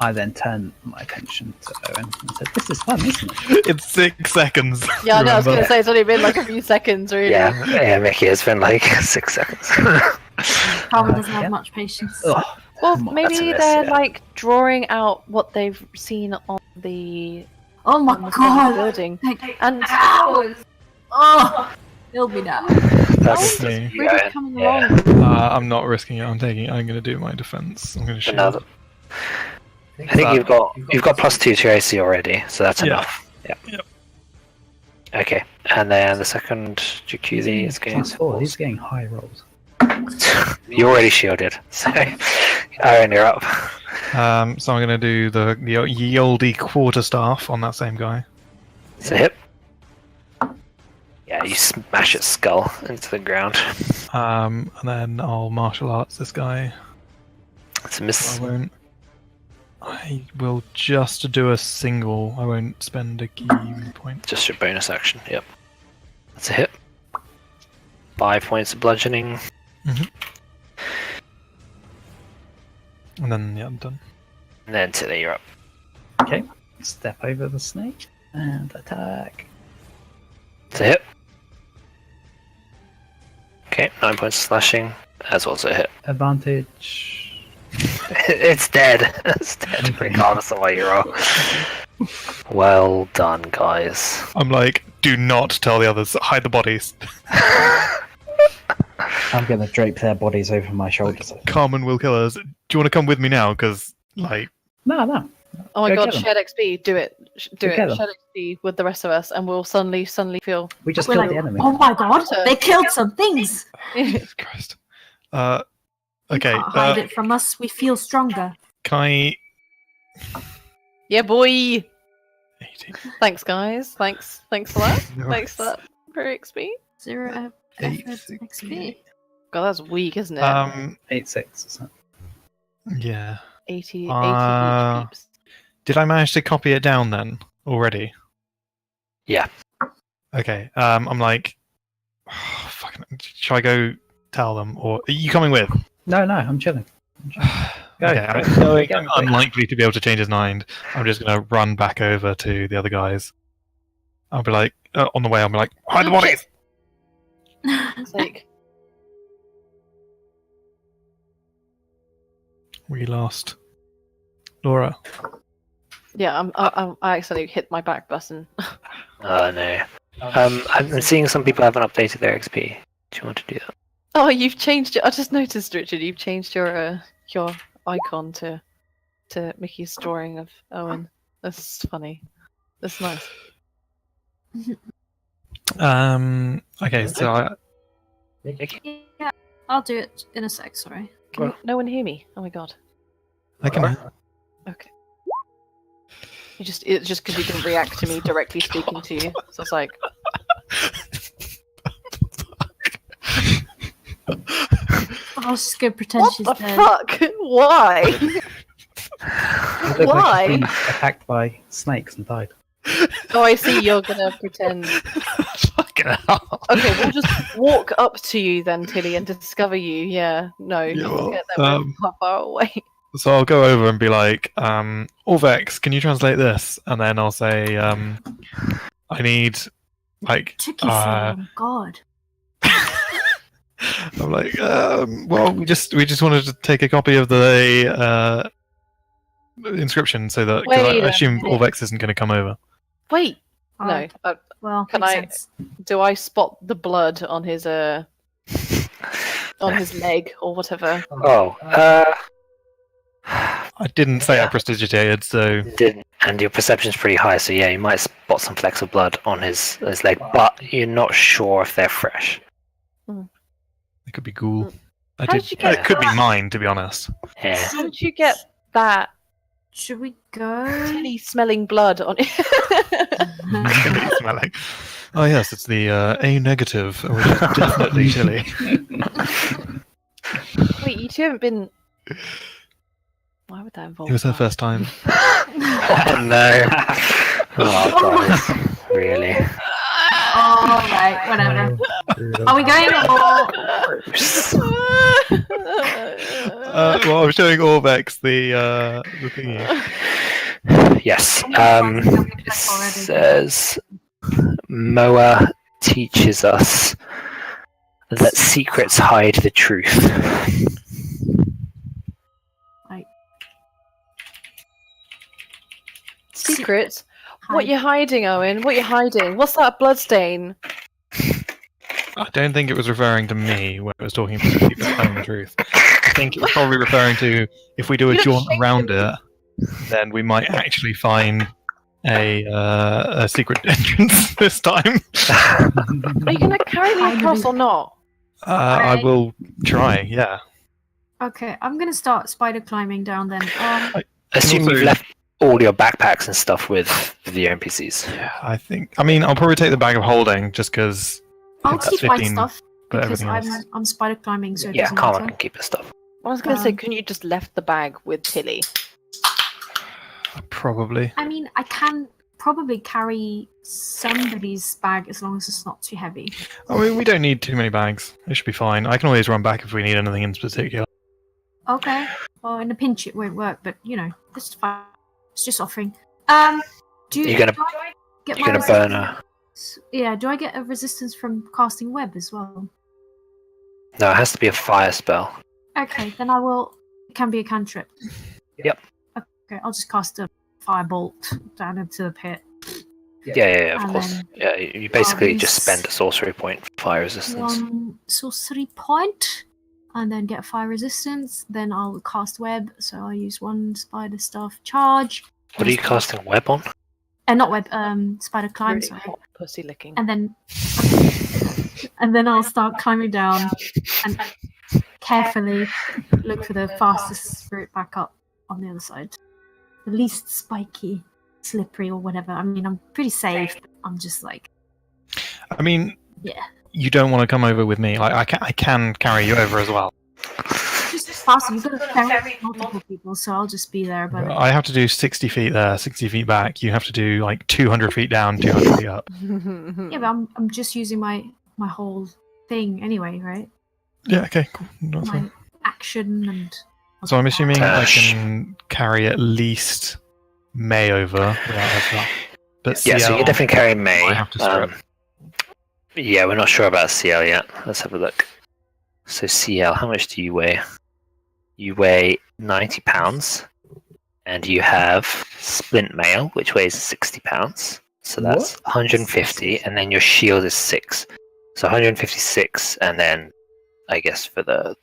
I then turn my attention to Owynn and said, "This is fun, isn't it?" It's 6 seconds. Yeah, I know, I was remember? gonna say it's only been like a few seconds, really. Yeah, Mickey, it's been like 6 seconds. Carmen doesn't Yeah. have much patience. Ugh. Well, That's a maybe miss, they're yeah. like drawing out what they've seen on the Oh my on the god! building. Like, And hours! Oh! Kill me now. That's me. really yeah, coming yeah. along. I'm not risking it. I'm going to do my defense. I'm going to shoot. Another. I think you've got +2 to your AC already, so that's Yeah. enough. Yeah. Yep. Okay, and then the second Jacuzzi is going. +4. He's getting high rolls. You're already shielded, so Aaron, you're up. So I'm going to do the ye olde quarterstaff on that same guy. It's a hit. Yeah, you smash its skull into the ground. And then I'll martial arts this guy. It's a miss. I will just do a single. I won't spend a key point. Just your bonus action. Yep. That's a hit. 5 points of bludgeoning. And then, yeah, I'm done. And then Tilly, you're up. Okay. Step over the snake and attack. It's a hit. Okay, 9 points of slashing. That's also a hit. Advantage. It's dead. It's dead, regardless of what you roll. Well done, guys. I'm like, do not tell the others. Hide the bodies. I'm gonna drape their bodies over my shoulders. Carmen will kill us. Do you want to come with me now? Because, like... No. Oh my Go god, get 'em. shared XP, do it. Do Go it. get 'em. Shared XP with the rest of us, and we'll suddenly feel. We just We're killed like, the enemy. oh my god! They killed some things! Jesus Christ. You Okay, can't hide it from us. We feel stronger. can I... Yeah, boy! 18. Thanks, guys. Thanks for that. No Thanks for that. For XP. 0 Eight, effort XP. God, that's weak, isn't it? 8/6. Is that? Yeah. 80 uh, each. Did I manage to copy it down then already? Yeah. Okay. I'm like, fucking. Shall I go tell them, or are you coming with? No, I'm chilling. Go. Okay, I'm unlikely to be able to change his mind. I'm just going to run back over to the other guys. I'll be like, on the way, I'll be like, hide the bodies! It's like, We lost Laura. yeah, I accidentally hit my back button. Oh no. I'm seeing some people haven't updated their XP. Do you want to do that? Oh, you've changed it. I just noticed, Richard. You've changed your icon to Mickey's drawing of Owynn. That's funny. That's nice. Okay, so Yeah, I'll do it in a sec. Sorry. Can no one hear me? Oh my god. I can. Okay. It's just because you didn't react to me directly speaking to you. So it's like, I'll just go pretend what she's the dead. fuck? Why? You look like Why? you've been attacked by snakes and died. Oh, I see. You're gonna pretend. Fucking hell. Okay, we'll just walk up to you then, Tili, and discover you. Yeah, no, Yeah, well, get that far away. So I'll go over and be like, Orvex, can you translate this? And then I'll say, I need, like, Took you so long. God. I'm like, well, we just wanted to take a copy of the inscription so that 'cause Wait I a assume minute. Orvex isn't going to come over. Wait, Alright, no. Well, Can makes I- sense. Do I spot the blood on his leg or whatever? Oh, I didn't say I prestidigitated, so didn't. And your perception's pretty high, so yeah, you might spot some flecks of blood on his leg, but you're not sure if they're fresh. it could be ghoul. How did you get It could be that? mine, to be honest. Yeah. How did you get that Should we go? Tili smelling blood on it? Smelling. Oh yes, it's the A negative, which is definitely chilly. Wait, you two haven't been. Why would that involve? It was her that? first time. Oh no. Oh god. Really? Oh, right, whatever. Are we going or? Well, I'm showing Orvex the thingy. Yes. Already. It says Moa teaches us that secrets hide the truth. Secrets? What you hiding, Owynn? What you hiding? What's that bloodstain? I don't think it was referring to me when it was talking about people telling the truth. I think it was probably referring to if we do a You jaunt don't around it, then we might actually find a secret entrance this time. Are you gonna carry me across or not? I will try. Yeah. Okay, I'm gonna start spider climbing down then. Assume also- you've left all your backpacks and stuff with the NPCs. Yeah. I mean, I'll probably take the bag of holding just because. I'll That's keep my 15, stuff but because everything else. I'm spider climbing, so it Yeah, doesn't Carmen matter. can keep his stuff. I was gonna say, Um, couldn't you just left the bag with Tili? Probably. I mean, I can probably carry somebody's bag as long as it's not too heavy. I mean, we don't need too many bags. It should be fine. I can always run back if we need anything in particular. Okay. Well, in a pinch it won't work, but you know, it's fine. It's just offering. Do You're gonna- do I get You're my gonna burn resistance- Yeah. Do I get a resistance from casting web as well? No, it has to be a fire spell. Okay, then I will. It can be a cantrip. Yep. Okay, I'll just cast a firebolt down into the pit. Yeah, of And course. then- Yeah, you basically just use- spend a sorcery point for fire resistance. One sorcery point, and then get fire resistance. Then I'll cast web, so I'll use one spider staff charge. What are you casting web on? Not web. Spider climb. Really Sorry. hot pussy licking. And then I'll start climbing down and carefully look for the fastest route back up on the other side. The least spiky, slippery, or whatever. I mean, I'm pretty safe. I'm just like, I mean, Yeah. you don't want to come over with me. Like, I can carry you over as well. just faster. You've got to ferry multiple people, so I'll just be there. But I have to do 60 feet there, 60 feet back. You have to do like 200 feet down, 200 feet up. yeah, but I'm just using my whole thing anyway, right? Yeah, okay, cool. That's My fine. action and So I'm assuming I Dash. can carry at least May over without her stuff. But Yeah, so you can CL, definitely carry May. I have to strip. Yeah, we're not sure about CL yet. Let's have a look. So CL, how much do you weigh? You weigh 90 pounds, and you have splint mail, which weighs 60 pounds. So that's 150, and then your shield is 6. So 156, and then I guess for the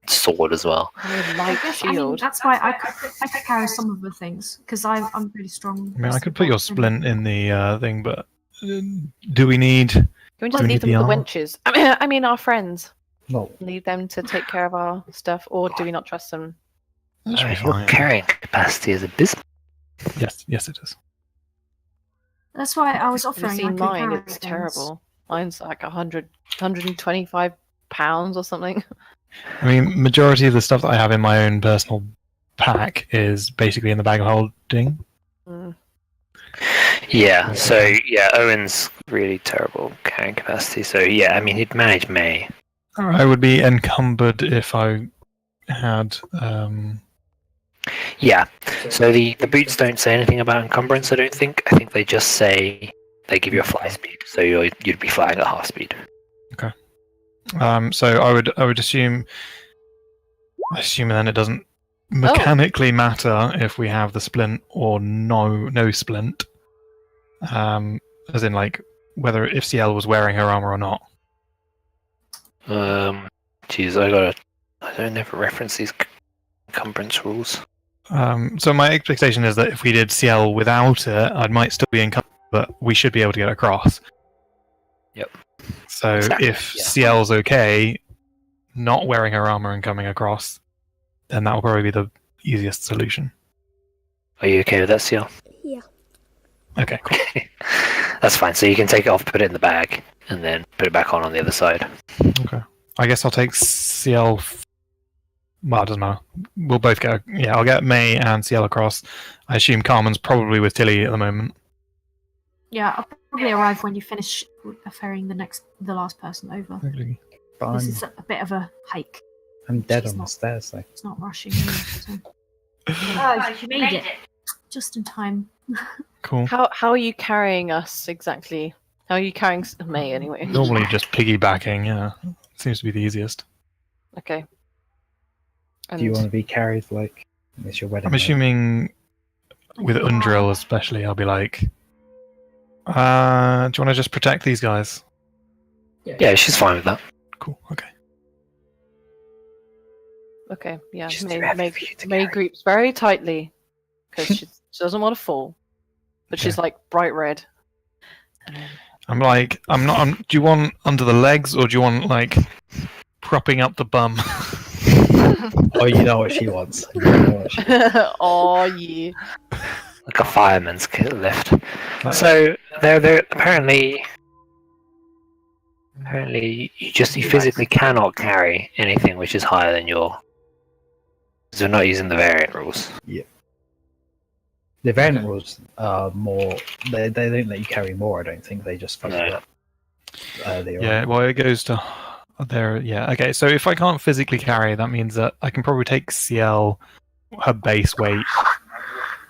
sword as well. Very I light guess, I mean, shield. that's why I could carry some of the things because I'm pretty strong. I mean, I could put your splint in the thing, but do we need? Can we just Do we leave need them the with the armor? wenches? I mean, our friends. No. Leave them to take care of our stuff, or do we not trust them? That should be Your fine. carrying capacity is abysmal. Yes, it is. That's why I was Have you offering. I seen could mine? carry It's things. terrible. Mine's like 125 pounds or something. I mean, majority of the stuff that I have in my own personal pack is basically in the bag of holding. Mm. Yeah, so yeah, Owyn's really terrible carrying capacity. So yeah, I mean, he'd manage May. I would be encumbered if I had. Yeah, so the boots don't say anything about encumbrance, I don't think. I think they just say they give you a fly speed, so you'd be flying at half speed. So I would assume then it doesn't mechanically matter if we have the splint or no splint. As in, like, whether if Ciel was wearing her armor or not. Geez, I don't never reference these encumbrance rules. So my expectation is that if we did Ciel without it, I might still be encumbered, but we should be able to get across. Yep. So Exactly, if yeah. Ciel's okay, not wearing her armor and coming across, then that will probably be the easiest solution. Are you okay with that, Ciel? Yeah. Okay, cool. That's fine. So you can take it off, put it in the bag, and then put it back on the other side. Okay. I guess I'll take Ciel. Well, it doesn't matter. We'll both go. Yeah, I'll get May and Ciel across. I assume Carmen's probably with Tili at the moment. Yeah, I'll probably arrive when you finish ferrying the last person over. But This is a bit of a hike. I'm dead She's on the not- stairs, though. It's not rushing. Me, so. Oh, you made it just in time. Cool. How are you carrying us exactly? How are you carrying May anyway? Normally just piggybacking, yeah. Seems to be the easiest. Okay. Do you want to be carried like it's your wedding? I'm night? assuming with Undrill especially, I'll be like, do you want to just protect these guys? Yeah, she's fine with that. Cool, okay. Okay, yeah. She's May, too heavy May, for you to May carry. groups very tightly because she doesn't want to fall, but she's like bright red. I'm like, do you want under the legs or do you want like propping up the bum? Oh, you know what she wants. You know what she Oh yeah. Like a fireman's lift. Like- So they're apparently you physically cannot carry anything which is higher than your. Because we're not using the variant rules. The variant rules are more. They don't let you carry more. I don't think they just fuck you No. up. Earlier Yeah, on. well, it goes to there. Yeah, okay. So if I can't physically carry, that means that I can probably take Ciel her base weight.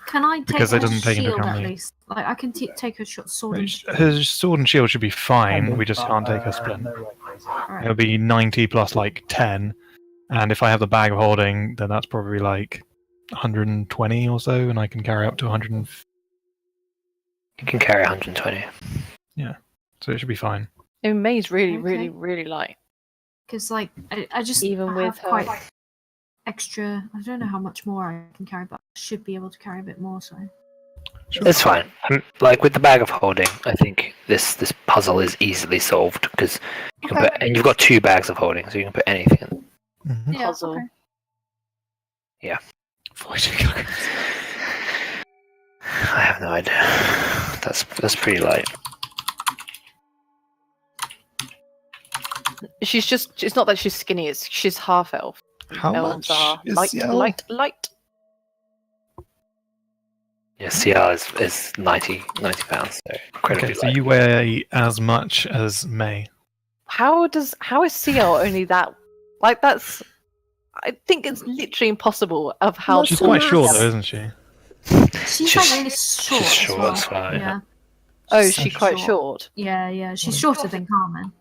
Can I take Because her it doesn't take into shield account at me. least? Like I can take her short sword. And Her sword and shield should be fine. We just can't take her splint. Alright. It'll be 90 plus like 10, and if I have the bag of holding, then that's probably like 120 or so, and I can carry up to 100. You can carry 120. So it should be fine. I mean, May's really, Okay. really, really light. Because like I just Even I with have her- quite extra. I don't know how much more I can carry, but I should be able to carry a bit more. So It's fine. Like with the bag of holding, I think this puzzle is easily solved because you can Okay. put, and you've got 2 bags of holding, so you can put anything in. Mm-hmm. yeah, Puzzle. okay. 40 kilograms. I have no idea. That's pretty light. It's not that she's skinny. She's half elf. How Elves much are is light, Ciel? light. Yeah, CR is 90 pounds, so incredibly Okay, so light. you weigh as much as May. How is Ciel only that? Like that's. I think it's literally impossible of how. Not She's so quite much. short, though, isn't she? She's She's- like really short. she's short as well. as well, yeah. Oh, She's she's so quite short. Yeah. She's shorter than Carmen.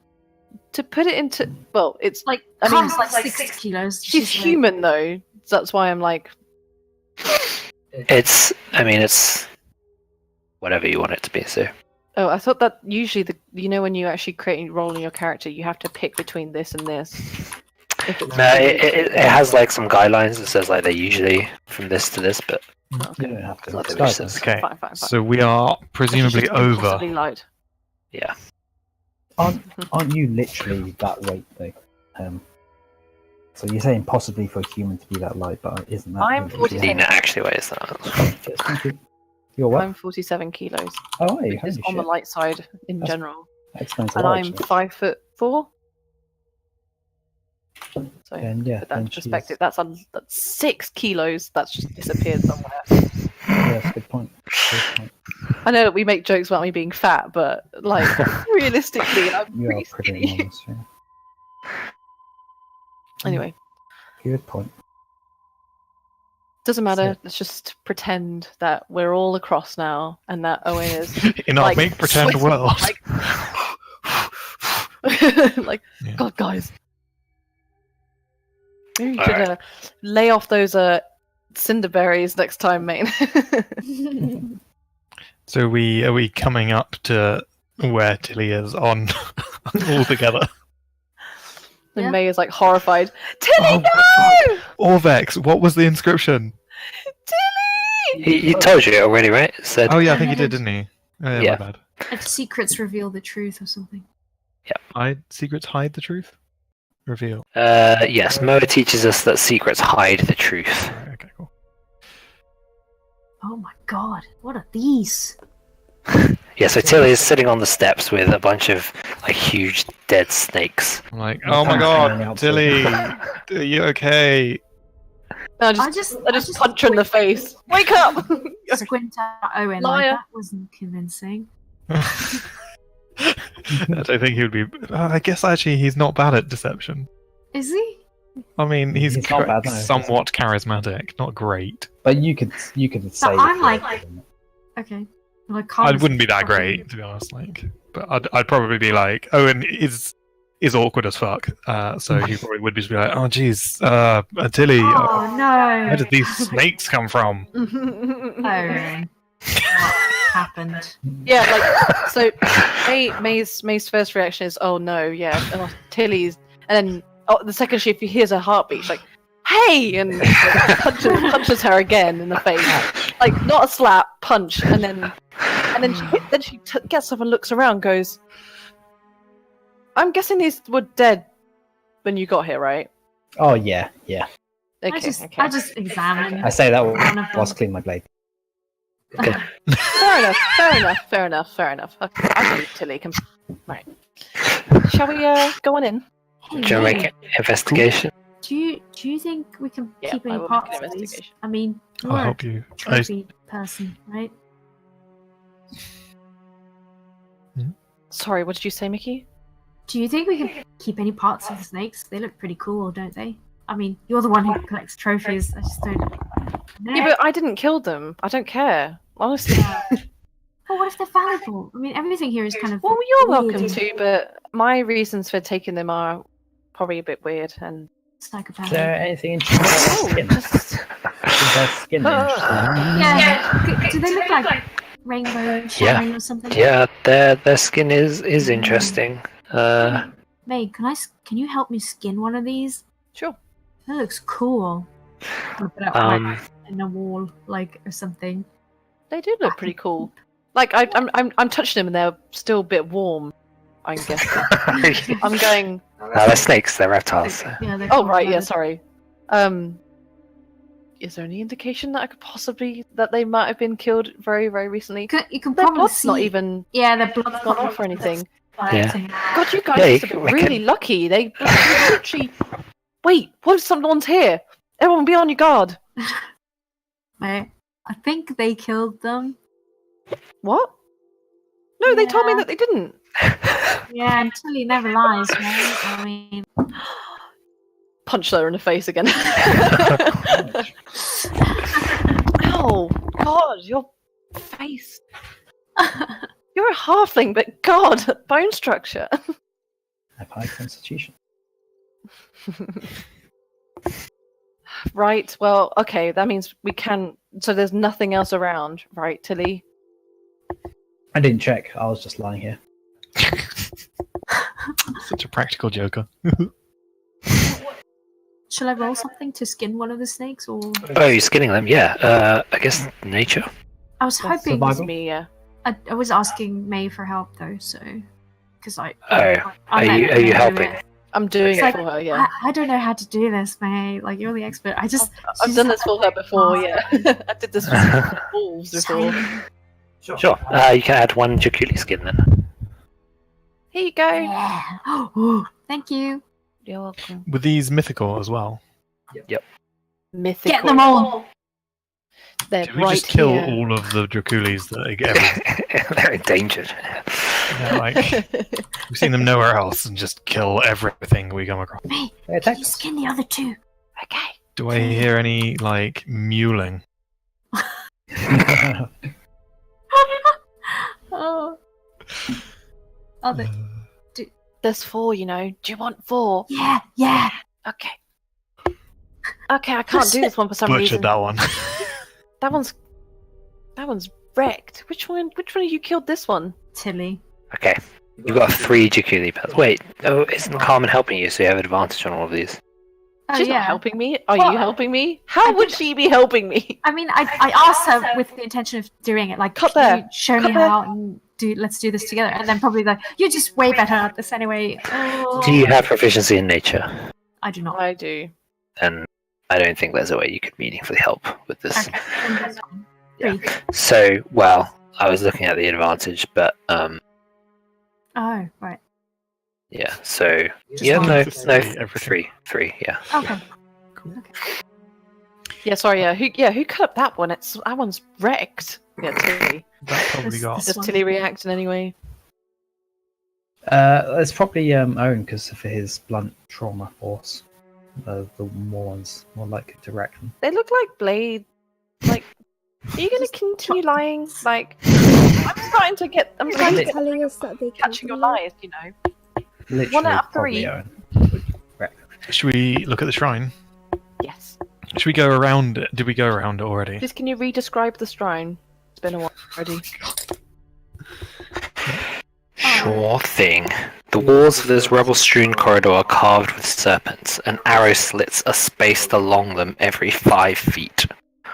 To put it into, well, it's Like I mean, Carmen's like 6 kilos. she's like- human though. That's why I'm like, It's whatever you want it to be. So oh, I thought that usually when you actually create role in your character, you have to pick between this and this. If it's no, it has like some guidelines that says like they're usually from this to this, but Mm. You don't have to. Not It's that much guidance. Okay, Fine. so we are presumably She's over. impossibly light. yeah. Aren't you literally that weight though? So you're saying possibly for a human to be that light, but isn't that? I'm really 47. Dina actually weighs that. Thank you. You're what? I'm 47 kilos, Oh, are you? which is Holy on the shit. light side in That's- general, That explains a and lot. I'm actually. 5'4". So Then yeah, put that then in perspective. she's- That's 6 kilos. That's just disappeared somewhere. Yeah, that's a good point. Good point. I know that we make jokes about me being fat, but like realistically, I'm You pretty are pretty skinny. enormous. Yeah. Anyway, Good point. doesn't matter. So- Let's just pretend that we're all across now, and that Owynn is In our like, make pretend sweating, world. like Yeah. God, guys. Maybe you All should right. lay off those cinder berries next time, mate. So are we coming up to where Tili is on all together? And Yeah. May is like horrified. Tilly, Oh, no! Orvex, what was the inscription? Tilly! He told you already, right? It said Oh yeah, I think he did, didn't he? Oh, yeah, Yeah. my bad. If secrets reveal the truth or something. Secrets hide the truth? Reveal. yes, Moa teaches us that secrets hide the truth. Right, okay, cool. Oh my god, what are these? Yeah, so Tilly is sitting on the steps with a bunch of like huge dead snakes. I'm like, I'm oh my hanging god, out Tilly, are you okay? No, I just just punch her in the face. Wake up! squint at Owynn Liar. like that wasn't convincing. I don't think he would be. I guess actually he's not bad at deception. Is he? I mean, he's He's not bad, no. somewhat charismatic, not great. But you could say. I'm it, like- Okay. Well, I I can't. wouldn't be that great, to be honest. Like, but I'd probably be like, Owen is awkward as fuck. So he probably would just be like, oh jeez, Tilly, Oh no! where did these snakes come from? Owynn. What happened? Yeah, like so. May's first reaction is, "Oh no, yeah." Tilly's, and then the second she hears her heartbeat, she's like, "Hey!" and punches her again in the face, like not a slap, punch, and then she gets up and looks around, goes, "I'm guessing these were dead when you got here, right?" Oh yeah, yeah. Okay, I just examined. I say that One of them. whilst clean my blade. Fair enough. Okay, I believe Tilly can. Right. Shall we go on in? Oh, Do you make an investigation? Do you think we can Yeah, keep I any will make parts an of these? investigation. I mean, I'll you're a help you. trophy person, right? Sorry, what did you say, Mickey? Do you think we can keep any parts of the snakes? They look pretty cool, don't they? I mean, you're the one who collects trophies. I just don't. know. Yeah, but I didn't kill them. I don't care. Honestly. But what if they're valuable? I mean, everything here is kind of. Well, you're weird welcome and to, but my reasons for taking them are probably a bit weird and. Is there psychopathic. anything interesting about skin? just... Is their skin interesting? Yeah. Do they look like rainbow shining or something? Yeah, their skin is interesting. May, can you help me skin one of these? Sure. That looks cool. I'll put it up like, in a wall, like or something. They do look pretty cool. Like I'm touching them and they're still a bit warm. I'm guessing. I'm going. No, they're snakes. They're reptiles. So. Yeah, they're Oh right, yeah. cool-blooded. Sorry. Is there any indication that I could possibly that they might have been killed very, very recently? You can Their probably blood's see. not even Yeah, their blood's gone off or anything. Yeah. God, you guys Yeah, must have been we really can- lucky. They literally. Wait, what if someone's here? Everyone, be on your guard. Mate, I think they killed them. What? No, they told me Yeah. that they didn't. Yeah, until he never lies, right? I mean, punch her in the face again. Ow! God, your face. You're a halfling, but God, bone structure. I have high constitution. Right, well, okay, that means we can... So there's nothing else around, right, Tili? I didn't check. I was just lying here. Such a practical joker. Shall I roll something to skin one of the snakes, or? Oh, you're skinning them? Yeah. I guess nature. I was hoping. survival? Me, yeah. I was asking May for help though, so because I. Oh, I'm are you letting her do helping? it. I'm doing Okay. it for her, yeah. I don't know how to do this, May. Like you're the expert. I've done this for her before, yeah. I did this with wolves before. Sure. You can add 1 Jakuli skin then. Here you go. Yeah. Oh, thank you. You're welcome. Were these mythical as well? Mythical. Get them all. They're Did we right just kill here. all of the Draculis that get They're endangered. we've seen them nowhere else and just kill everything we come across. May, They can attacked you us. skin the other 2? Okay. Do I hear any like mewling? Oh. Oh, the, There's 4, you know. Do you want 4? yeah. Okay. Okay, I can't do this one for some reason. Butchered that one. That one's wrecked. Which one of you killed this one? Tilly. Okay. You've got 3 Jakuli pets. Wait, isn't Carmen helping you, so you have advantage on all of these? Oh She's yeah. not helping me. Are Well, you helping me? How would she be helping me? I mean, I asked her with the intention of doing it. Like, Cut can there. you show me Cut there. how and let's do this together. And then probably like, you're just way better at this anyway. Oh, Do you have proficiency in nature? I do not. I do. Then I don't think there's a way you could meaningfully help with this. Okay, then that's fine. Yeah. 3. So, well, I was looking at the advantage, but Oh, right. yeah. So Just yeah, one. no, To no, see everything. 3, yeah. Okay. Yeah, sorry. Who cut up that one? That one's wrecked. Yeah, Tilly. That probably This- got. this- Does one. Tilly react in any way? It's probably Owynn because of his blunt trauma force. The more ones more likely to wreck them. They look like blade. Like, are you going to continue lying? Like, I'm starting to get telling us that they can catching your lies. You know. Literally, One out of probably 3. Owynn would wreck them. Should we look at the shrine? Yes. Should we go around it? Did we go around it already? Please, can you re-describe the shrine? It's been a while already. Sure thing. The walls of this rubble-strewn corridor are carved with serpents, and arrow slits are spaced along them every 5 feet.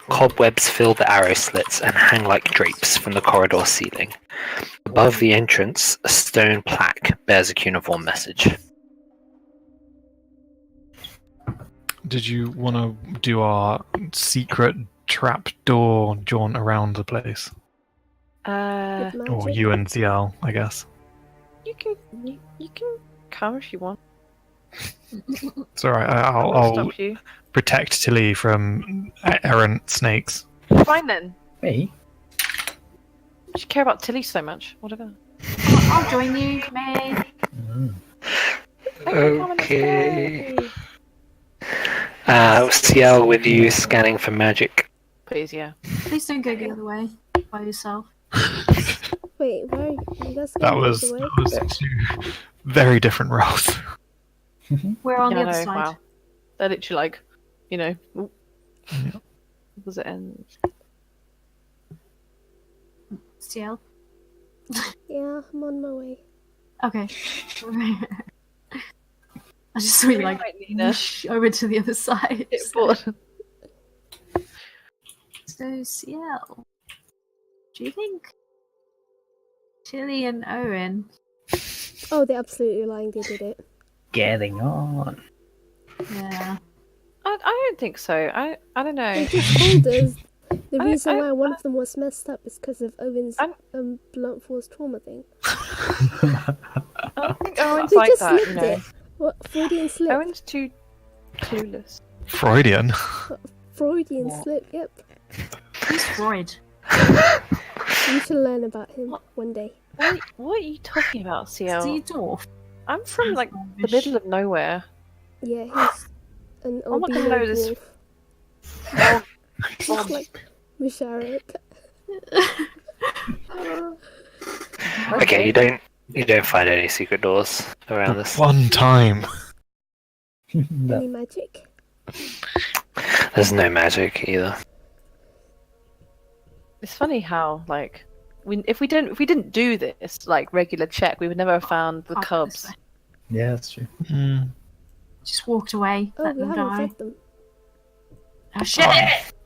Cobwebs fill the arrow slits and hang like drapes from the corridor ceiling. Above the entrance, a stone plaque bears a cuneiform message. Did you want to do our secret trapdoor jaunt around the place? with Or magic. you and Ciel, I guess. You can come if you want. It's alright, I I'll won't stop you. protect Tili from errant snakes. Fine then. Me? You should care about Tilly so much. Whatever. I'll join you, May. Mm. Okay. Ciel with you, scanning for magic. Please, yeah. Please don't go the other way by yourself. Wait, where are you guys That going was, the way? that was 2 very different roles. We're on Yeah, the other no, side. wow. They're literally like, you know. Oop. Yeah. What was it end? Ciel. Yeah, I'm on my way. Okay. I just saw you like Right, Nina. whoosh over to the other side. Get bored. So Ciel, do you think Tili and Owynn? Oh, they're absolutely lying. They did it. Getting on. Yeah. I don't think so. I don't know. They just told us the I- reason I- why one of them was messed up is because of Owen's I'm- blunt force trauma thing. I don't think Owen's They like just that, you slipped know. it. What? Freudian slip. Owen's too clueless. Freudian. Freudian What? slip. Yep. Who's Freud? You should learn about him one day. What are you talking about, Is he Ciel? a dwarf? I'm from like the middle of nowhere. Yeah, he's an I'm not gonna albino know this. dwarf. Just like Musharraf. Okay, you don't find any secret doors around this. One time. No. Any magic? There's no magic either. It's funny how like if we didn't do this like regular check, we would never have found the Can't go cubs. this way. Yeah, that's true. Just walked away, Oh, let we them haven't die. fed them. Oh shit!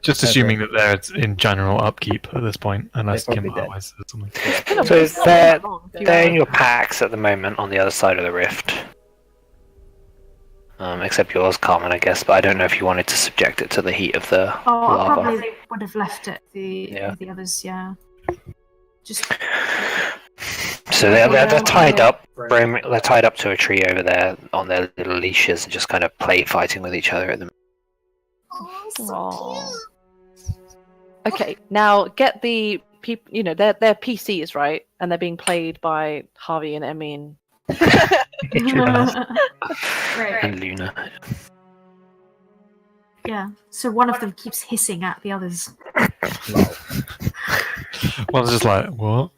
Just assuming that they're in general upkeep at this point, unless They're Kim probably dead. otherwise says something. So It's not that long, a few they're in hours. your packs at the moment on the other side of the rift. Except yours, Carmen, I guess, but I don't know if you wanted to subject it to the heat of the Oh, I lava. probably would have left it. Yeah. The others, yeah. Just So they're tied up. They're tied up to a tree over there on their little leashes and just kind of play fighting with each other at the Aw. Okay, now get the people. You know they're PCs, right? And they're being played by Harvey and Emin. Great. and Luna. Yeah. So one of them keeps hissing at the others. One's just like, what?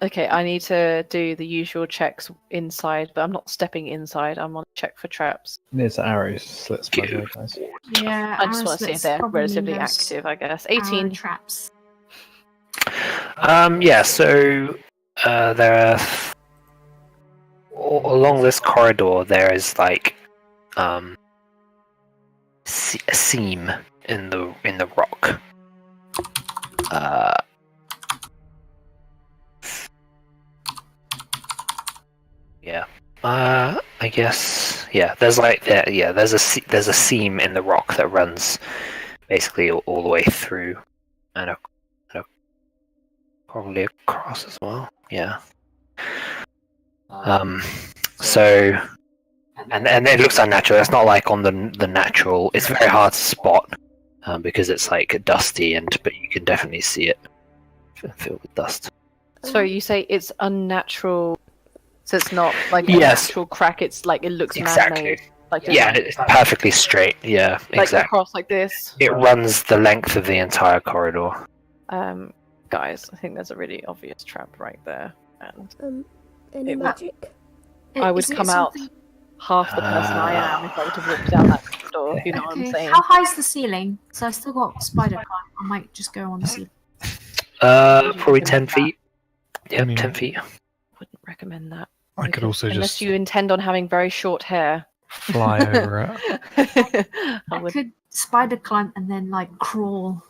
Okay, I need to do the usual checks inside, but I'm not stepping inside. I'm on check for traps. There's arrows slits by the way, guys. Yeah. I just want to see if they're relatively active. I guess 18. Traps. Yeah, so there are along this corridor there is like a seam in the rock. Yeah. I guess there's there's a seam in the rock that runs basically all the way through and probably across as well. Yeah. So and it looks unnatural. It's not like on the natural. It's very hard to spot because it's like dusty but you can definitely see it filled with dust. So you say it's unnatural. So it's not like a Yes. natural crack. It's like it looks Exactly. man-made. Like Yeah, it's perfectly straight. Yeah, like exactly. across like this. It runs the length of the entire corridor. Guys, I think there's a really obvious trap right there, and Any It- magic? I would Is it come out something- half the person I am if I were to walk down that door. You know what I'm Okay. saying? How high is the ceiling? So I still got spider climb. I might just go on the ceiling. Probably 10 feet. Yeah, I mean- 10 feet. Wouldn't recommend that. I could also Unless just you intend on having very short hair. fly over it. I I would. could spider climb and then like crawl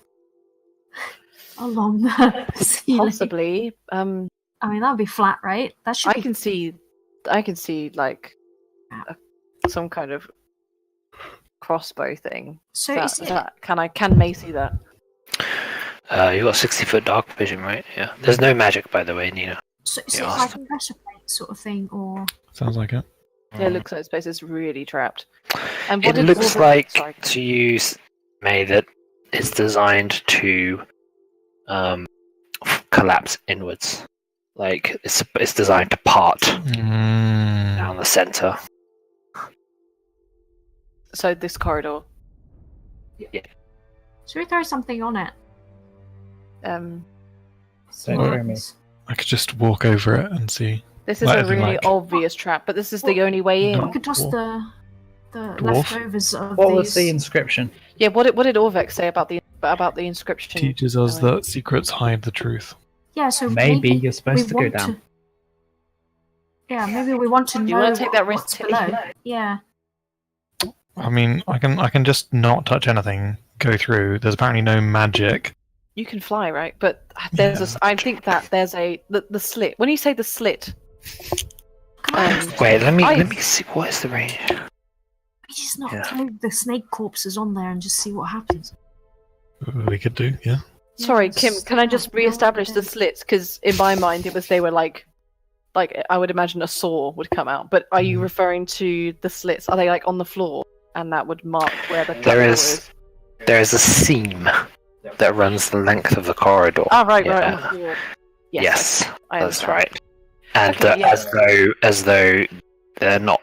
along the ceiling. Possibly. I mean, that'd be flat, right? That should I be. can see like some kind of crossbow thing. So That, is it? can May see that? You got 60-foot dark vision, right? Yeah. There's no magic, by the way, Nina. So is Yeah. it like a pressure plate sort of thing, or? Sounds like it. Yeah, it looks like this place is really trapped. And It did looks all the- like sorry. to use May that it's designed to collapse inwards. Like it's designed to part down the center. So this corridor. Should we throw something on it? Don't Some throw me. items? I could just walk over it and see. This is Like, a as in, really like- obvious trap, but this is the only way in. We could toss the Dwarf? leftovers of What these. was the inscription? Yeah, what did Orvex say about the inscription? Teaches us Owen? that secrets hide the truth. Yeah, so Maybe you're we supposed to go want down. Yeah, maybe we want to know. You wanna take that risk, what's Tili? below. Yeah. I mean, I can just not touch anything, go through. There's apparently no magic. You can fly, right? But there's I think that there's the slit. When you say the slit, Wait, let me I- see what is the range. We just not Yeah. throw the snake corpses on there and just see what happens. We could do, yeah. sorry, Yes, Kim, can I just yeah, re-establish the yeah. slits? Because in my mind, they were like I would imagine a saw would come out. But are you referring to the slits? Are they like on the floor, and that would mark where the There trapdoor is there is a seam that runs the length of the corridor. Ah, right, Yeah. right. On the floor. Yes, I that's understand. right. And Okay, yeah. as though they're not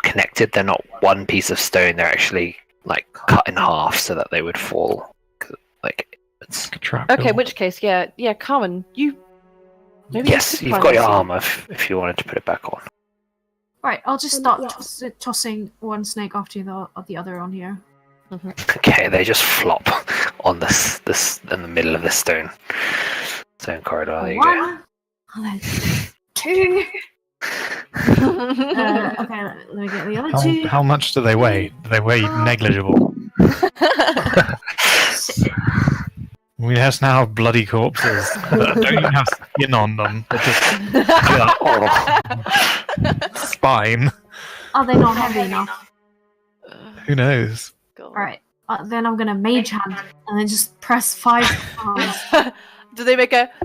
connected. They're not one piece of stone. They're actually like cut in half so that they would fall. Like it's Like a trap Okay, in door. which case, yeah, Carmen, you. Maybe yes, could you've find got us your some- armor if you wanted to put it back on. Right, I'll just start Yeah. tossing one snake after the other on here. Okay, they just flop on this in the middle of this stone corridor. There you go. One, and then two. Okay, let me get the other two. How much do they weigh? Do they weigh negligible? We just now have bloody corpses that don't even have skin on them. They're just spine. Are they not heavy enough? Who knows? Alright, then I'm gonna mage hand and then just press 5 times. Do they make a